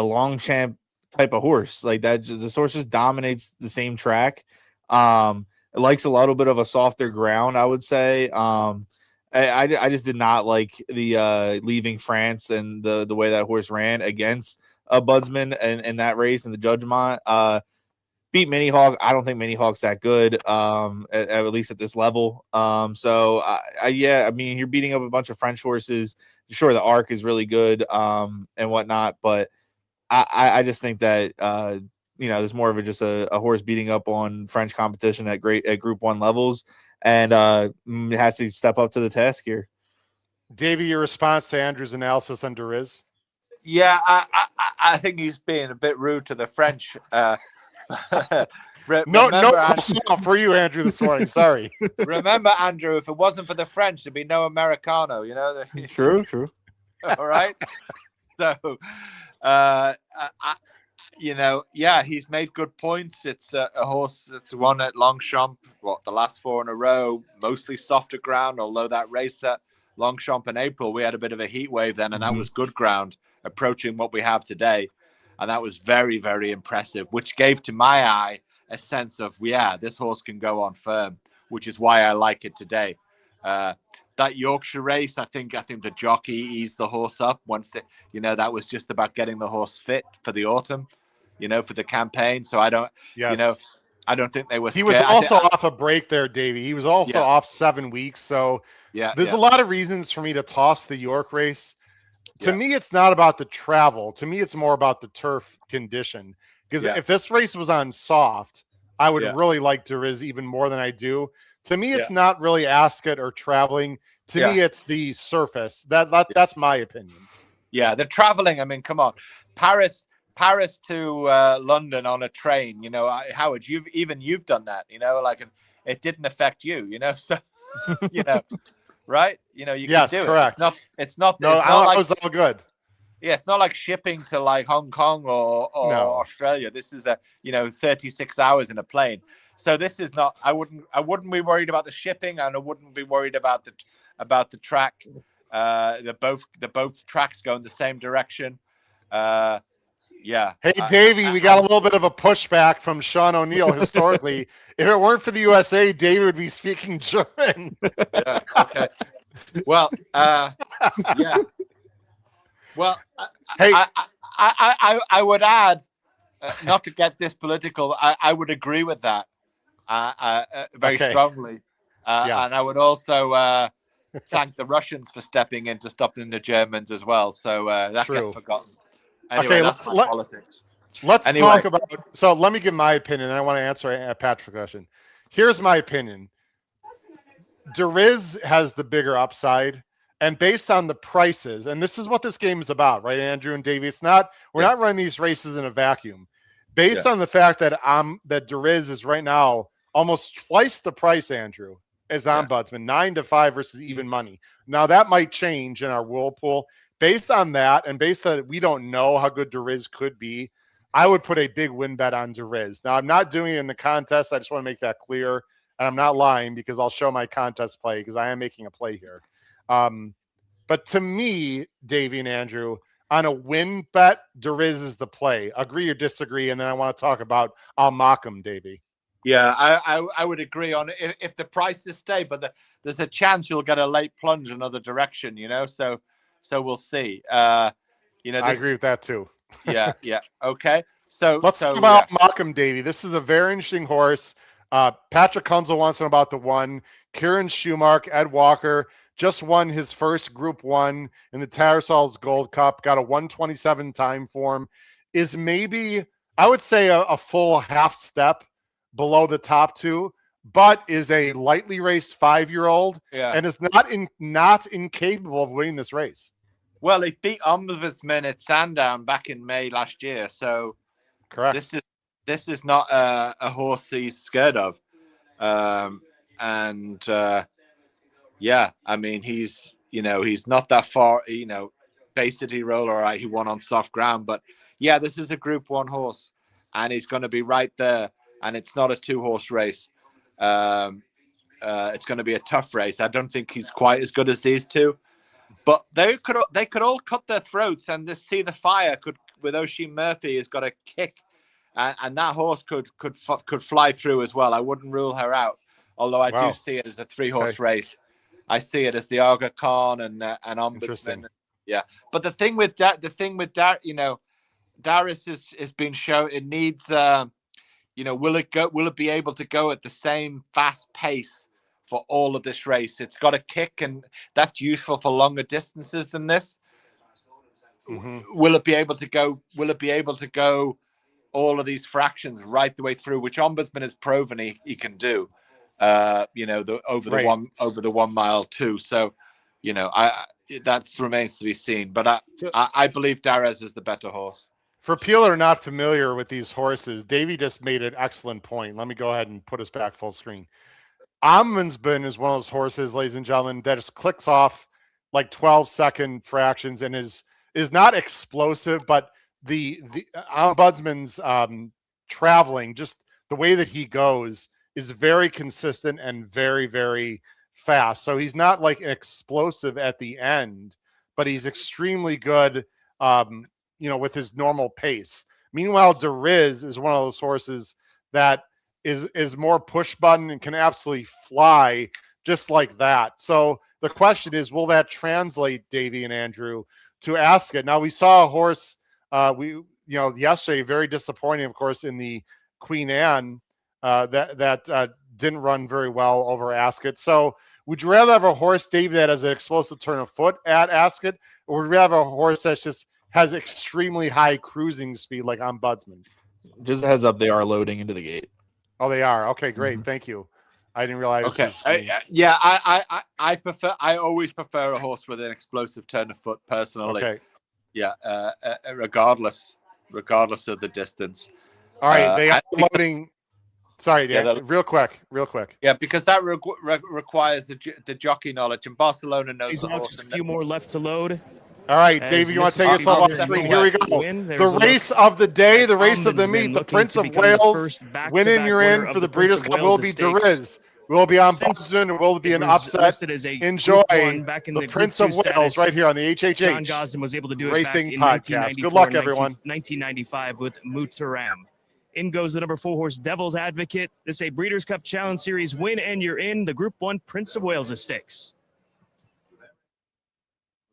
S3: long champ type of horse. Like that, this horse just dominates the same track. It likes a little bit of a softer ground, I would say. I just did not like the leaving France and the way that horse ran against a Budsman in that race in the Judgment. Beat Mini Hawk. I don't think Mini Hawk's that good, at least at this level. So I mean, you're beating up a bunch of French horses. Sure, the Arc is really good, and whatnot, but I just think that there's more of just a horse beating up on French competition at Group 1 levels, and it has to step up to the task here.
S2: Davey, your response to Andrew's analysis on Deriz?
S4: Yeah, I think he's being a bit rude to the French.
S2: No for you, Andrew, this morning. Sorry.
S4: Remember, Andrew, if it wasn't for the French, there'd be no Americano.
S3: True.
S4: All right. So, he's made good points. It's a horse that's won at Longchamp, the last 4 in a row, mostly softer ground. Although that race at Longchamp in April, we had a bit of a heat wave then, and that was good ground approaching what we have today. And that was very, very impressive, which gave to my eye a sense of, this horse can go on firm, which is why I like it today. That Yorkshire race, I think the jockey eased the horse up once that was just about getting the horse fit for the autumn, for the campaign. So I don't think they were.
S2: He was also off a break there, Davey. He was also off 7 weeks. So there's a lot of reasons for me to toss the York race. To me, it's not about the travel. To me, it's more about the turf condition. Because if this race was on soft, I would really like Deriz even more than I do. To me, it's not really Ascot or traveling. To me, it's the surface. That's my opinion.
S4: Yeah, the traveling. I mean, come on, Paris to London on a train. Howard, you've done that. And it didn't affect you. So right? You can do
S2: correct.
S4: it. It's not.
S2: No,
S4: it
S2: was all good.
S4: Yeah, it's not like shipping to like Hong Kong or Australia. This is 36 hours in a plane. So this is not. I wouldn't be worried about the shipping, and I wouldn't be worried about the track. The both tracks go in the same direction.
S2: Hey, Davey, we got a little bit of a pushback from Sean O'Neill historically. If it weren't for the USA, Davey would be speaking German.
S4: Yeah, okay. Well, yeah. Well,
S2: hey,
S4: I would add, not to get this political, I would agree with that very strongly. And I would also thank the Russians for stepping in to stopping the Germans as well. So that gets forgotten. Anyway, that's my politics.
S2: Let's
S4: Anyway.
S2: talk about. So let me give my opinion, and I want to answer Patrick's question. Here's my opinion. Deriz has the bigger upside, and based on the prices, and this is what this game is about, right, Andrew and Davey? It's not. We're not running these races in a vacuum. Based on the fact that that Deriz is right now almost twice the price, Andrew, as Ombudsman, 9-5 versus even money. Now that might change in our whirlpool. Based on that, and based on that we don't know how good Deriz could be, I would put a big win bet on Deriz. Now, I'm not doing it in the contest. I just want to make that clear. And I'm not lying because I'll show my contest play because I am making a play here. But to me, Davey and Andrew, on a win bet, Deriz is the play. Agree or disagree? And then I want to talk about I'll mock him, Davey.
S4: Yeah, I would agree on it. If the prices stay, but there's a chance you'll get a late plunge another direction, you know. So we'll see. I
S2: agree with that too.
S4: Yeah. Okay. So
S2: let's talk about Malcolm Davey. This is a very interesting horse. Patrick Kunzel wants to know about the one. Kieran Schumark, Ed Walker just won his first Group 1 in the Tattersall's Gold Cup. Got a 1:27 time form. Is maybe, I would say, a full half step below the top two, but is a lightly raced 5-year-old and is not incapable of winning this race.
S4: Well, he beat Ombudsman at Sandown back in May last year, so
S2: correct.
S4: This is not a horse he's scared of, I mean he's not that far. Bay City Roll, all right, he won on soft ground, but this is a Group 1 horse, and he's going to be right there. And it's not a 2-horse race. It's going to be a tough race. I don't think he's quite as good as these two. But they could all cut their throats, and this See the Fire with Oisin Murphy has got a kick, and that horse could fly through as well. I wouldn't rule her out, although I do see it as a 3-horse race. I see it as the Aga Khan and Ombudsman. Yeah, but the thing with Darius has been shown. It needs, will it be able to go at the same fast pace for all of this race? It's got a kick, and that's useful for longer distances than this. Mm-hmm. Will it be able to go? Will it be able to go all of these fractions right the way through, which Ombudsman has proven he can do? Over the 1 mile too. So, that remains to be seen. But I believe Darez is the better horse.
S2: For people that are not familiar with these horses, Davey just made an excellent point. Let me go ahead and put us back full screen. Ombudsman is one of those horses, ladies and gentlemen, that just clicks off like 12-second fractions and is not explosive, but the Ombudsman's traveling, just the way that he goes, is very consistent and very, very fast. So he's not like an explosive at the end, but he's extremely good, with his normal pace. Meanwhile, Deriz is one of those horses that is more push button and can absolutely fly just like that. So the question is, will that translate, Davey and Andrew, to Ascot? Now we saw a horse, yesterday, very disappointing, of course, in the Queen Anne, that didn't run very well over Ascot. So would you rather have a horse, Dave, that has an explosive turn of foot at Ascot, or would you rather have a horse that just has extremely high cruising speed like Ombudsman?
S3: Just a heads up, they are loading into the gate.
S2: Oh, they are. Okay, great.
S3: Mm-hmm.
S2: Thank you. I didn't realize.
S4: Okay. I always prefer a horse with an explosive turn of foot personally.
S2: Okay.
S4: Yeah. Regardless of the distance.
S2: All right. They are loading. Sorry, Dan. Real quick.
S4: Yeah, because that requires the jockey knowledge, and Barcelona knows the horse.
S5: Just a few more left to load.
S2: All right, Davey, you want to take yourself off the screen? Here we go. The race of the day, the race of the meet, the Prince of Wales. Winning you're in for the Breeders' Cup will be Deriz. Will be on Ombudsman, and will be an upset. Enjoy the Prince of Wales right here on the HHH
S5: John Gosden was able to do it
S2: Racing
S5: back in
S2: Podcast. Good luck, everyone.
S5: 1995 with Mutaram. In goes the number 4 horse, Devil's Advocate. This is a Breeders' Cup Challenge Series win, and you're in the Group 1 Prince of Wales Stakes.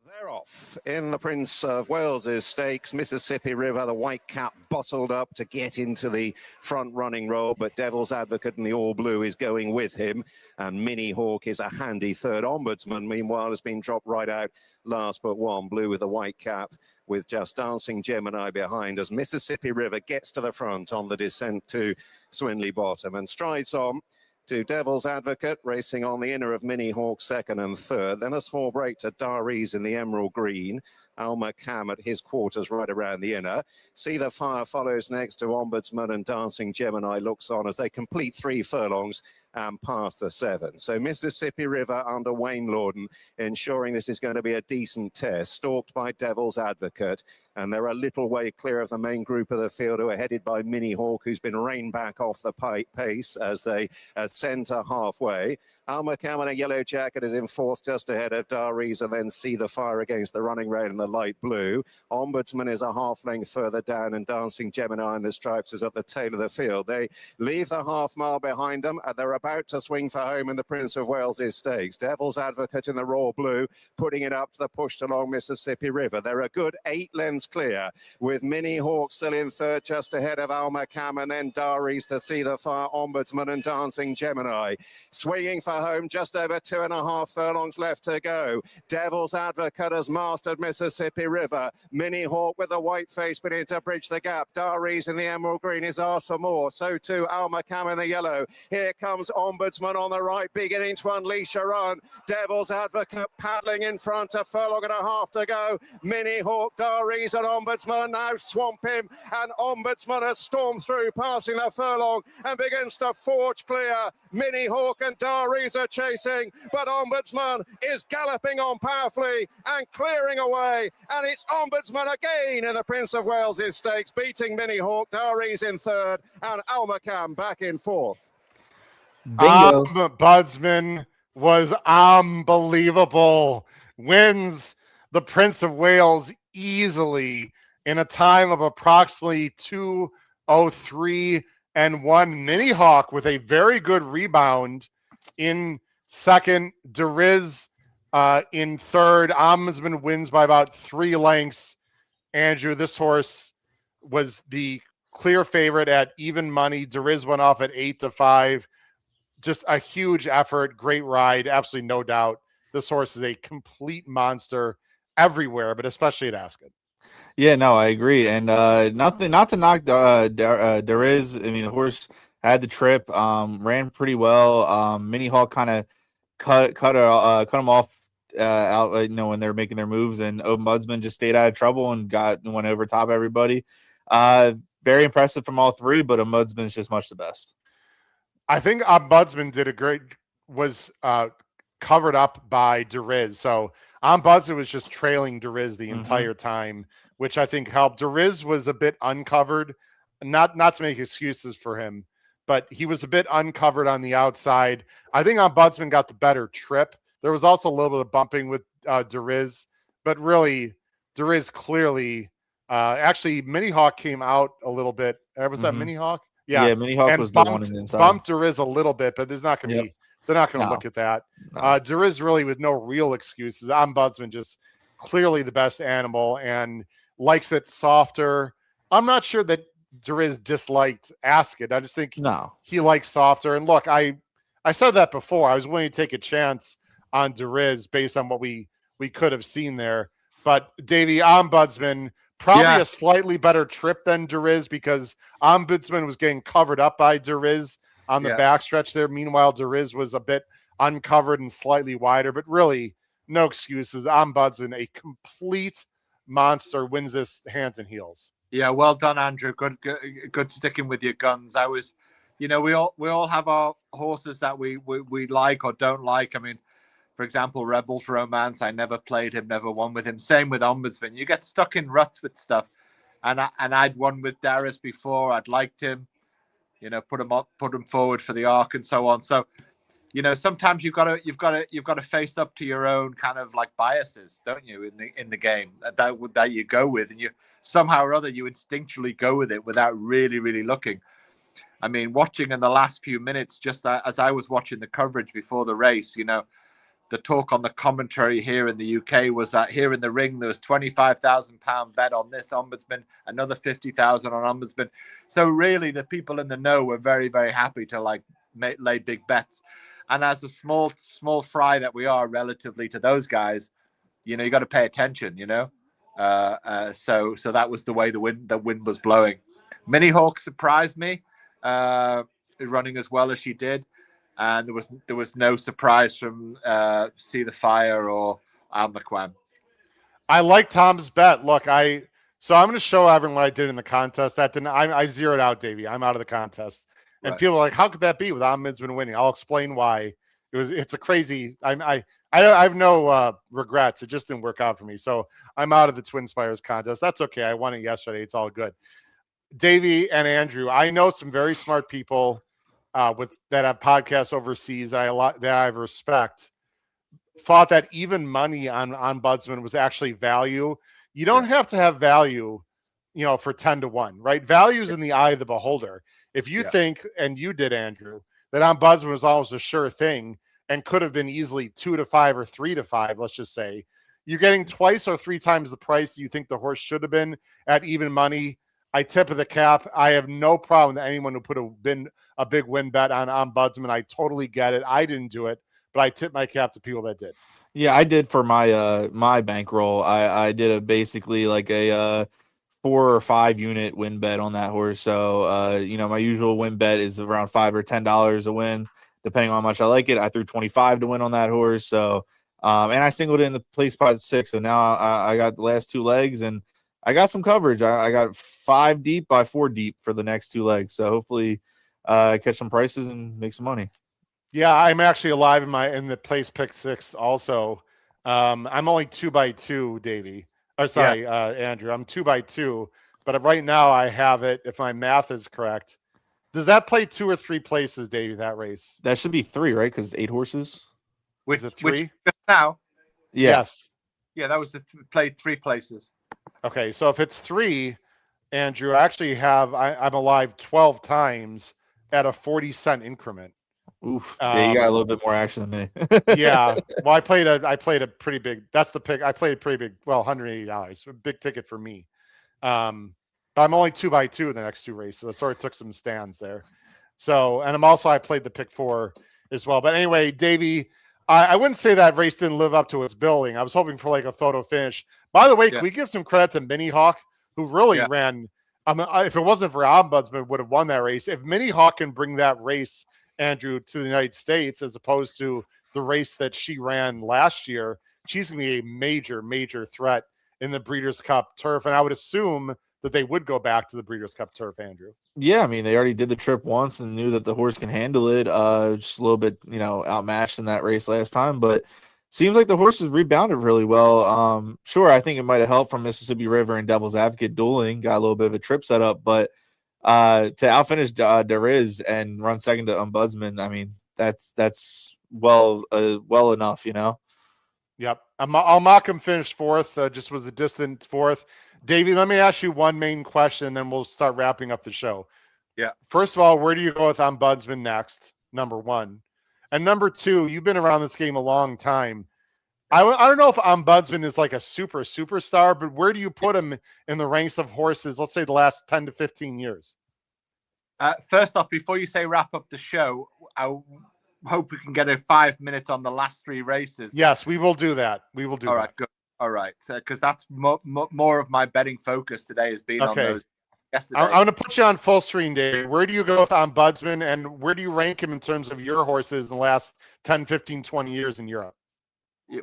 S8: They're off in the Prince of Wales's Stakes. Mississippi River, the white cap bottled up to get into the front running role, but Devil's Advocate in the all blue is going with him, and Mini Hawk is a handy third. Ombudsman, meanwhile, has been dropped right out last but one. Blue with the white cap with just Dancing Gemini behind as Mississippi River gets to the front on the descent to Swinley Bottom and strides on to Devil's Advocate, racing on the inner of Mini Hawk second and third. Then a small break to Dari's in the emerald green. Alma Cam at his quarters right around the inner. See the Fire follows next to Ombudsman, and Dancing Gemini looks on as they complete 3 furlongs and pass the 7. So Mississippi River under Wayne Lorden, ensuring this is going to be a decent test, stalked by Devil's Advocate. And they're a little way clear of the main group of the field, who are headed by Mini Hawk, who's been reined back off the pace as they ascend to halfway. Alma Cam in a yellow jacket is in fourth, just ahead of Dari's, and then See the Fire against the running rail in the light blue. Ombudsman is a half length further down, and Dancing Gemini in the stripes is at the tail of the field. They leave the half mile behind them, and they're about to swing for home in the Prince of Wales' stakes. Devil's Advocate in the raw blue, putting it up to the pushed along Mississippi River. They're a good 8 lengths clear, with Mini Hawk still in third, just ahead of Alma Cam, and then Dari's to See the Fire, Ombudsman, and Dancing Gemini. Swinging for home, just over 2.5 furlongs left to go. Devil's Advocate has mastered Mississippi River. Mini Hawk with a white face beginning to bridge the gap. Dari's in the emerald green is asked for more. So too Alma Cam in the yellow. Here comes Ombudsman on the right, beginning to unleash a run. Devil's Advocate paddling in front, a furlong and a half to go. Mini Hawk, Dari's and Ombudsman now swamp him, and Ombudsman has stormed through, passing the furlong and begins to forge clear. Mini Hawk and Dari's are chasing, but Ombudsman is galloping on powerfully and clearing away, and it's Ombudsman again in the Prince of Wales' stakes, beating Mini Hawk. Dari's in third and Alma Cam back in fourth.
S3: Bingo.
S2: Ombudsman was unbelievable. Wins the Prince of Wales easily in a time of approximately 2:03 and 1. Mini Hawk with a very good rebound in second. Deriz in third. Ombudsman wins by about 3 lengths. Andrew, this horse was the clear favorite at even money. Deriz went off at 8-5. Just a huge effort, great ride, absolutely no doubt. This horse is a complete monster everywhere, but especially at Ascot.
S3: Yeah, no, I agree. And not to knock Deriz. I mean, the horse had the trip, ran pretty well. Mini Hawk kind of cut him off out, when they're making their moves, and Ombudsman just stayed out of trouble and went over top everybody. Very impressive from all three, but Ombudsman's just much the best.
S2: I think Ombudsman was covered up by Deriz. So Ombudsman was just trailing Deriz the entire time, which I think helped. Deriz was a bit uncovered, not to make excuses for him, but he was a bit uncovered on the outside. I think Ombudsman got the better trip. There was also a little bit of bumping with Deriz, but really Deriz clearly, actually Mini Hawk came out a little bit. Was that Mini Hawk?
S3: Yeah, Mini Hawk was the one on the inside.
S2: Bumped Deriz a little bit, but there's not going to be. They're not going to look at that.
S3: No.
S2: Deriz really with no real excuses. Ombudsman just clearly the best animal and likes it softer. I'm not sure that Deriz disliked Ascot. I just think he likes softer. And look, I said that before. I was willing to take a chance on Deriz based on what we could have seen there. But Davy, Ombudsman, probably a slightly better trip than Deriz, because Ombudsman was getting covered up by Deriz on the backstretch there. Meanwhile, Deriz was a bit uncovered and slightly wider, but really no excuses. Ombudsman, a complete monster, wins this hands and heels.
S4: Yeah, well done, Andrew. Good sticking with your guns. We all have our horses that we like or don't like. I mean, for example, Rebel's Romance, I never played him, never won with him. Same with Ombudsman. You get stuck in ruts with stuff. And I'd won with Darius before. I'd liked him, put him forward for the arc and so on. So, sometimes you've got to face up to your own kind of like biases, don't you, in the game that you go with, and you somehow or other you instinctually go with it without really, really looking. I mean, watching in the last few minutes, just as I was watching the coverage before the race, the talk on the commentary here in the UK was that here in the ring, there was £25,000 bet on this Ombudsman, another 50,000 on Ombudsman. So really the people in the know were very, very happy to lay big bets. And as a small fry that we are relatively to those guys, you got to pay attention, So that was the way the wind was blowing. Mini Hawk surprised me, running as well as she did, and there was no surprise from See the Fire or Almaquam.
S2: I like Tom's bet. Look, I'm going to show everyone what I did in the contest. That didn't. I zeroed out, Davey. I'm out of the contest, and
S4: Right.
S2: people are like, "How could that be with Ombudsman winning?" I'll explain why. It's a crazy. I have no regrets. It just didn't work out for me, so I'm out of the Twin Spires contest. That's okay. I won it yesterday. It's all good. Davey and Andrew, I know some very smart people that have podcasts overseas that I respect. Thought that even money on Ombudsman was actually value. You don't have to have value, for 10-1, right? Value is in the eye of the beholder. If you think, and you did, Andrew, that Ombudsman was almost a sure thing and could have been easily 2-5 or 3-5, let's just say, you're getting twice or 3 times the price you think the horse should have been at even money. I tip of the cap. I have no problem with anyone who put a big win bet on Ombudsman. I totally get it. I didn't do it, but I tip my cap to people that did.
S3: Yeah, I did for my bankroll. I did basically like a 4 or 5 unit win bet on that horse. So my usual win bet is around $5 or $10 a win, depending on how much I like it. I threw 25 to win on that horse. So and I singled it in the place spot 6. So now I got the last 2 legs and I got some coverage. I got 5 deep by 4 deep for the next 2 legs. So hopefully catch some prices and make some money.
S2: Yeah, I'm actually alive in the place pick 6 also. I'm only 2 by 2, Davey. Oh, sorry, Andrew. I'm 2 by 2, but right now I have it. If my math is correct, does that play 2 or 3 places, Davey? That race?
S3: That should be 3, right? Because 8 horses.
S2: Is it 3?
S4: Which now?
S3: Yeah.
S2: Yes.
S4: Yeah, that was played 3 places.
S2: Okay, so if it's 3, Andrew, I actually I'm alive 12 times at a 40-cent increment.
S3: Oof. Yeah, you got a little bit more action than me.
S2: Yeah. Well, I played a pretty big. That's the pick. I played a pretty big. Well, $180, a big ticket for me. But I'm only 2 by 2 in the next 2 races. I sort of took some stands there. So, and I played the pick 4 as well. But anyway, Davey, I wouldn't say that race didn't live up to its billing. I was hoping for like a photo finish. By the way, can we give some credit to Mini Hawk, who really ran? If it wasn't for Ombudsman, would have won that race. If Mini Hawk can bring that race, Andrew, to the United States, as opposed to the race that she ran last year, she's going to be a major, major threat in the Breeders' Cup turf. And I would assume that they would go back to the Breeders' Cup turf, Andrew.
S3: Yeah, I mean, they already did the trip once and knew that the horse can handle it. Just a little bit, outmatched in that race last time, but seems like the horse has rebounded really well. Sure, I think it might have helped from Mississippi River and Devil's Advocate dueling, got a little bit of a trip set up, but to outfinish Deriz and run second to Ombudsman, I mean, that's well enough,
S2: Yep. I'll mock him finished 4th, just was a distant 4th. Davey, let me ask you one main question, then we'll start wrapping up the show.
S4: Yeah.
S2: First of all, where do you go with Ombudsman next? Number 1. And number 2, you've been around this game a long time. I don't know if Ombudsman is like a superstar, but where do you put him in the ranks of horses, let's say the last 10 to 15 years?
S4: First off, before you say wrap up the show, I hope we can get a 5 minutes on the last 3 races.
S2: Yes, we will do that. We will do that.
S4: All right, good. All right, so because that's more of my betting focus today has been on those yesterday.
S2: I'm going to put you on full screen, Dave. Where do you go with Ombudsman, and where do you rank him in terms of your horses in the last 10, 15, 20 years in Europe?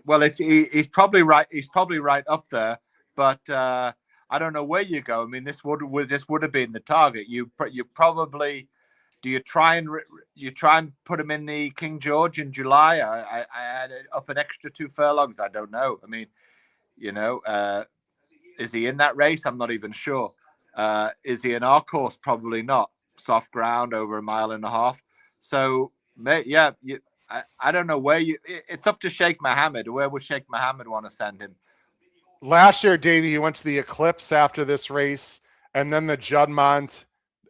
S4: Well, he's probably right. He's probably right up there, but I don't know where you go. I mean, this would have been the target. You probably do. You try and put him in the King George in July. I had up an extra 2 furlongs. I don't know. I mean, is he in that race? I'm not even sure. Is he in our course? Probably not. Soft ground over 1.5 miles. So, yeah. I don't know where it's up to Sheikh Mohammed. Where would Sheikh Mohammed want to send him?
S2: Last year, Davey, he went to the Eclipse after this race, and then the Juddmonte,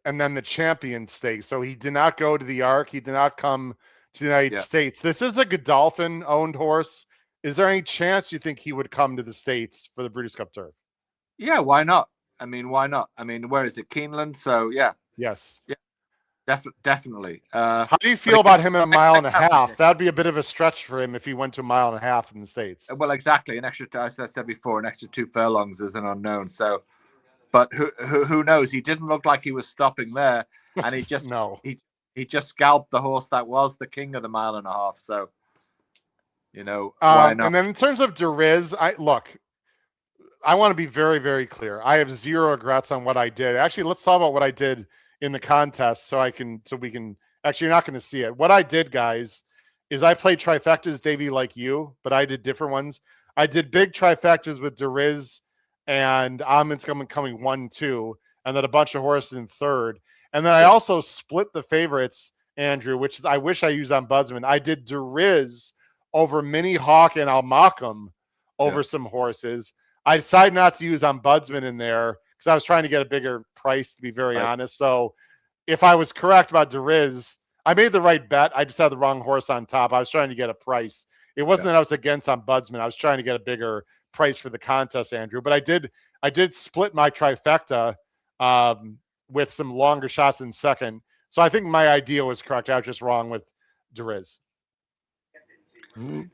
S2: and then the Champion Stakes. So he did not go to the Arc. He did not come to the United States. This is a Godolphin-owned horse. Is there any chance you think he would come to the States for the Breeders' Cup turf?
S4: Yeah, why not? I mean, why not? I mean, where is it? Keeneland. So, yeah.
S2: Yes.
S4: Yeah. Definitely.
S2: How do you feel about him in a mile and a half? That'd be a bit of a stretch for him if he went to a mile and a half in the States.
S4: Well, exactly. An extra, as I said before, an extra 2 furlongs is an unknown. So, but who knows? He didn't look like he was stopping there, and he just he just scalped the horse that was the king of the mile and a half. So, why not?
S2: And then in terms of Deriz, I want to be very, very clear. I have zero regrets on what I did. Actually, let's talk about what I did in the contest so we can actually, you're not going to see it. What I did, guys, is I played trifectas, Davey, like you, but I did different ones. I did big trifectas with Deriz and Ahmed's coming 1-2, and then a bunch of horses in third. And then I also split the favorites, Andrew, which is I wish I used on Budsman. I did Deriz over Mini Hawk and Almacum over some horses. I decided not to use Ombudsman in there because I was trying to get a bigger price, to be very honest. So if I was correct about Deriz, I made the right bet. I just had the wrong horse on top. I was trying to get a price. It wasn't that I was against Ombudsman. I was trying to get a bigger price for the contest, Andrew. But I did split my trifecta with some longer shots in second. So I think my idea was correct. I was just wrong with Deriz.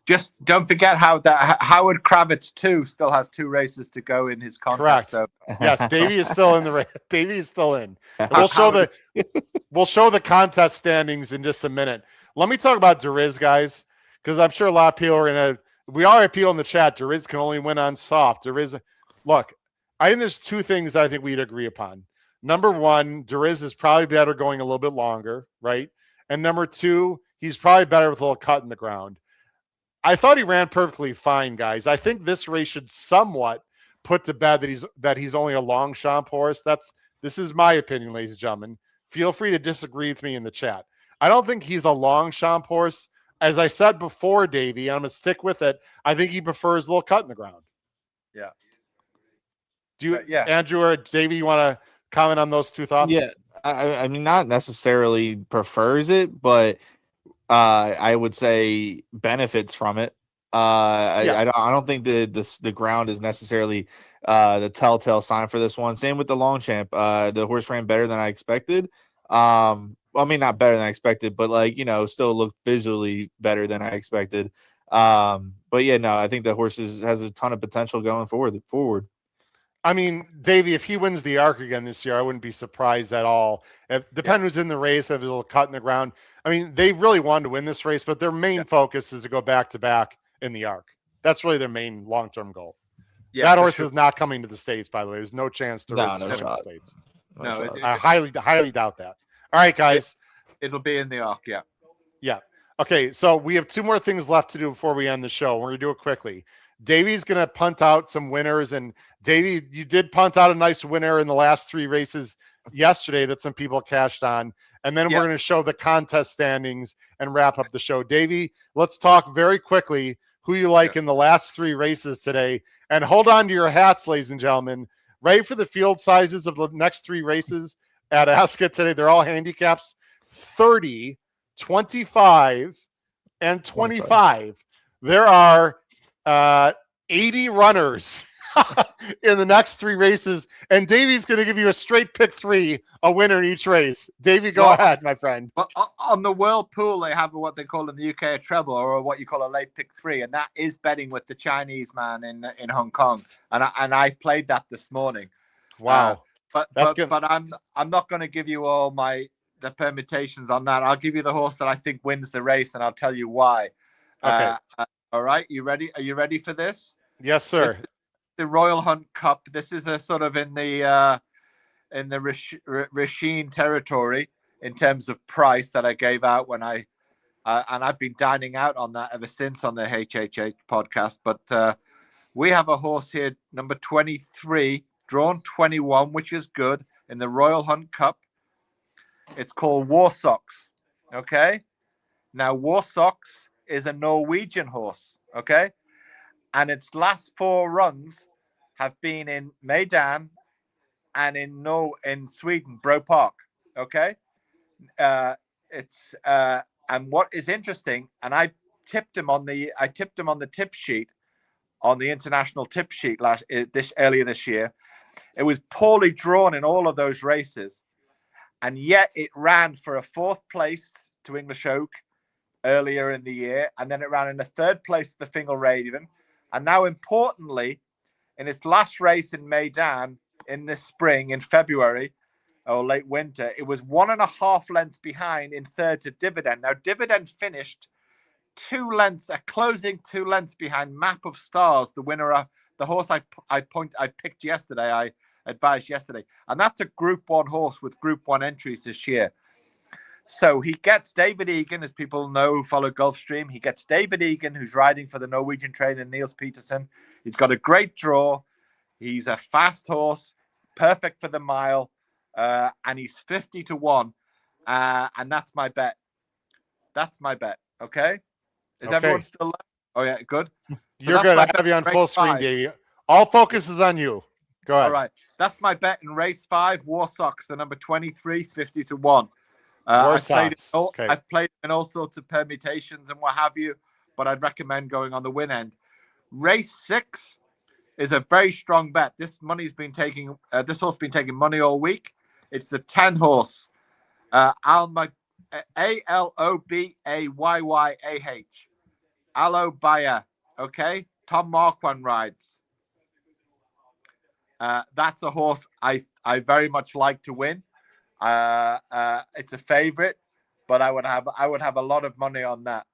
S4: Just don't forget Howard Kravets too still has 2 races to go in his contest.
S2: Correct.
S4: So
S2: yes, Davy is still in the race. Davy is still in. And we'll show the contest standings in just a minute. Let me talk about Deriz, guys, because I'm sure a lot of people are we are people in the chat. Deriz can only win on soft. Look, I think there's 2 things that I think we'd agree upon. Number 1, Deriz is probably better going a little bit longer, right? And number 2, he's probably better with a little cut in the ground. I thought he ran perfectly fine, guys. I think this race should somewhat put to bed that he's only a Longchamp horse. This is my opinion, ladies and gentlemen. Feel free to disagree with me in the chat. I don't think he's a Longchamp horse. As I said before, Davey, I'm gonna stick with it. I think he prefers a little cut in the ground.
S4: Yeah.
S2: Do you, Andrew or Davey, you want to comment on those 2 thoughts?
S3: Yeah, I mean, not necessarily prefers it, but I would say benefits from it. I don't think the ground is necessarily the telltale sign for this one. Same with the Longchamp. The horse ran better than I expected. I mean, not better than I expected, but still looked visually better than I expected. But yeah, no, I think the horse has a ton of potential going forward.
S2: I mean, Davey, if he wins the Arc again this year, I wouldn't be surprised at all. Depending who's in the race, if there's a little cut in the ground. I mean, they really wanted to win this race, but their main focus is to go back-to-back in the Arc. That's really their main long-term goal. Yeah, that horse is not coming to the States, by the way. There's no chance to race to the States. I highly doubt that. All right, guys.
S4: It'll be in the Arc, yeah.
S2: Yeah. Okay, so we have 2 more things left to do before we end the show. We're going to do it quickly. Davy's going to punt out some winners. And Davy, you did punt out a nice winner in the last 3 races yesterday that some people cashed on. And then we're going to show the contest standings and wrap up the show. Davy, let's talk very quickly who you like in the last 3 races today. And hold on to your hats, ladies and gentlemen. Ready for the field sizes of the next 3 races at Ascot today. They're all handicaps 30, 25, and 25. There are 80 runners in the next 3 races, and Davy's going to give you a straight pick 3, a winner in each race. Davy, go ahead, my friend.
S4: On the World Pool, they have what they call in the UK a treble, or what you call a late pick 3, and that is betting with the Chinese man in Hong Kong. And I played that this morning.
S2: Wow,
S4: but I'm not going to give you all the permutations on that. I'll give you the horse that I think wins the race, and I'll tell you why.
S2: Okay.
S4: All right, you ready? Are you ready for this?
S2: Yes, sir.
S4: The Royal Hunt Cup. This is a sort of in the Rehan territory in terms of price that I gave out when and I've been dining out on that ever since on the HHH podcast. But we have a horse here, number 23, drawn 21, which is good, in the Royal Hunt Cup. It's called War Socks. Okay. Now, War Socks is a Norwegian horse, okay? And its last 4 runs have been in Medan and in Sweden, Bro Park, okay? And what is interesting, and I tipped him on the tip sheet, on the international tip sheet earlier this year. It was poorly drawn in all of those races, and yet it ran for a 4th place to English Oak earlier in the year, and then it ran in the 3rd place to the Fingal Raven, and now importantly, in its last race in Maidan in this spring, in February or late winter, it was 1.5 lengths behind in 3rd to Dividend. Now Dividend finished 2 lengths, a closing 2 lengths behind Map of Stars, the winner, the horse I picked yesterday, I advised yesterday, and that's a Group 1 horse with Group 1 entries this year. So he gets David Egan, as people know who follow Gulfstream. He gets David Egan, who's riding for the Norwegian trainer Niels Peterson. He's got a great draw. He's a fast horse, perfect for the mile, and he's 50-1, and that's my bet. That's my bet. Okay, is everyone still there? Oh yeah, good. So
S2: you're good. I have you on full screen, Davey. All focus is on you. Go ahead.
S4: All right, that's my bet in race 5. War Sox, the number 23, 50-1. I've played in all sorts of permutations and what have you, but I'd recommend going on the win end. Race 6 is a very strong bet. This horse been taking money all week. It's the 10 horse, Alobayah. Alobayah. Okay, Tom Marquand rides. That's a horse I very much like to win. It's a favorite, but I would have a lot of money on that.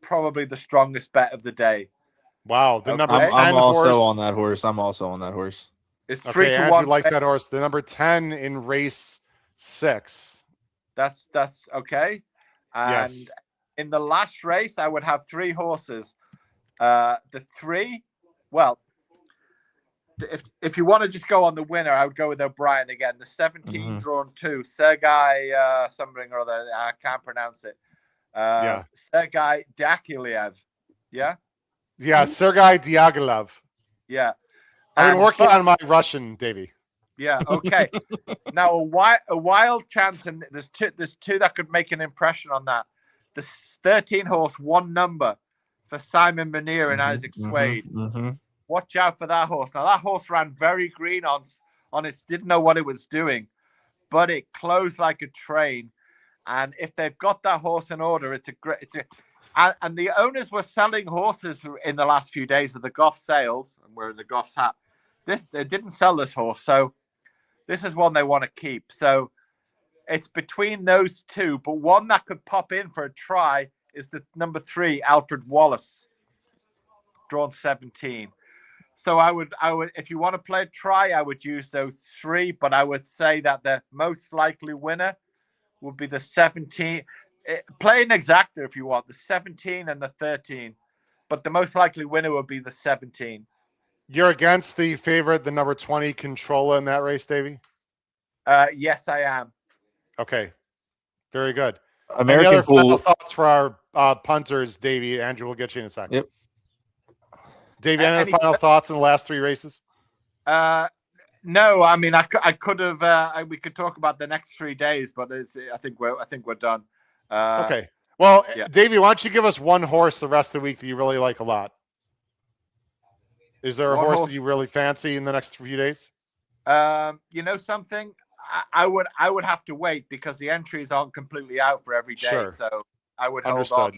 S4: Probably the strongest bet of the day.
S2: Wow, the number 10
S3: I'm also
S2: horse.
S3: on that horse. I'm also on that horse.
S4: It's 3-1.
S2: Andrew likes that horse. The number 10 in race 6.
S4: That's okay. And
S2: yes.
S4: In the last race, I would have 3 horses. The 3, well, if you want to just go on the winner, I would go with O'Brien again. The 17 drawn 2, Sergei something or other. I can't pronounce it. Sergei Dakilev. Yeah?
S2: Yeah, Sergei Diaghilev.
S4: Yeah.
S2: I've been working on my Russian, Davey.
S4: Yeah, okay. Now a wild chance, and there's two that could make an impression on that. The 13 horse, 1 number for Simon Menier and Isaac Swade. Watch out for that horse. Now that horse ran very green on its, didn't know what it was doing, but it closed like a train. And if they've got that horse in order, and the owners were selling horses in the last few days of the Goff sales, and we're in the Goff's hat. They didn't sell this horse, so this is one they want to keep. So it's between those 2, but one that could pop in for a try is the number 3, Alfred Wallace, drawn 17. So I would, if you want to play a try, I would use those 3, but I would say that the most likely winner would be the 17. Play an exactor if you want, the 17 and the 13, but the most likely winner would be the 17.
S2: You're against the favorite, the number 20 Controlla in that race, Davey?
S4: Yes, I am.
S2: Okay, very good.
S3: American
S2: Any other
S3: Pool.
S2: final thoughts for our punters, Davey? Andrew, we'll get you in a second.
S3: Yep.
S2: Davey, any other final thoughts in the last 3 races?
S4: No, I mean, I could have. We could talk about the next 3 days, but I think we're done.
S2: Okay. Well, yeah. Davey, why don't you give us one horse the rest of the week that you really like a lot? Is there a horse that you really fancy in the next few days?
S4: You know something? I would have to wait because the entries aren't completely out for every day. Sure. So I would hold on.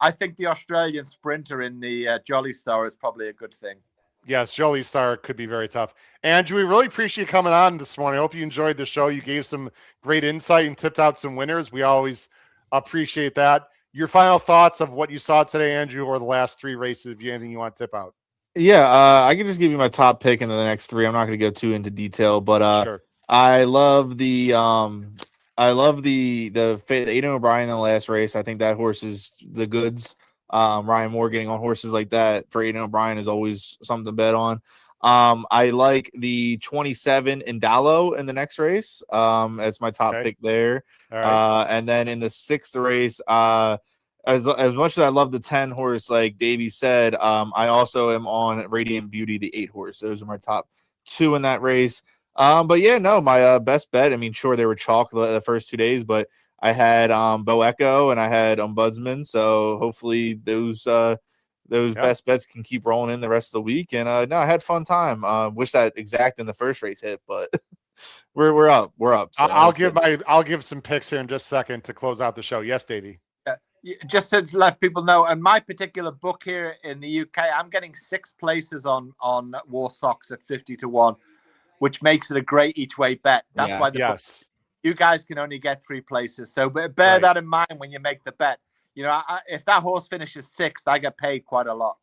S4: I think the Australian sprinter in the Jolly Star is probably a good thing.
S2: Yes, Jolly Star could be very tough. Andrew, we really appreciate you coming on this morning. I hope you enjoyed the show. You gave some great insight and tipped out some winners. We always appreciate that. Your final thoughts of what you saw today, Andrew, or the last 3 races, if you have anything you want to tip out.
S3: Yeah, I can just give you my top pick in the next 3. I'm not going to go too into detail, but
S2: sure.
S3: I love the Aidan O'Brien in the last race. I think that horse is the goods. Ryan Moore getting on horses like that for Aidan O'Brien is always something to bet on. I like the 27 Indalo in the next race. It's my top pick there. All right. And then in the 6th race, as much as I love the 10 horse, like Davey said, I also am on Radiant Beauty, the 8 horse. Those are my top 2 in that race. But yeah, no, my best bet. I mean, sure, they were chalk the first 2 days, but I had Bo Echo and I had Ombudsman. So hopefully those best bets can keep rolling in the rest of the week. And no, I had fun time. Wish that exact in the first race hit, but we're up. We're up. So
S2: I'll give some picks here in just a second to close out the show. Yes, Davey.
S4: Just to let people know, and my particular book here in the UK, I'm getting 6 places on War Socks at 50-1, which makes it a great each way bet. That's why book, you guys can only get 3 places. So bear that in mind when you make the bet. You know, if that horse finishes 6th, I get paid quite a lot.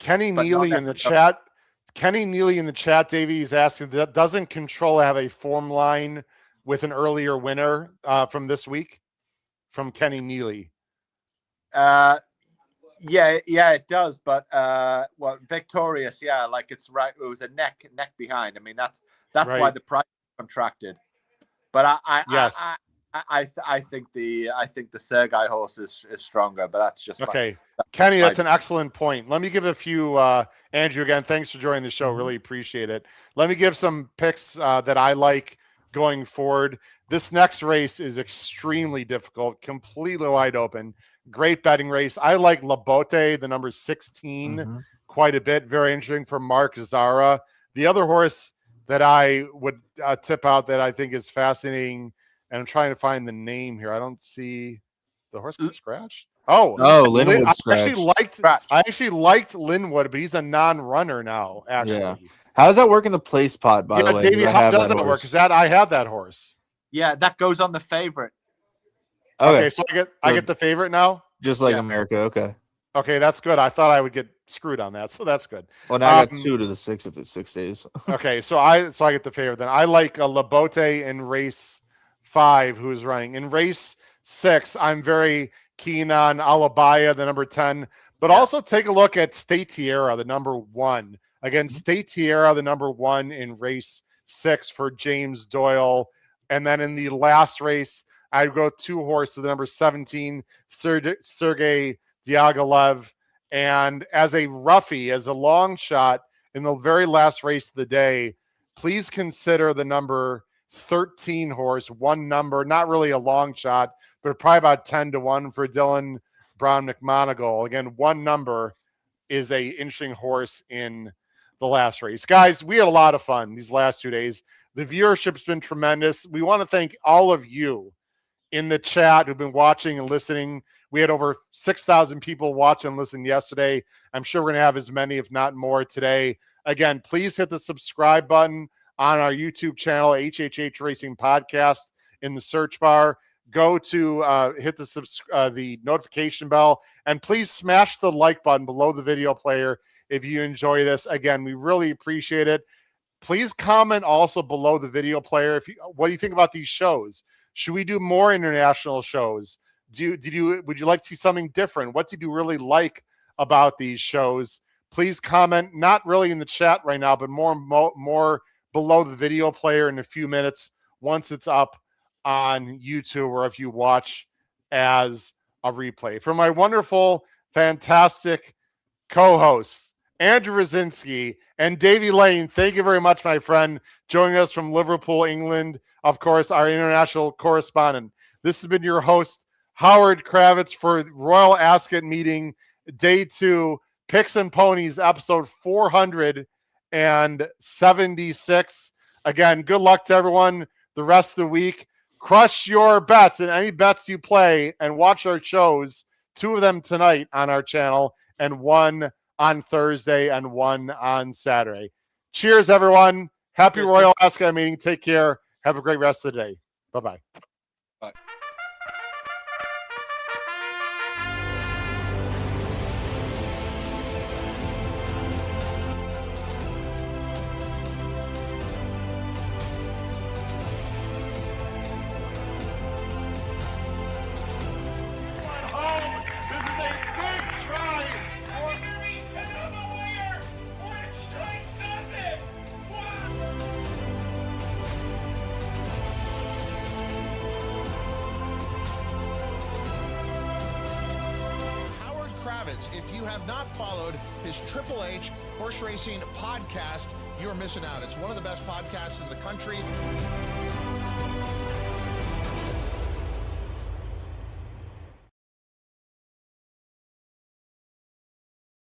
S2: Kenny Neely in the chat. Kenny Neely in the chat, Davey, is asking, doesn't Control have a form line with an earlier winner from this week? From Kenny Neely.
S4: Yeah, it does. But Victorious, like it's right. It was a neck behind. I mean, that's why the price contracted. But I think the Sergei horse is stronger. But that's just
S2: okay. Kenny, that's an excellent point. Let me give a few. Andrew, again, thanks for joining the show. Really appreciate it. Let me give some picks that I like going forward. This next race is extremely difficult, completely wide open. Great betting race. I like Labote, the number 16, quite a bit. Very interesting for Mark Zara. The other horse that I would tip out that I think is fascinating, and I'm trying to find the name here. I don't see the horse get scratched.
S3: Linwood
S2: I actually liked Linwood, but he's a non-runner now. Actually,
S3: yeah. How does that work in the place pot? By the way,
S2: Davey, how does that work? Because I have that horse.
S4: Yeah, that goes on the favorite.
S2: Okay, so I get the favorite now?
S3: Just like America, okay.
S2: Okay, that's good. I thought I would get screwed on that, so that's good.
S3: Well, now I got 2 to the 6 if it's 6 days.
S2: Okay, so I get the favorite then. I like Labote in race 5, who's running. In race 6, I'm very keen on Alabaya, the number 10, but also take a look at State Tierra, the number 1. Again, State Tierra, the number 1 in race 6 for James Doyle. And then in the last race, I'd go 2 horses, the number 17, Sergei Diaghilev. And as a roughie, as a long shot in the very last race of the day, please consider the number 13 horse, one number, not really a long shot, but probably about 10-1 for Dylan Brown McMonagle. Again, one number is a interesting horse in the last race. Guys, we had a lot of fun these last 2 days. The viewership's been tremendous. We want to thank all of you in the chat who've been watching and listening. We had over 6,000 people watch and listen yesterday. I'm sure we're going to have as many, if not more, today. Again, please hit the subscribe button on our YouTube channel, HHH Racing Podcast, in the search bar. Go to hit the notification bell, and please smash the like button below the video player if you enjoy this. Again, we really appreciate it. Please comment also below the video player what do you think about these shows? Should we do more international shows? Would you like to see something different? What did you really like about these shows? Please comment, not really in the chat right now, but more below the video player in a few minutes once it's up on YouTube, or if you watch as a replay. For my wonderful, fantastic co-hosts, Andrew Rosinski and Davy Lane, thank you very much, my friend, joining us from Liverpool, England. Of course, our international correspondent. This has been your host, Howard Kravets, for Royal Ascot Meeting, Day 2, Picks and Ponies, episode 476. Again, good luck to everyone the rest of the week. Crush your bets in any bets you play, and watch our shows, 2 of them tonight on our channel, and 1 on Thursday and 1 on Saturday. Cheers, everyone. Happy Royal Ascot Meeting. Take care. Have a great rest of the day. Bye-bye.
S4: Bye.
S1: If you have not followed his Triple H Horse Racing podcast, you're missing out. It's one of the best podcasts in the country.